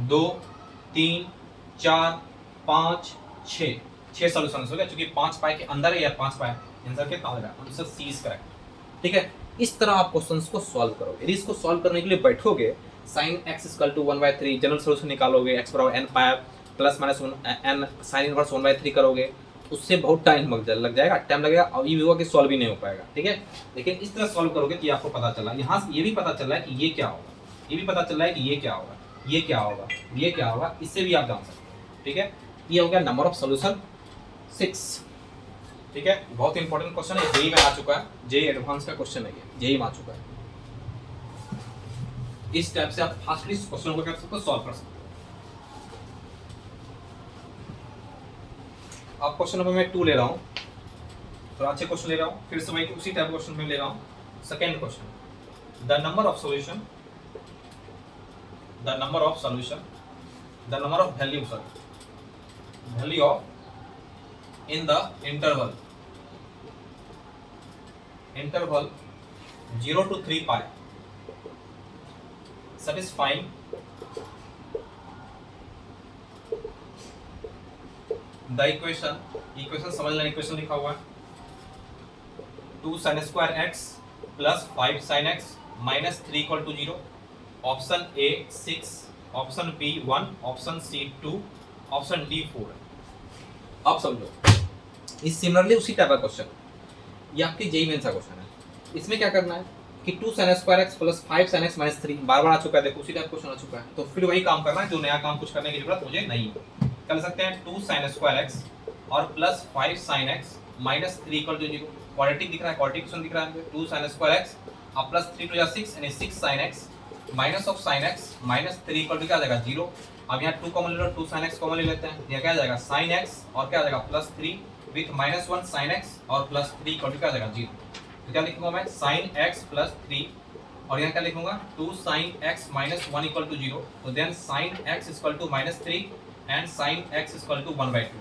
2 3 4 5 6 सॉल्यूशंस हो गया, क्योंकि 5 पाई के अंदर है या 5 पाई, आंसर कितना हो जाएगा, आंसर सी इज करेक्ट। ठीक है, इस तरह आप क्वेश्चंस को सॉल्व करोगे। यदि इसको सॉल्व करने के लिए बैठोगे, sin x equal to 1/3 general solution निकालोगे, x बराबर n pi plus minus n sin inverse 1/3 करोगे, उससे बहुत टाइम लग जाएगा, टाइम लगेगा और ये भी होगा कि सॉल्व भी नहीं हो पाएगा। ठीक है, लेकिन इस तरह सॉल्व करोगे कि आपको पता चला, यहाँ से ये भी पता चल रहा है कि ये क्या होगा, ये भी पता चल रहा है कि ये क्या होगा, ये क्या होगा, ये क्या होगा, इससे भी आप जान सकते हो। ठीक है, ये हो गया नंबर ऑफ सॉल्यूशन 6। ठीक है, बहुत इंपॉर्टेंट क्वेश्चन है, जेई में आ चुका है, जेई एडवांस का क्वेश्चन है, ये जेई में आ चुका है। इस टाइप से आप फास्टली इस क्वेश्चन को कर सकते हो, सॉल्व कर सकते हो। अब क्वेश्चन नंबर मैं 2 ले रहा हूँ, थोड़ा अच्छे क्वेश्चन ले रहा हूँ, फिर से वही उसी टाइप क्वेश्चन में ले रहा हूँ। Second question, the number of solution, the number of solution, the number of value, sorry value of in the interval 0 to 3 pi satisfying the equation समझ लेना, इक्वेशन लिखा हुआ है 2 sin square x plus 5 sin x minus 3 equal to 0। Option A 6, option B 1, option C 2, option D 4 है। आप समझो, इस similarly उसी टाइप का क्वेश्चन, ये आपकी जेई मेंस का क्वेश्चन है। इसमें क्या करना है कि 2 sin square x plus 5 sin x minus 3 बार आ चुका है, देखो उसी टाइप क्वेश्चन आ चुका है, तो फिर वही काम करना है, जो नया काम कुछ करने की जरूरत मुझे नहीं है। कर सकते हैं 2 sin स्क्वायर x और plus 5 sin x minus 3 equal to 0। Quadratic दिख रहा है, क्वाड्रेटिक क्वेश्चन दिख रहा है, 2 sin स्क्वायर x और प्लस 3 to 6 यानी 6 sin x minus of sin x minus 3 equal to क्या आ जाएगा 0। अब यहाँ 2 कॉमन ले लो, 2 sin x कॉमन ले लेते हैं, यह क्या आ जाएगा sin x और क्या आ जाएगा plus 3 with minus 1 sin x और प्लस 3 इक्वल टू क्या आ जाएगा 0। तो क्या लिखूंगा मैं sin x प्लस 3 और यहाँ क्या लिखूंगा 2 sin x minus 1 equal to 0। तो then sin x equal to minus 3 and sin x is equal to 1/2.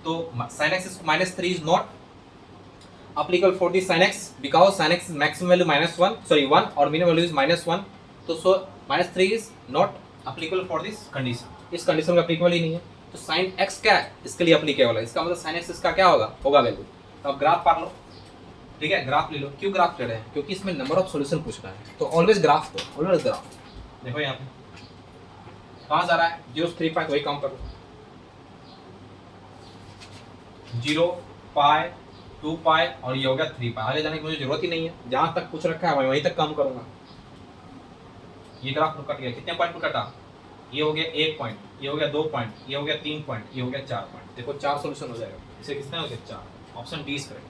तो sin x is minus 3 is not applicable for the sin x because sin x is maximum value minus 1 और minimum value is minus 1, तो so minus 3 is not applicable for this condition, इस condition का applicable ही नहीं है। तो sin x क्या है, इसके लिए applicable है, इसका मतलब sin x इसका क्या होगा वैल्यू। तो अब ग्राफ पढ़ लो, ठीक है, ग्राफ ले लो। क्यों ग्राफ ले रहे हैं, क्योंकि इसमें नंबर ऑफ सॉल्यूशन पूछ रहा है, तो ऑलवेज ग्राफ दो, ऑलवेज ग्राफ। देखो यहाँ पे कहाँ जा रहा है 0 से 3 पाई, वही काम करो 0 पाई 2 पाई और ये हो गया 3 पाई। आगे जाने की मुझे जरूरत ही नहीं है, जहां तक पूछ रखा है मैं वहीं तक काम करूंगा। ये ग्राफ कट गया, कितने पॉइंट पर कटा, ये हो गया 1 पॉइंट, ये हो गया 2 पॉइंट, ये हो गया 3 पॉइंट, ये हो गया 4 पॉइंट। देखो 4 सॉल्यूशन हो जाएगा, इसे कितने हो गए 4, ऑप्शन डी इज करेक्ट।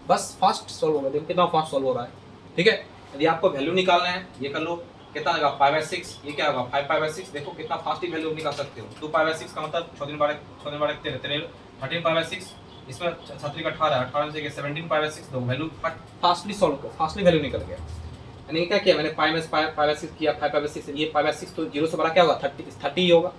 बस फास्ट सॉल्व होगा, देखो कितना फास्ट सॉल्व हो रहा है। ठीक है, यदि आपको वैल्यू निकालना है ये कर लो, कितना आएगा 5/6, ये क्या होगा 5/6। देखो कितना फास्ट ही वैल्यू निकाल सकते हो। 2/6 का मतलब 13/6, इसमें 36 का 18 से 17/6 दो, वैल्यू फास्टली सॉल्व कर, फास्टली वैल्यू निकल गया। यानी क्या किया मैंने 5/6 किया, 5/6 ये 5/6 तो 0 से बड़ा क्या होगा 30 होगा,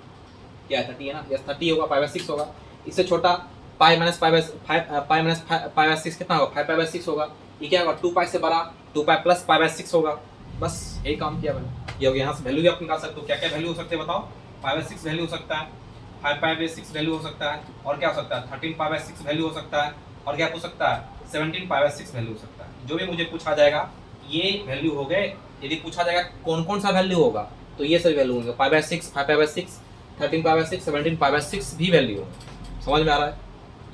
क्या है 30 है ना, यस 30 होगा, 5/6 होगा। इससे छोटा पाई माइनस 5/6 कितना होगा 5/6 होगा। ये क्या होगा 2 पाई से बड़ा 2 पाई प्लस 5/6 होगा। बस यही काम किया मैंने, ये हो गया। यहाँ से वैल्यू भी आप निकाल सकते हो, क्या क्या वैल्यू हो सकते हैं बताओ। 5/6 वैल्यू हो सकता है, 5/6 वैल्यू हो सकता है, और क्या हो सकता है 13/6 वैल्यू हो सकता है, और क्या हो सकता है 17/6 वैल्यू हो सकता है। जो भी मुझे पूछा जाएगा ये वैल्यू हो गए। यदि पूछा जाएगा कौन कौन सा वैल्यू होगा तो ये सभी वैल्यू होंगे, 5/6, 5/6, 13/6, 17/6 भी वैल्यू होंगे। समझ में आ रहा है,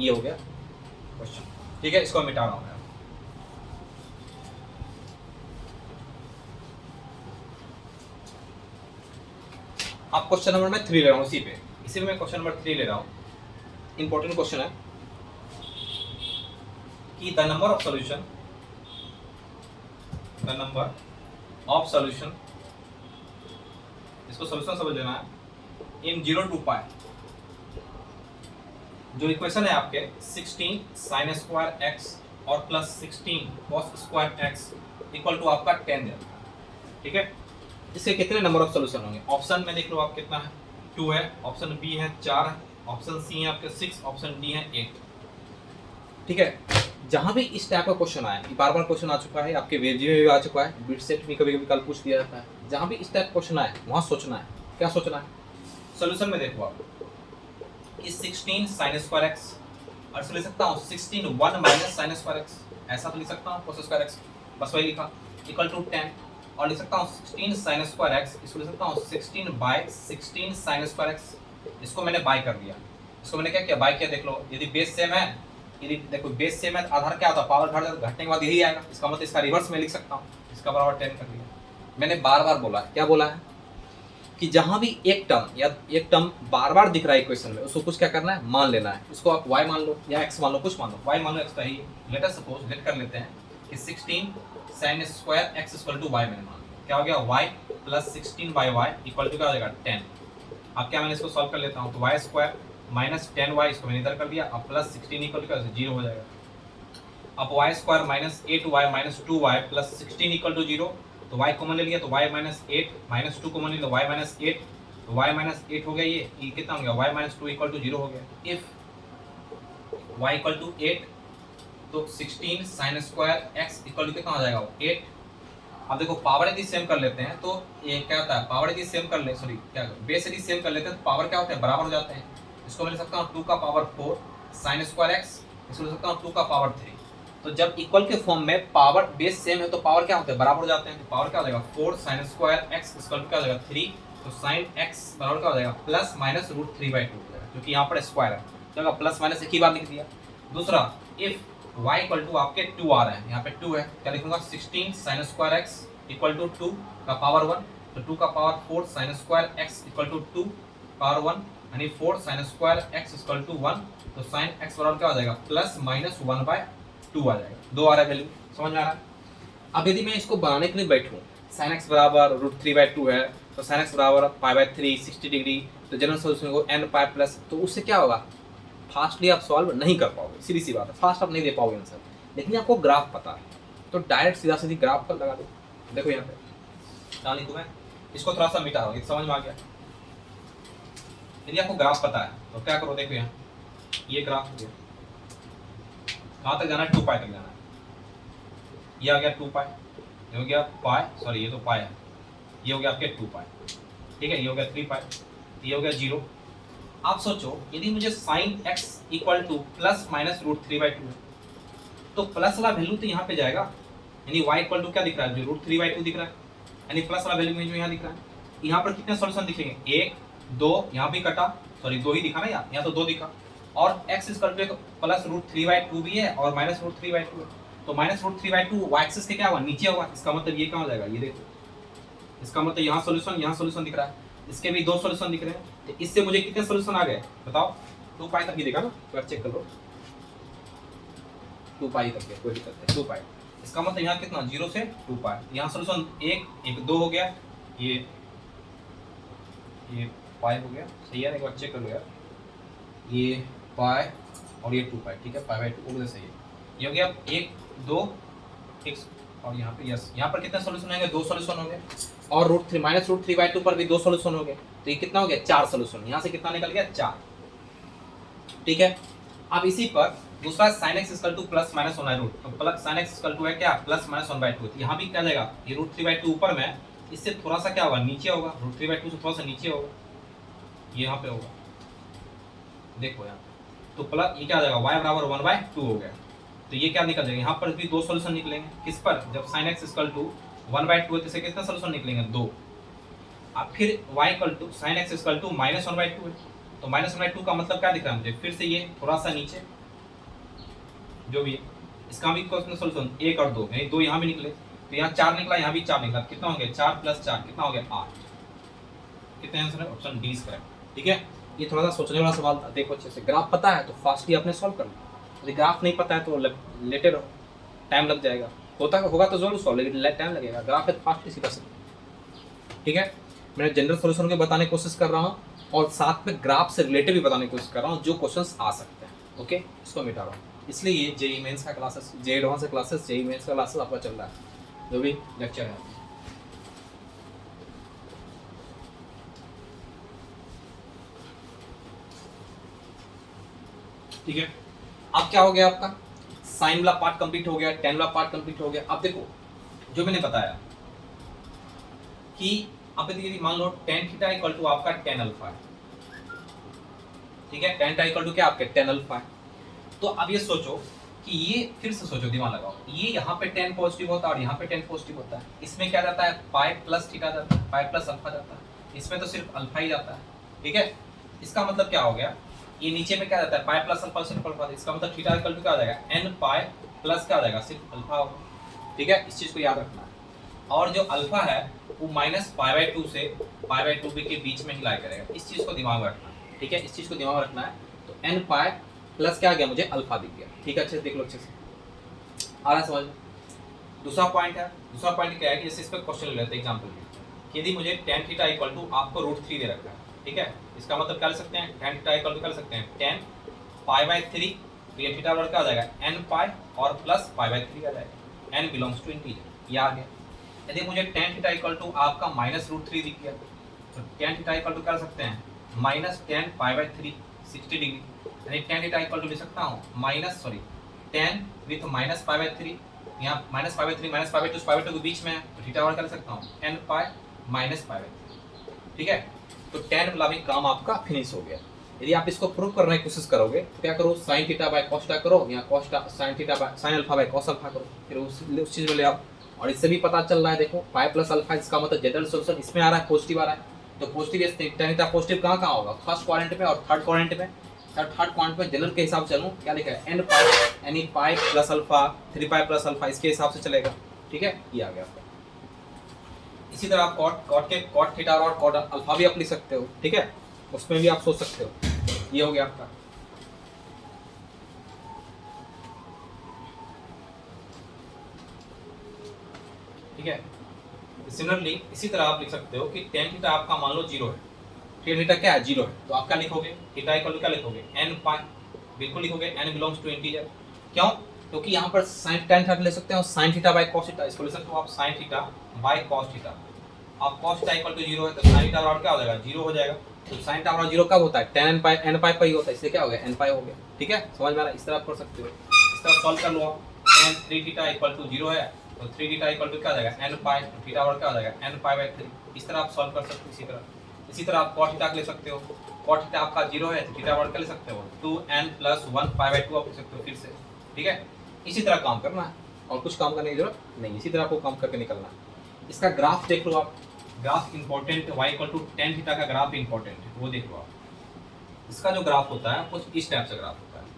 ये हो गया क्वेश्चन। ठीक है, इसको मिटा रहा हूँ मैं। अब क्वेश्चन नंबर मैं 3 ले रहा हूँ, इसी में मैं क्वेश्चन नंबर 3 ले रहा हूँ। इंपॉर्टेंट क्वेश्चन है कि the number of solution, the number of solution, इसको सॉल्यूशन समझ लेना है, इन 0 to पाई। जो इक्वेशन है आपके 16 sin स्क्वायर x और plus 16 cos square x equal to आपका 10 है। ठीक है, इसके कितने नंबर ऑफ सॉल्यूशन होंगे, ऑप्शन में देख लो आप कितना है 2 है, ऑप्शन बी है 4 है, ऑप्शन सी है आपके 6, ऑप्शन डी है 8। ठीक है, जहां भी इस टाइप का क्वेश्चन आया, बार बार क्वेश्चन आ चुका है, आपके वेबजी में भी आ चुका है, बिट सेट में कभी कभी कल पूछ दिया जाता है, जहां भी इस टाइप क्वेश्चन आए वहां सोचना है। क्या सोचना है? सोल्यूशन में देखो आप कि 16 sin स्क्वायर एक्स, और इसको लिख सकता हूँ 16 1 माइनस sin स्क्वायर एक्स, ऐसा तो लिख सकता हूँ cos स्क्वायर एक्स, बस वही लिखा, इक्वल टू 10, और लिख सकता हूँ 16 sin स्क्वायर एक्स, इसको लिख सकता हूँ 16 बाय 16 sin स्क्वायर एक्स। इसको मैंने बाय कर दिया, इसको मैंने क्या किया, बाय किया। देख लो, यदि बेस सेम है, यदि देखो बेस सेम है तो आधार क्या होता है, पावर घटने के बाद यही आएगा, इसका मतलब इसका रिवर्स में लिख सकता हूँ, इसका बराबर 10 कर दिया। मैंने बार बार बोला, क्या बोला है कि जहां भी एक टर्म या एक टर्म बार बार दिख रहा है इक्वेशन में, उसको कुछ क्या करना है, मान लेना है। उसको आप y मान लो या x मान लो, कुछ मान लो, y मान लो, x तो ही। लेट अस सपोज, लेट कर लेते हैं कि 16 sin square x equal to y मैंने मान लिया। क्या हो गया, y plus 16 by y equal to क्या हो जाएगा, 10। अब क्या, मैंने इसको सॉल्व कर लेता हूँ, तो y स्क्वायर माइनस 10y, इसको मैंने इधर कर दिया, अब प्लस 16 इक्वल टू 0 हो जाएगा। अब y square minus 8y minus 2y plus 16 equal to 0, तो y कॉमन ले लिया, तो y माइनस 8 माइनस 2 कॉमन ले लो, y माइनस 8, तो y माइनस 8 हो गया, ये कितना हो गया, y माइनस 2 इक्वल टू 0 हो गया। इफ y इक्वल टू 8, तो 16 sin square x equal to कितना हो जाएगा, 8। अब देखो, पावर यदि सेम कर लेते हैं तो ये क्या होता है, पावर यदि सेम कर ले, सॉरी क्या, बेस यदि सेम कर लेते हैं तो पावर क्या होता है, बराबर हो जाते हैं। इसको मैं लिख सकता हूँ 2 का पावर 4 sin स्क्वायर x, इसको लिख सकता हूँ 2 का पावर 3। तो जब इक्वल के फॉर्म में पावर बेस सेम है तो पावर क्या होता है, बराबर हो जाते हैं। तो पावर क्या हो जाएगा, 4 sin square x equal to क्या हो जाएगा, 3। तो sin x बराबर क्या हो जाएगा, प्लस माइनस रूट 3/2 हो जाएगा, क्योंकि यहाँ पर स्क्वायर है, तो प्लस माइनस एक ही बार लिख दिया। दूसरा, इफ y इक्वल टू आपके 2 आ रहा है, यहाँ पे 2 है, क्या लिखूंगा, 16 sin square x equal to 2 का पावर 1, तो 2 का power 4 sin square x equal to 2 power 1, यानी 4 sin square x equal to 1। तो sin x बराबर क्या हो जाएगा, प्लस माइनस 1/2 आ जाएगा, 2 आ रहा है वैल्यू, समझ में आ रहा है। अब यदि मैं इसको बनाने के लिए बैठूं, sin x बराबर रूट 3/2 है, तो sin x बराबर π/3 60 डिग्री, तो जनरल सोल्यूशन को n पाई प्लस, तो उससे क्या होगा, फास्टली आप सॉल्व नहीं कर पाओगे, सीधी सी बात है, फास्ट आप नहीं दे पाओगे आंसर। लेकिन आपको ग्राफ पता है तो डायरेक्ट सीधा सीधी ग्राफ पर लगा दो। देखो यहाँ पे क्या लिखूं मैं, इसको थोड़ा सा मिटा रहा हूँ, समझ में आ गया। यदि आपको ग्राफ पता है तो क्या करो, देखो यहाँ ये ग्राफ हो गया, कहाँ तक जाना है, 2 पाई तक जाना है, ये आ गया 2 पाई, ये हो गया पाई, सॉरी ये तो पाई है, ये हो गया आपके 2 पाई, ठीक है, ये हो गया 3 पाई, ये हो गया 0। आप सोचो, यदि मुझे sin x equal to plus minus root 3/2 है, तो प्लस वाला वैल्यू तो यहाँ पे जाएगा, यानी y इक्वल टू क्या दिख रहा है, जो रूट 3/2 दिख रहा है, यानी प्लस वाला वैल्यू जो यहाँ दिख रहा है। यहाँ पर कितने सॉल्यूशन दिखेंगे, 1 2, यहाँ भी कटा, सॉरी 2 ही दिखा ना, यहाँ तो 2 दिखा, और x equal to plus root 3/2 भी है और माइनस रूट 3/2 है, तो माइनस रूट 3/2 y एक्सिस के क्या होगा, नीचे होगा। इसका मतलब ये कहाँ हो जाएगा, ये देखो, इसका मतलब यहाँ सॉल्यूशन दिख रहा है, इसके भी 2 सॉल्यूशन दिख रहे हैं, तो इससे मुझे कितने सॉल्यूशन आ गए बताओ, 2 पाई तक ही दिखा ना, एक बार चेक कर लो, 2 पाई तक है, कोई दिक्कत नहीं, 2 पाई। इसका मतलब यहाँ कितना, 0 से 2 पाई, यहाँ सॉल्यूशन 1 2 हो गया, ये पाई हो गया, सही है, एक बार चेक कर लो यार, ये पाई और ये 2 पाई, ठीक है, π/2 वो सही है, ये हो गया 1 2 x, और यहाँ पे यस, यहाँ पर कितने सॉल्यूशन होंगे, 2 सॉल्यूशन होंगे, और रूट 3 माइनस रूट 3/2 पर भी 2 सॉल्यूशन हो गए, तो ये कितना हो गया, 4 सॉल्यूशन, यहाँ से कितना निकल गया, 4, ठीक है। अब इसी पर दूसरा sin x equal to plus minus 1/√, तो plus sin x equal to है क्या, प्लस माइनस 1/2, तो यहाँ भी क्या जाएगा, ये रूट 3/2 ऊपर में, इससे थोड़ा सा क्या होगा, नीचे होगा, रूट 3/2 से थोड़ा सा नीचे होगा, ये यहाँ पे होगा, देखो यहाँ, तो प्लस ये क्या आ जाएगा, y बराबर 1/2 हो गया, तो ये क्या निकल जाएगा, यहाँ पर भी 2 सॉल्यूशन निकलेंगे, किस पर, जब sin x इक्वल टू 1/2 है, तो इससे कितने सॉल्यूशन निकलेंगे, 2। अब फिर y equal to sin x equal to minus 1/2 है, तो माइनस 1/2 का मतलब क्या दिख रहा है मुझे, फिर से ये थोड़ा सा नीचे, जो भी है, इसका भी कितने सॉल्यूशन, 1 और 2, यानी 2 यहाँ भी निकले, तो यहाँ 4 निकला, यहाँ भी 4 निकला, कितना हो गया, 4 + 4 कितना हो गया, 8। कितने आंसर है, ऑप्शन डी करेक्ट, ठीक है। ये थोड़ा सा सोचने वाला सवाल था, देखो अच्छे से, ग्राफ पता है तो फास्टली आपने सॉल्व कर लिया, यदि ग्राफ नहीं पता है तो लेटे रहो, टाइम लग जाएगा, होगा तो जरूर सॉल्व, लेकिन टाइम लगेगा, ग्राफ है तो फास्टली सीधा से, ठीक है। मैं जनरल सॉल्यूशन के बताने की कोशिश कर रहा हूँ, और साथ में ग्राफ से रिलेटेड भी बताने की कोशिश कर रहा हूँ, जो क्वेश्चंस आ सकते हैं, ओके, इसको मिटा रहा हूँ। इसलिए ये जेईई मेंस का क्लासेस, जेईई एडवांस का क्लासेस, जेईई मेंस का क्लासेस आपका चल रहा है, जो भी लेक्चर है। ठीक है, अब क्या हो गया आपका साइन वाला पार्ट कंप्लीट हो गया, टेन वाला पार्ट कंप्लीट हो गया। अब देखो जो मैंने बताया कि अब यदि मान लो टेन थीटा इक्वल टू आपका टेन अल्फा है, ठीक है, टेन थीटा इक्वल टू क्या आपके टेन अल्फा है। तो अब ये सोचो कि ये फिर से सोचो, दिमाग लगाओ, ये यहाँ पे टेन पॉजिटिव होता है और यहाँ पे टेन पॉजिटिव होता है, इसमें क्या जाता है पाई प्लस थीटा जाता है, पाई प्लस अल्फा जाता है, इसमें तो सिर्फ अल्फा ही जाता है, ठीक है। इसका मतलब क्या हो गया, ये नीचे में क्या जाता है पाई प्लस अल्फा सिर्फ अल्फा, इसका मतलब थीटा इक्वल टू क्या आ जाएगा एन पाई प्लस क्या आ जाएगा सिर्फ अल्फा होगा, ठीक है। इस चीज को याद रखना है। और जो अल्फा है वो माइनस पाई बाई टू से पाई बाई टू के बीच में ही लाई करेगा, इस चीज को दिमाग में रखना है, ठीक है, इस चीज को दिमाग में रखना है। तो एन पाई प्लस क्या आ गया मुझे अल्फा दिख गया, ठीक है, अच्छे से देख लो, अच्छे से आ रहा है समझ में। दूसरा पॉइंट है, दूसरा पॉइंट क्या है कि जैसे इस पर क्वेश्चन ले लेते हैं एग्जांपल में, यदि मुझे tan थीटा इक्वल टू आपको √3 दे रखा है, ठीक है, इसका मतलब क्या ले सकते हैं tan थीटा इक्वल टू क्या ले सकते हैं tan पाई बाई 3, तो ये थीटा वर्ग क्या आ जाएगा n पाई और प्लस पाई बाई 3 आ जाएगा, n बिलोंग्स टू इंटीजर, ये आ गया। यदि मुझे tan थीटा इक्वल टू आपका -√3 दिख गया, तो tan थीटा इक्वल टू क्या ले सकते हैं -tan पाई बाई 3 60 डिग्री, यानी tan थीटा इक्वल टू लिख सकता हूँ tan with minus pi by 3, यहाँ minus pi by 3 minus pi by 2 के बीच में है, तो थीटा और कर सकता हूँ n pi minus pi by, ठीक है। तो tan वाला भी काम आपका फिनिश हो गया। यदि आप इसको प्रूव करने की कोशिश करोगे तो क्या करो sin theta by cos theta करो, या cos sin theta by sin alpha by cos alpha करो, फिर उस चीज में ले आओ। और इससे भी पता चल रहा है, देखो पाई प्लस अल्फा, इसका मतलब जनरल सॉल्यूशन इसमें आ रहा है, पॉजिटिव आ रहा है, तो पॉजिटिव tan थीटा पॉजिटिव कहाँ होगा फर्स्ट क्वाड्रेंट में और थर्ड क्वाड्रेंट में। थर्ड क्वाड्रेंट में जनरल के हिसाब से चलूँ, क्या लिखा है n पाई यानी पाई प्लस अल्फा 3 पाई प्लस अल्फा, इसके हिसाब से चलेगा, ठीक है, ये आ गया आपका। इसी तरह आप कॉट थीटा और कॉट अल्फा भी आप लिख सकते हो, ठीक है, उसमें भी आप सोच सकते हो, ये हो गया आपका। ठीक है, सिमिलरली इसी तरह आप लिख सकते हो कि tan थीटा आपका मान लो 0 है, tan थीटा क्या है 0 है, तो आप क्या लिखोगे थीटा इक्वल टू क्या लिखोगे n पाई, बिल्कुल लिखोगे n बिलोंग्स टू इंटीजर, क्यों, क्योंकि यहाँ पर sin tan थीटा ले सकते हो sin theta by cos theta, इसको ले सकते हो आप sin theta by cos theta. अब cos थीटा इक्वल टू 0 है तो sin थीटा बराबर क्या हो जाएगा 0 हो जाएगा, तो sin थीटा बराबर 0 कब होता है tan n पाई पर ही होता है, इसलिए क्या हो गया n पाई हो गया, ठीक है, समझ में आ रहा है। इस तरह आप कर सकते हो, इस तरह सॉल्व कर लो आप, tan 3 थीटा इक्वल टू 0 है तो 3 थीटा इक्वल टू क्या आ जाएगा n पाई, तो थीटा बराबर क्या हो जाएगा n पाई बाय 3, इस तरह आप सॉल्व कर सकते हो। इसी तरह आप cos थीटा ले सकते हो, cos थीटा आपका 0 है तो थीटा बराबर क्या ले सकते हो 2n प्लस 1 पाई बाय 2 आप लिख सकते हो फिर से, ठीक है। इसी तरह काम करना है और कुछ काम करने की जरूरत नहीं, इसी तरह आपको काम करके निकलना है। इसका ग्राफ देख लो आप, graph important y equal to tan theta का ग्राफ इंपॉर्टेंट है, वो देख लो आप। इसका जो ग्राफ होता है कुछ इस टाइप से ग्राफ होता है,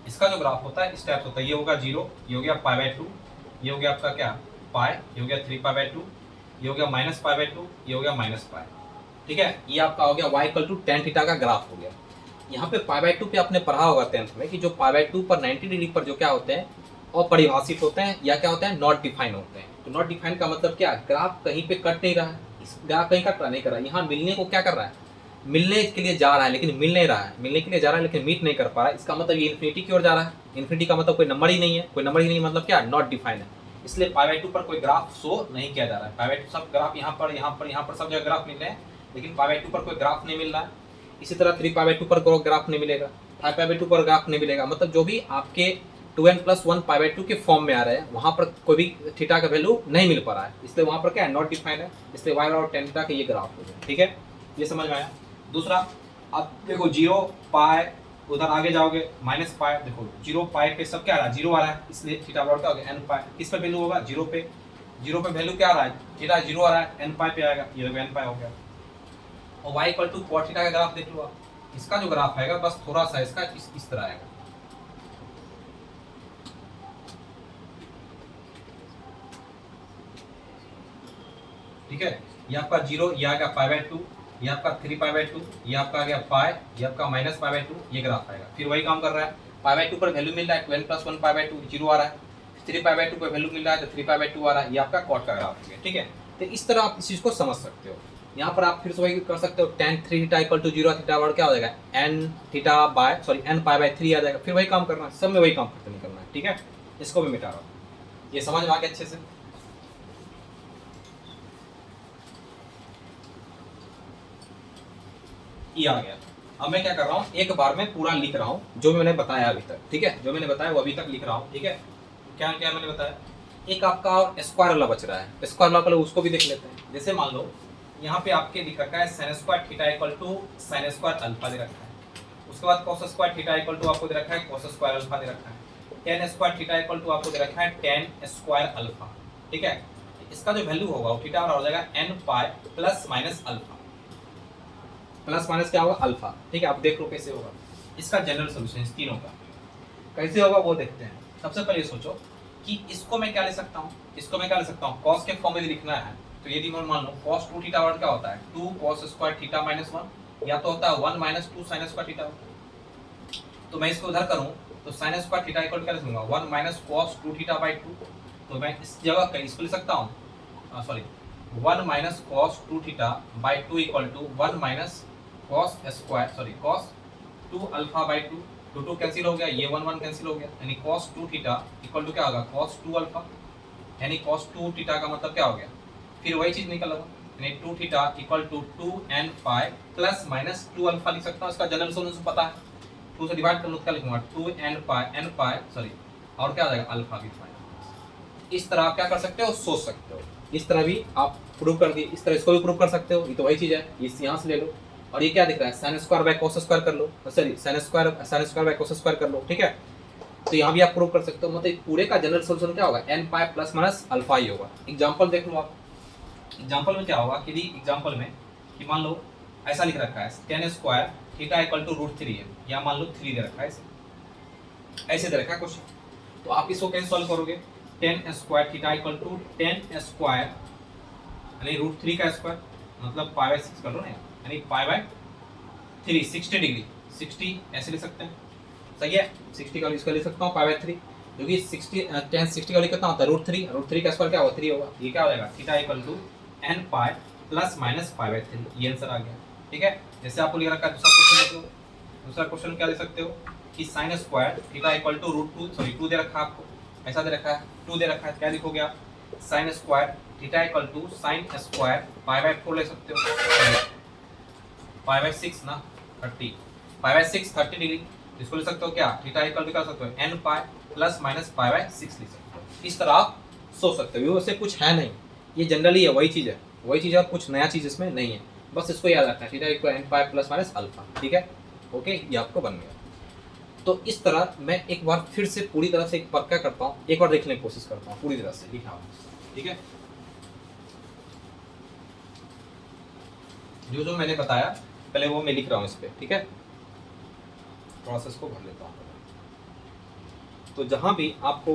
इसका जो ग्राफ होता है इस टाइप से होता है, ये होगा 0, ये हो गया पाई बाय 2, ये हो गया आपका क्या पाई, ये हो गया 3 पाई बाय 2, ये हो गया माइनस पाई बाय 2, ये हो गया माइनस पाई, ठीक है। ये आपका हो गया y equal to tan theta का ग्राफ हो गया। यहाँ पे पाई बाय 2 पे आपने पढ़ा होगा 10th में कि जो पाई बाय 2 पर 90 डिग्री पर जो क्या होते हैं अपरिभाषित होते हैं या क्या होते हैं नॉट डिफाइन होते हैं। तो नॉट डिफाइन का मतलब क्या, ग्राफ कहीं पे कट नहीं रहा है, इस ग्राफ कहीं कट रहा नहीं कर रहा है, यहाँ मिलने को क्या कर रहा है मिलने के लिए जा रहा है लेकिन मिल नहीं रहा है, मिलने के लिए जा रहा है लेकिन मीट नहीं कर पा रहा है, इसका मतलब ये इन्फिनिटी की ओर जा रहा है। इन्फिनिटी का मतलब कोई नंबर ही नहीं है, कोई नंबर ही नहीं मतलब क्या नॉट डिफाइन है, इसलिए पाई बाय 2 पर कोई ग्राफ शो नहीं किया जा रहा है। पाई बाय 2 सब ग्राफ यहाँ पर सब जगह ग्राफ मिल रहे हैं, लेकिन पाई बाय 2 पर कोई ग्राफ नहीं मिल रहा है। इसी तरह 3 पाई बाय 2 पर कोई ग्राफ नहीं मिलेगा, 5 पाई बाय 2 पर ग्राफ नहीं मिलेगा, मतलब जो भी आपके 2n प्लस 1 पाई बाय 2 के फॉर्म में आ रहे हैं वहाँ पर कोई भी थीटा का वैल्यू नहीं मिल पा रहा है, इसलिए वहाँ पर क्या है नॉट डिफाइन है, इसलिए y और tan थीटा का ये ग्राफ हो गया, ठीक है, ये समझ में आया। दूसरा अब देखो 0 पाई, उधर आगे जाओगे माइनस पाई, देखो 0 पाई पे सब क्या आ रहा है 0 आ रहा है, इसलिए थीटा बराबर क्या हो गया n पाई, किस पे वैल्यू होगा 0 पे, 0 पे वैल्यू क्या आ रहा है थीटा 0 आ रहा है n पाई पे आएगा, ये देखो n पाई हो गया। और y equal to cos theta का ग्राफ देख लो आप, इसका जो ग्राफ आएगा बस थोड़ा सा इसका इस तरह आएगा, ठीक है। ये आपका 0, ये आ गया पाई बाय 2, ये आपका 3 पाई बाय 2, ये आपका आ गया पाई, ये आपका माइनस पाई बाय 2, ये ग्राफ आएगा। फिर वही काम कर रहा है, पाई बाय 2 पर वैल्यू मिल रहा है 12 प्लस 1 पाई बाय 2 0 आ रहा है, 3 पाई बाय 2 पर वैल्यू मिल रहा है तो 3 पाई बाय 2 आ रहा है, ये आपका कॉट का ग्राफ है, ठीक है। तो इस तरह आप इस चीज को समझ सकते हो। यहाँ पर आप फिर से वही कर सकते हो tan 3 theta equal to 0 theta बराबर क्या हो जाएगा n पाई बाय 3 आ जाएगा, फिर वही काम करना है, सब में वही काम करते निकलना है, ठीक है। इसको भी मिटा रहा हूँ, ये समझ में आ गया अच्छे से। ई आ गया। अब मैं क्या कर रहा हूँ, एक बार में पूरा लिख रहा हूँ जो मैंने बताया अभी तक, ठीक है, जो मैंने बताया वो अभी तक लिख रहा हूँ, ठीक है। क्या क्या मैंने बताया, एक आपका स्क्वायर वाला बच रहा है, स्क्वायर वाला पहले उसको भी देख लेते हैं। जैसे मान लो यहाँ पे आपके लिख रखा है sine square theta equal to sine square alpha दे रखा है, उसके बाद cos square theta equal to आपको दे रखा है कॉस स्क्वायर अल्फा दे रखा है, tan square theta equal to आपको दे रखा है टेन स्क्वायर अल्फा, ठीक है। इसका जो वैल्यू होगा वो थीटा बराबर हो जाएगा n pi plus minus alpha, plus minus क्या होगा अल्फा, ठीक है। आप देख लो कैसे होगा इसका जनरल सोल्यूशन, इस तीनों का कैसे होगा वो देखते हैं। सबसे पहले सोचो कि इसको मैं क्या ले सकता हूँ, इसको मैं क्या ले सकता हूँ, कॉस के फॉर्म में लिखना है तो यदि मैं मान लो कॉस 2 थीटा वर्ड क्या होता है 2 कॉस स्क्वायर थीटा माइनस 1, या तो होता है 1 माइनस 2 साइन स्क्वायर थीटा। तो मैं इसको उधर करूँ तो साइन स्क्वायर थीटा इक्वल क्या लिखूंगा 1 माइनस कॉस 2 थीटा बाई 2, तो मैं इस जगह कहीं इसको लिख सकता हूँ, sorry 1 minus cos 2 theta by 2 equal to 1 minus cos square sorry cos 2 alpha by 2, 2 2 cancel हो गया, ये 1 1 कैंसिल हो गया, यानी cos 2 थीटा इक्वल टू क्या होगा cos 2 अल्फा, यानी cos 2 थीटा का मतलब क्या हो गया, फिर वही चीज निकल आएगा, यानी 2 theta equal to 2n pi plus minus 2 alpha लिख सकता हूं। इसका जनरल सोल्यूशन पता है, 2 से डिवाइड कर लो, क्या लिखूंगा 2n पाई सॉरी और क्या आ जाएगा अल्फा भी पाई। इस तरह आप क्या कर सकते हो, सोच सकते हो, इस तरह भी आप प्रूव कर दिए, इस तरह इसको भी प्रूव कर सकते हो, ये तो वही चीज है, इस यहाँ से ले लो। और ये क्या दिख रहा है sine square by cos square कर लो, sorry sine square by cos square कर लो, ठीक है। तो यहाँ भी आप प्रूव कर सकते हो, मतलब पूरे का जनरल सोल्यूशन क्या होगा n pi plus minus alpha ही होगा। एग्जांपल देख लो आप, एग्जांपल में क्या होगा कि एग्जांपल में कि मान लो ऐसा लिख रखा है tan square theta equal to root 3 है, या मान लो 3 दे रखा है, ऐसे दे रखा है क्वेश्चन। तो आप इसको कैसे सॉल्व करोगे, tan square theta equal to tan square यानी रूट 3 का स्क्वायर मतलब पाई बाई 6 कर लो ना, यानी पाई बाई 3 60 डिग्री, 60 ऐसे लिख सकते हैं, सही है। 60 का इसका लिख सकता हूँ पाई बाई 3, क्योंकि 60 tan 60 का लिख कितना होता है रूट 3, रूट 3 का स्क्वायर क्या होगा 3 होगा, ये क्या हो जाएगा theta equal to n pi plus minus pi by 3, ये आंसर आ गया, ठीक है। जैसे आपको लिख रखा है दूसरा क्वेश्चन देख लो, दूसरा क्वेश्चन क्या लिख सकते हो कि sine square theta equal to root 2 sorry 2 दे रखा है आपको, ऐसा दे रखा है 2 दे रखा है, क्या लिखोगे आप sine square theta equal to sine square pi by 4 ले सकते हो, पाई बाई 6 ना 30, पाई बाई 6 30 डिग्री, इसको लिख सकते हो क्या थीटा इक्वल टू कर सकते हो n pi plus minus pi by 6 लिख सकते हो। इस तरह आप सोच सकते हो, वैसे कुछ है नहीं, ये जनरली है वही चीज़ है, वही चीज़ है, कुछ नया चीज़ इसमें नहीं है, बस इसको याद रखना है theta equal n pi plus minus alpha, ठीक है, ओके, ये आपको बन गया। तो इस तरह मैं एक बार फिर से पूरी तरह से एक बार क्या करता हूँ, एक बार देखने की कोशिश करता हूँ पूरी तरह से लिखा हुआ, ठीक है। जो जो मैंने बताया पहले वो मैं लिख रहा हूँ इस पर, ठीक है, प्रोसेस को भर लेता हूँ। तो जहाँ भी आपको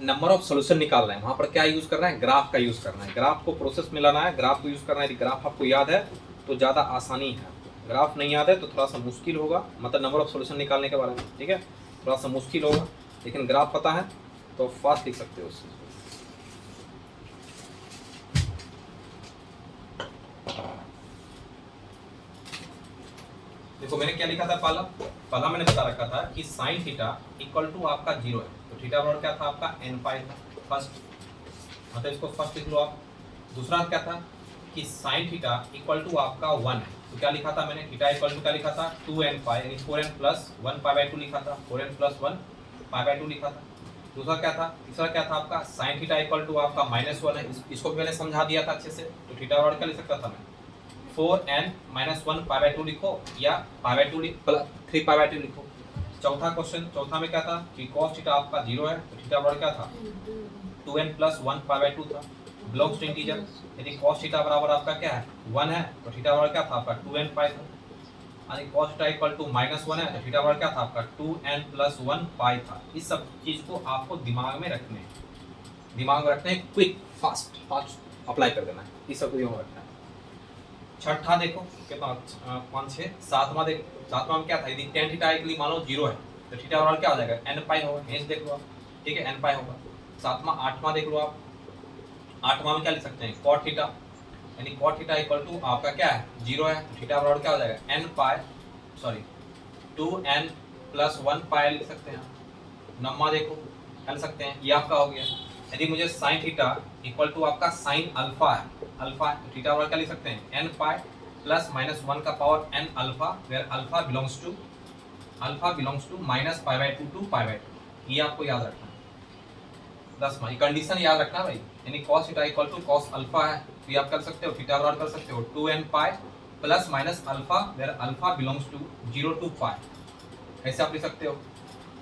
नंबर ऑफ सोल्यूशन निकालना है वहाँ पर क्या यूज़ करना है, ग्राफ का यूज़ करना है, ग्राफ को प्रोसेस में लाना है, ग्राफ को यूज़ करना है। यदि ग्राफ आपको याद है तो ज़्यादा आसानी है, ग्राफ नहीं याद है तो थोड़ा सा मुश्किल होगा, मतलब नंबर ऑफ सोल्यूशन निकालने के बारे में, ठीक है, थोड़ा सा मुश्किल होगा, लेकिन ग्राफ पता है तो फास्ट लिख सकते हो उस चीज़ को। देखो मैंने क्या लिखा था, पहला मैंने बता रखा था कि साइन थीटा इक्वल टू आपका 0 है, तो थीटा बराबर क्या था आपका n पाई था फर्स्ट, मतलब इसको फर्स्ट लिख लो आप। दूसरा क्या था कि साइन थीटा इक्वल टू आपका 1 है, तो क्या लिखा था मैंने थीटा इक्वल टू क्या लिखा था 2n पाई यानी 4n प्लस 1 पाई बाई 2 लिखा था, 4n प्लस 1 पाई बाई 2 लिखा था। दूसरा क्या था, तीसरा क्या था आपका साइन थीटा इक्वल टू आपका -1 है, इसको भी मैंने समझा दिया था अच्छे से, तो थीटा बराबर क्या लिख सकता था मैं 4n माइनस 1 पाई बाई 2 लिखो या पाई बाई 2 3 पाई बाई 2 लिखो। चौथा क्वेश्चन, चौथा में क्या था कि cos थीटा आपका 0 है, तो थीटा बराबर क्या था 2n प्लस 1 पाई बाई 2 था, बिलोंग्स टू इंटीजर, यदि cos थीटा बराबर आपका क्या है 1 है, तो थीटा बराबर क्या था आपका 2n पाई था, यानी cos थीटा इक्वल टू -1 है, तो थीटा बराबर क्या था आपका 2n प्लस 1 पाई था। इस सब चीज को आपको दिमाग में रखने हैं, दिमाग में रखते हैं, क्विक फास्ट अप्लाई कर देना है, इस सब को दिमाग में रखना है। छठा देखो कितना 5 6 सातवां देखो, सातवां में क्या था, यदि tan थीटा के लिए मान लो 0 है तो थीटा बराबर क्या हो जाएगा n पाई होगा, हेंस देख लो आप, ठीक है n पाई होगा। सातवां आठवां देख लो आप, आठवां में क्या लिख सकते हैं cot थीटा, यानी cot थीटा इक्वल टू आपका क्या है 0 है, तो थीटा बराबर क्या हो जाएगा n पाई सॉरी 2n प्लस 1 पाई लिख सकते हैं। नौवां देखो क्या लिख सकते हैं, ये आपका हो गया। यदि मुझे साइन थीटा इक्वल टू आपका साइन अल्फा है, अल्फा तो थीटा बराबर क्या लिख सकते हैं n पाई प्लस माइनस 1 का power n alpha, where alpha belongs to minus pi by two to pi by two. ये आपको याद रखना है। 10 ये कंडीशन याद रखना भाई, यानी cos theta equal to cos alpha है, तो ये आप कर सकते हो, थीटा बराबर कर सकते हो 2n pi plus minus alpha, where alpha belongs to 0 to pi, ऐसे आप लिख सकते हो।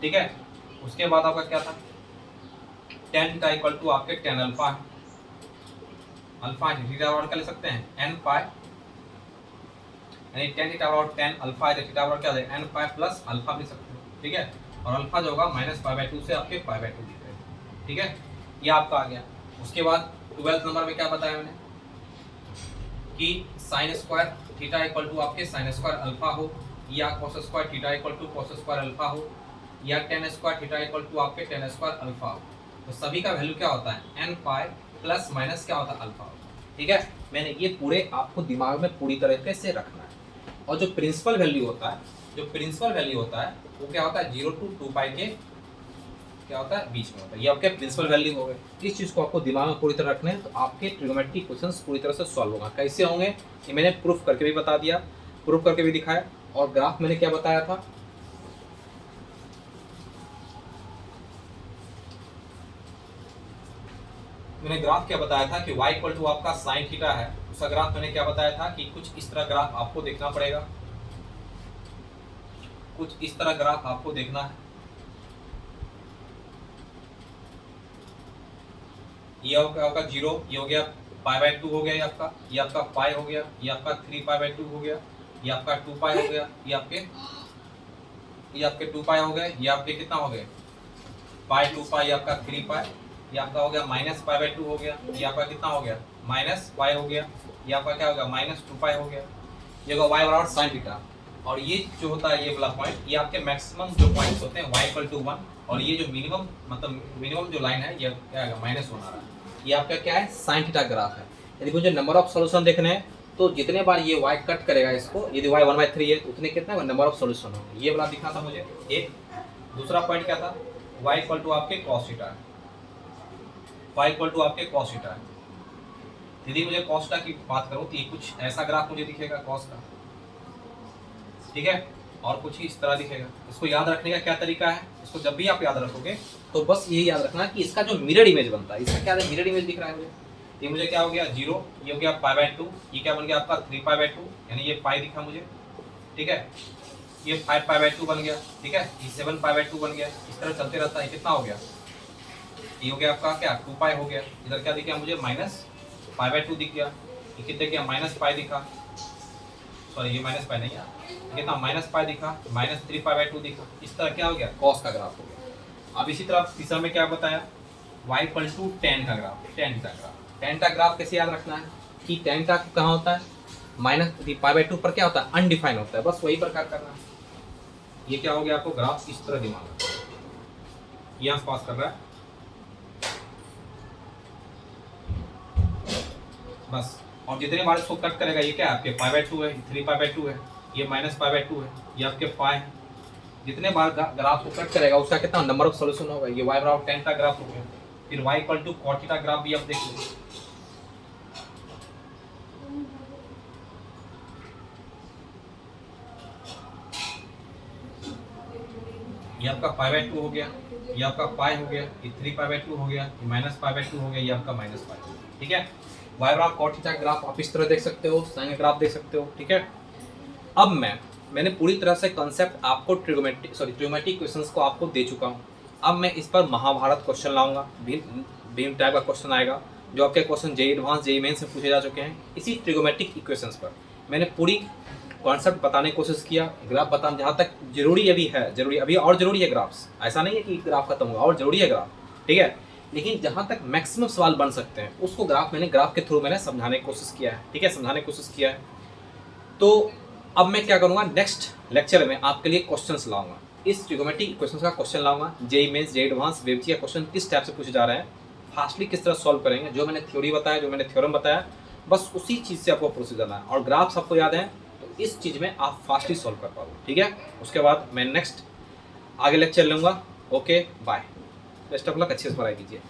ठीक है, उसके बाद आपका क्या था, tan थीटा इक्वल टू आपके tan अल्फा है, अल्फा है, थीटा बराबर क्या लिख सकते हैं n पाई, यानी tan थीटा बराबर tan अल्फा है, थीटा बराबर क्या है n पाई प्लस अल्फा लिख सकते हो। ठीक है, और अल्फा जो होगा माइनस पाई बाई टू से आपके पाई बाई टू दिख रहे हैं। ठीक है, ये आपका आ गया। उसके बाद 12th नंबर में क्या बताया मैंने कि sine square theta equal to आपके साइन स्क्वायर अल्फा हो, या cos square theta equal to cos square alpha हो, या tan square theta equal to आपके tan स्क्वायर अल्फा हो, तो सभी का वैल्यू क्या होता है n पाई प्लस माइनस क्या होता है अल्फा होता है। ठीक है, मैंने ये पूरे आपको दिमाग में पूरी तरीके से रखना है। और जो प्रिंसिपल वैल्यू होता है, वो क्या होता है 0 टू 2 पाई के क्या होता है बीच में होता है, ये आपके प्रिंसिपल वैल्यू हो गए। इस चीज़ को आपको दिमाग में पूरी तरह रखना है, तो आपके ट्रिग्नोमेट्रिक क्वेश्चंस पूरी तरह से सॉल्व होगा। कैसे होंगे ये मैंने प्रूफ करके भी बता दिया, प्रूफ करके भी दिखाया। और ग्राफ मैंने क्या बताया था, मैंने ग्राफ क्या बताया था कि y इक्वल टू आपका साइन थीटा है, उसका ग्राफ मैंने क्या बताया था कि कुछ इस तरह ग्राफ आपको देखना पड़ेगा, कुछ इस तरह ग्राफ आपको देखना है। ये होगा 0, ये हो गया पाई बाई टू हो गया, ये आपका पाई हो गया, ये आपका 3 पाई बाई टू हो गया, ये आपका 2 पाई हो गया, ये आपके 2 पाई हो गए, ये आपके कितना हो गए पाई 2 पाई, ये आपका 3 पाई, ये आपका हो गया माइनस पाई बाई टू हो गया, ये आपका कितना हो गया माइनस पाई हो गया, ये आपका क्या हो गया माइनस 2 पाई हो गया, ये होगा y बराबर साइन थीटा। और ये जो होता है ये वाला पॉइंट, ये आपके मैक्सिमम जो पॉइंट्स होते हैं y इक्वल टू 1, और ये जो मिनिमम मतलब मिनिमम जो लाइन है ये क्या है माइनस 1 आ रहा है, ये आपका क्या है साइन थीटा ग्राफ है। यदि मुझे नंबर ऑफ सॉल्यूशन देखने हैं तो जितने बार ये y कट करेगा इसको, यदि y 1/3 है तो उतने कितने नंबर ऑफ सॉल्यूशन होंगे, ये वाला दिखना था मुझे एक। दूसरा पॉइंट क्या था, y इक्वल टू आपके cos थीटा है, y इक्वल टू आपके cos थीटा है। यदि मुझे cos थीटा की बात करूं तो ये कुछ ऐसा ग्राफ मुझे दिखेगा cos का, ठीक है, और कुछ ही इस तरह दिखेगा। इसको याद रखने का क्या तरीका है, इसको जब भी आप याद रखोगे तो बस यही याद रखना कि इसका जो मिरर इमेज बनता है, इसका क्या मिरर इमेज दिख रहा है मुझे, ये मुझे क्या हो गया 0, ये हो गया पाई बाई टू, ये क्या बन गया आपका 3 पाई बाई टू, यानी ये पाई दिखा मुझे, ठीक है, ये 5 पाई बाई टू बन गया, ठीक है, ये 7 पाई बाई टू बन गया, इस तरह चलते रहता है। कितना हो गया, ये हो गया आपका क्या 2 पाई हो गया, इधर क्या दिख गया मुझे माइनस पाई बाई टू दिख गया, ये कितने गया माइनस पाई दिखा, सॉरी ये माइनस पाई नहीं है, कितना माइनस पाई दिखा, माइनस 3 पाई बाई टू दिखा, इस तरह क्या हो गया कॉस का ग्राफ हो गया। अब इसी तरह तीसरा में क्या बताया y इक्वल टू tan का ग्राफ, tan का ग्राफ कैसे याद रखना है कि tan का कहाँ होता है माइनस पाई बाई टू पर क्या होता है अनडिफाइन होता है, बस वही प्रकार करना है। ये क्या हो गया आपको ग्राफ इस तरह दिमाग में यहाँ पास कर रहा है बस, और जितने बार इसको कट करेगा ये क्या है आपके पाई बाई टू है, 3 पाई बाई टू है, ये माइनस पाई बाई टू है, ये आपके पाई है। जितने बार ग्राफ को कट करेगा उसका कितना नंबर ऑफ सॉल्यूशन होगा, ये y बराबर tan का ग्राफ हो गया। फिर y equal to cos theta graph भी आप देख लो, ये आपका पाई बाई टू हो गया, ये आपका पाई हो गया, ये 3 पाई बाई टू हो गया, ये माइनस पाई बाई टू हो गया, ये आपका माइनस पाई, ठीक है। y बराबर cos थीटा ग्राफ आप इस तरह देख सकते हो, साइन ग्राफ देख सकते हो, ठीक है। अब मैंने पूरी तरह से कॉन्सेप्ट आपको ट्रिग्नोमेट्रिक क्वेश्चंस को आपको दे चुका हूँ। अब मैं इस पर महाभारत क्वेश्चन लाऊंगा, भीम टाइप का क्वेश्चन आएगा, जो आपके question JEE advance JEE main से पूछे जा चुके हैं। इसी ट्रिग्नोमेट्रिक इक्वेशंस पर मैंने पूरी कॉन्सेप्ट बताने की कोशिश किया, ग्राफ बताना जहाँ तक जरूरी अभी है, अभी और जरूरी है ग्राफ्स, ऐसा नहीं है कि ग्राफ खत्म हुआ, और जरूरी है ग्राफ, ठीक है। लेकिन जहाँ तक मैक्सिमम सवाल बन सकते हैं उसको ग्राफ के थ्रू मैंने समझाने की कोशिश किया है, ठीक है, समझाने की कोशिश किया है। तो अब मैं क्या करूँगा, नेक्स्ट लेक्चर में आपके लिए क्वेश्चंस लाऊंगा, इस ट्रिग्नोमेट्रिक इक्वेशंस का क्वेश्चन लाऊंगा, जेईई मेंस जेईई एडवांस वेबजी का क्वेश्चन किस टाइप से पूछे जा रहे हैं, फास्टली किस तरह सॉल्व करेंगे, जो मैंने थ्योरी बताया, जो मैंने थ्योरम बताया, बस उसी चीज़ से आपको प्रोसीड करना है। और ग्राफ्स आपको याद है तो इस चीज़ में आप फास्टली सॉल्व कर पाओगे, ठीक है। उसके बाद मैं नेक्स्ट आगे लेक्चर लूँगा। Okay bye, best of luck, अच्छे से पढ़ाई कीजिए।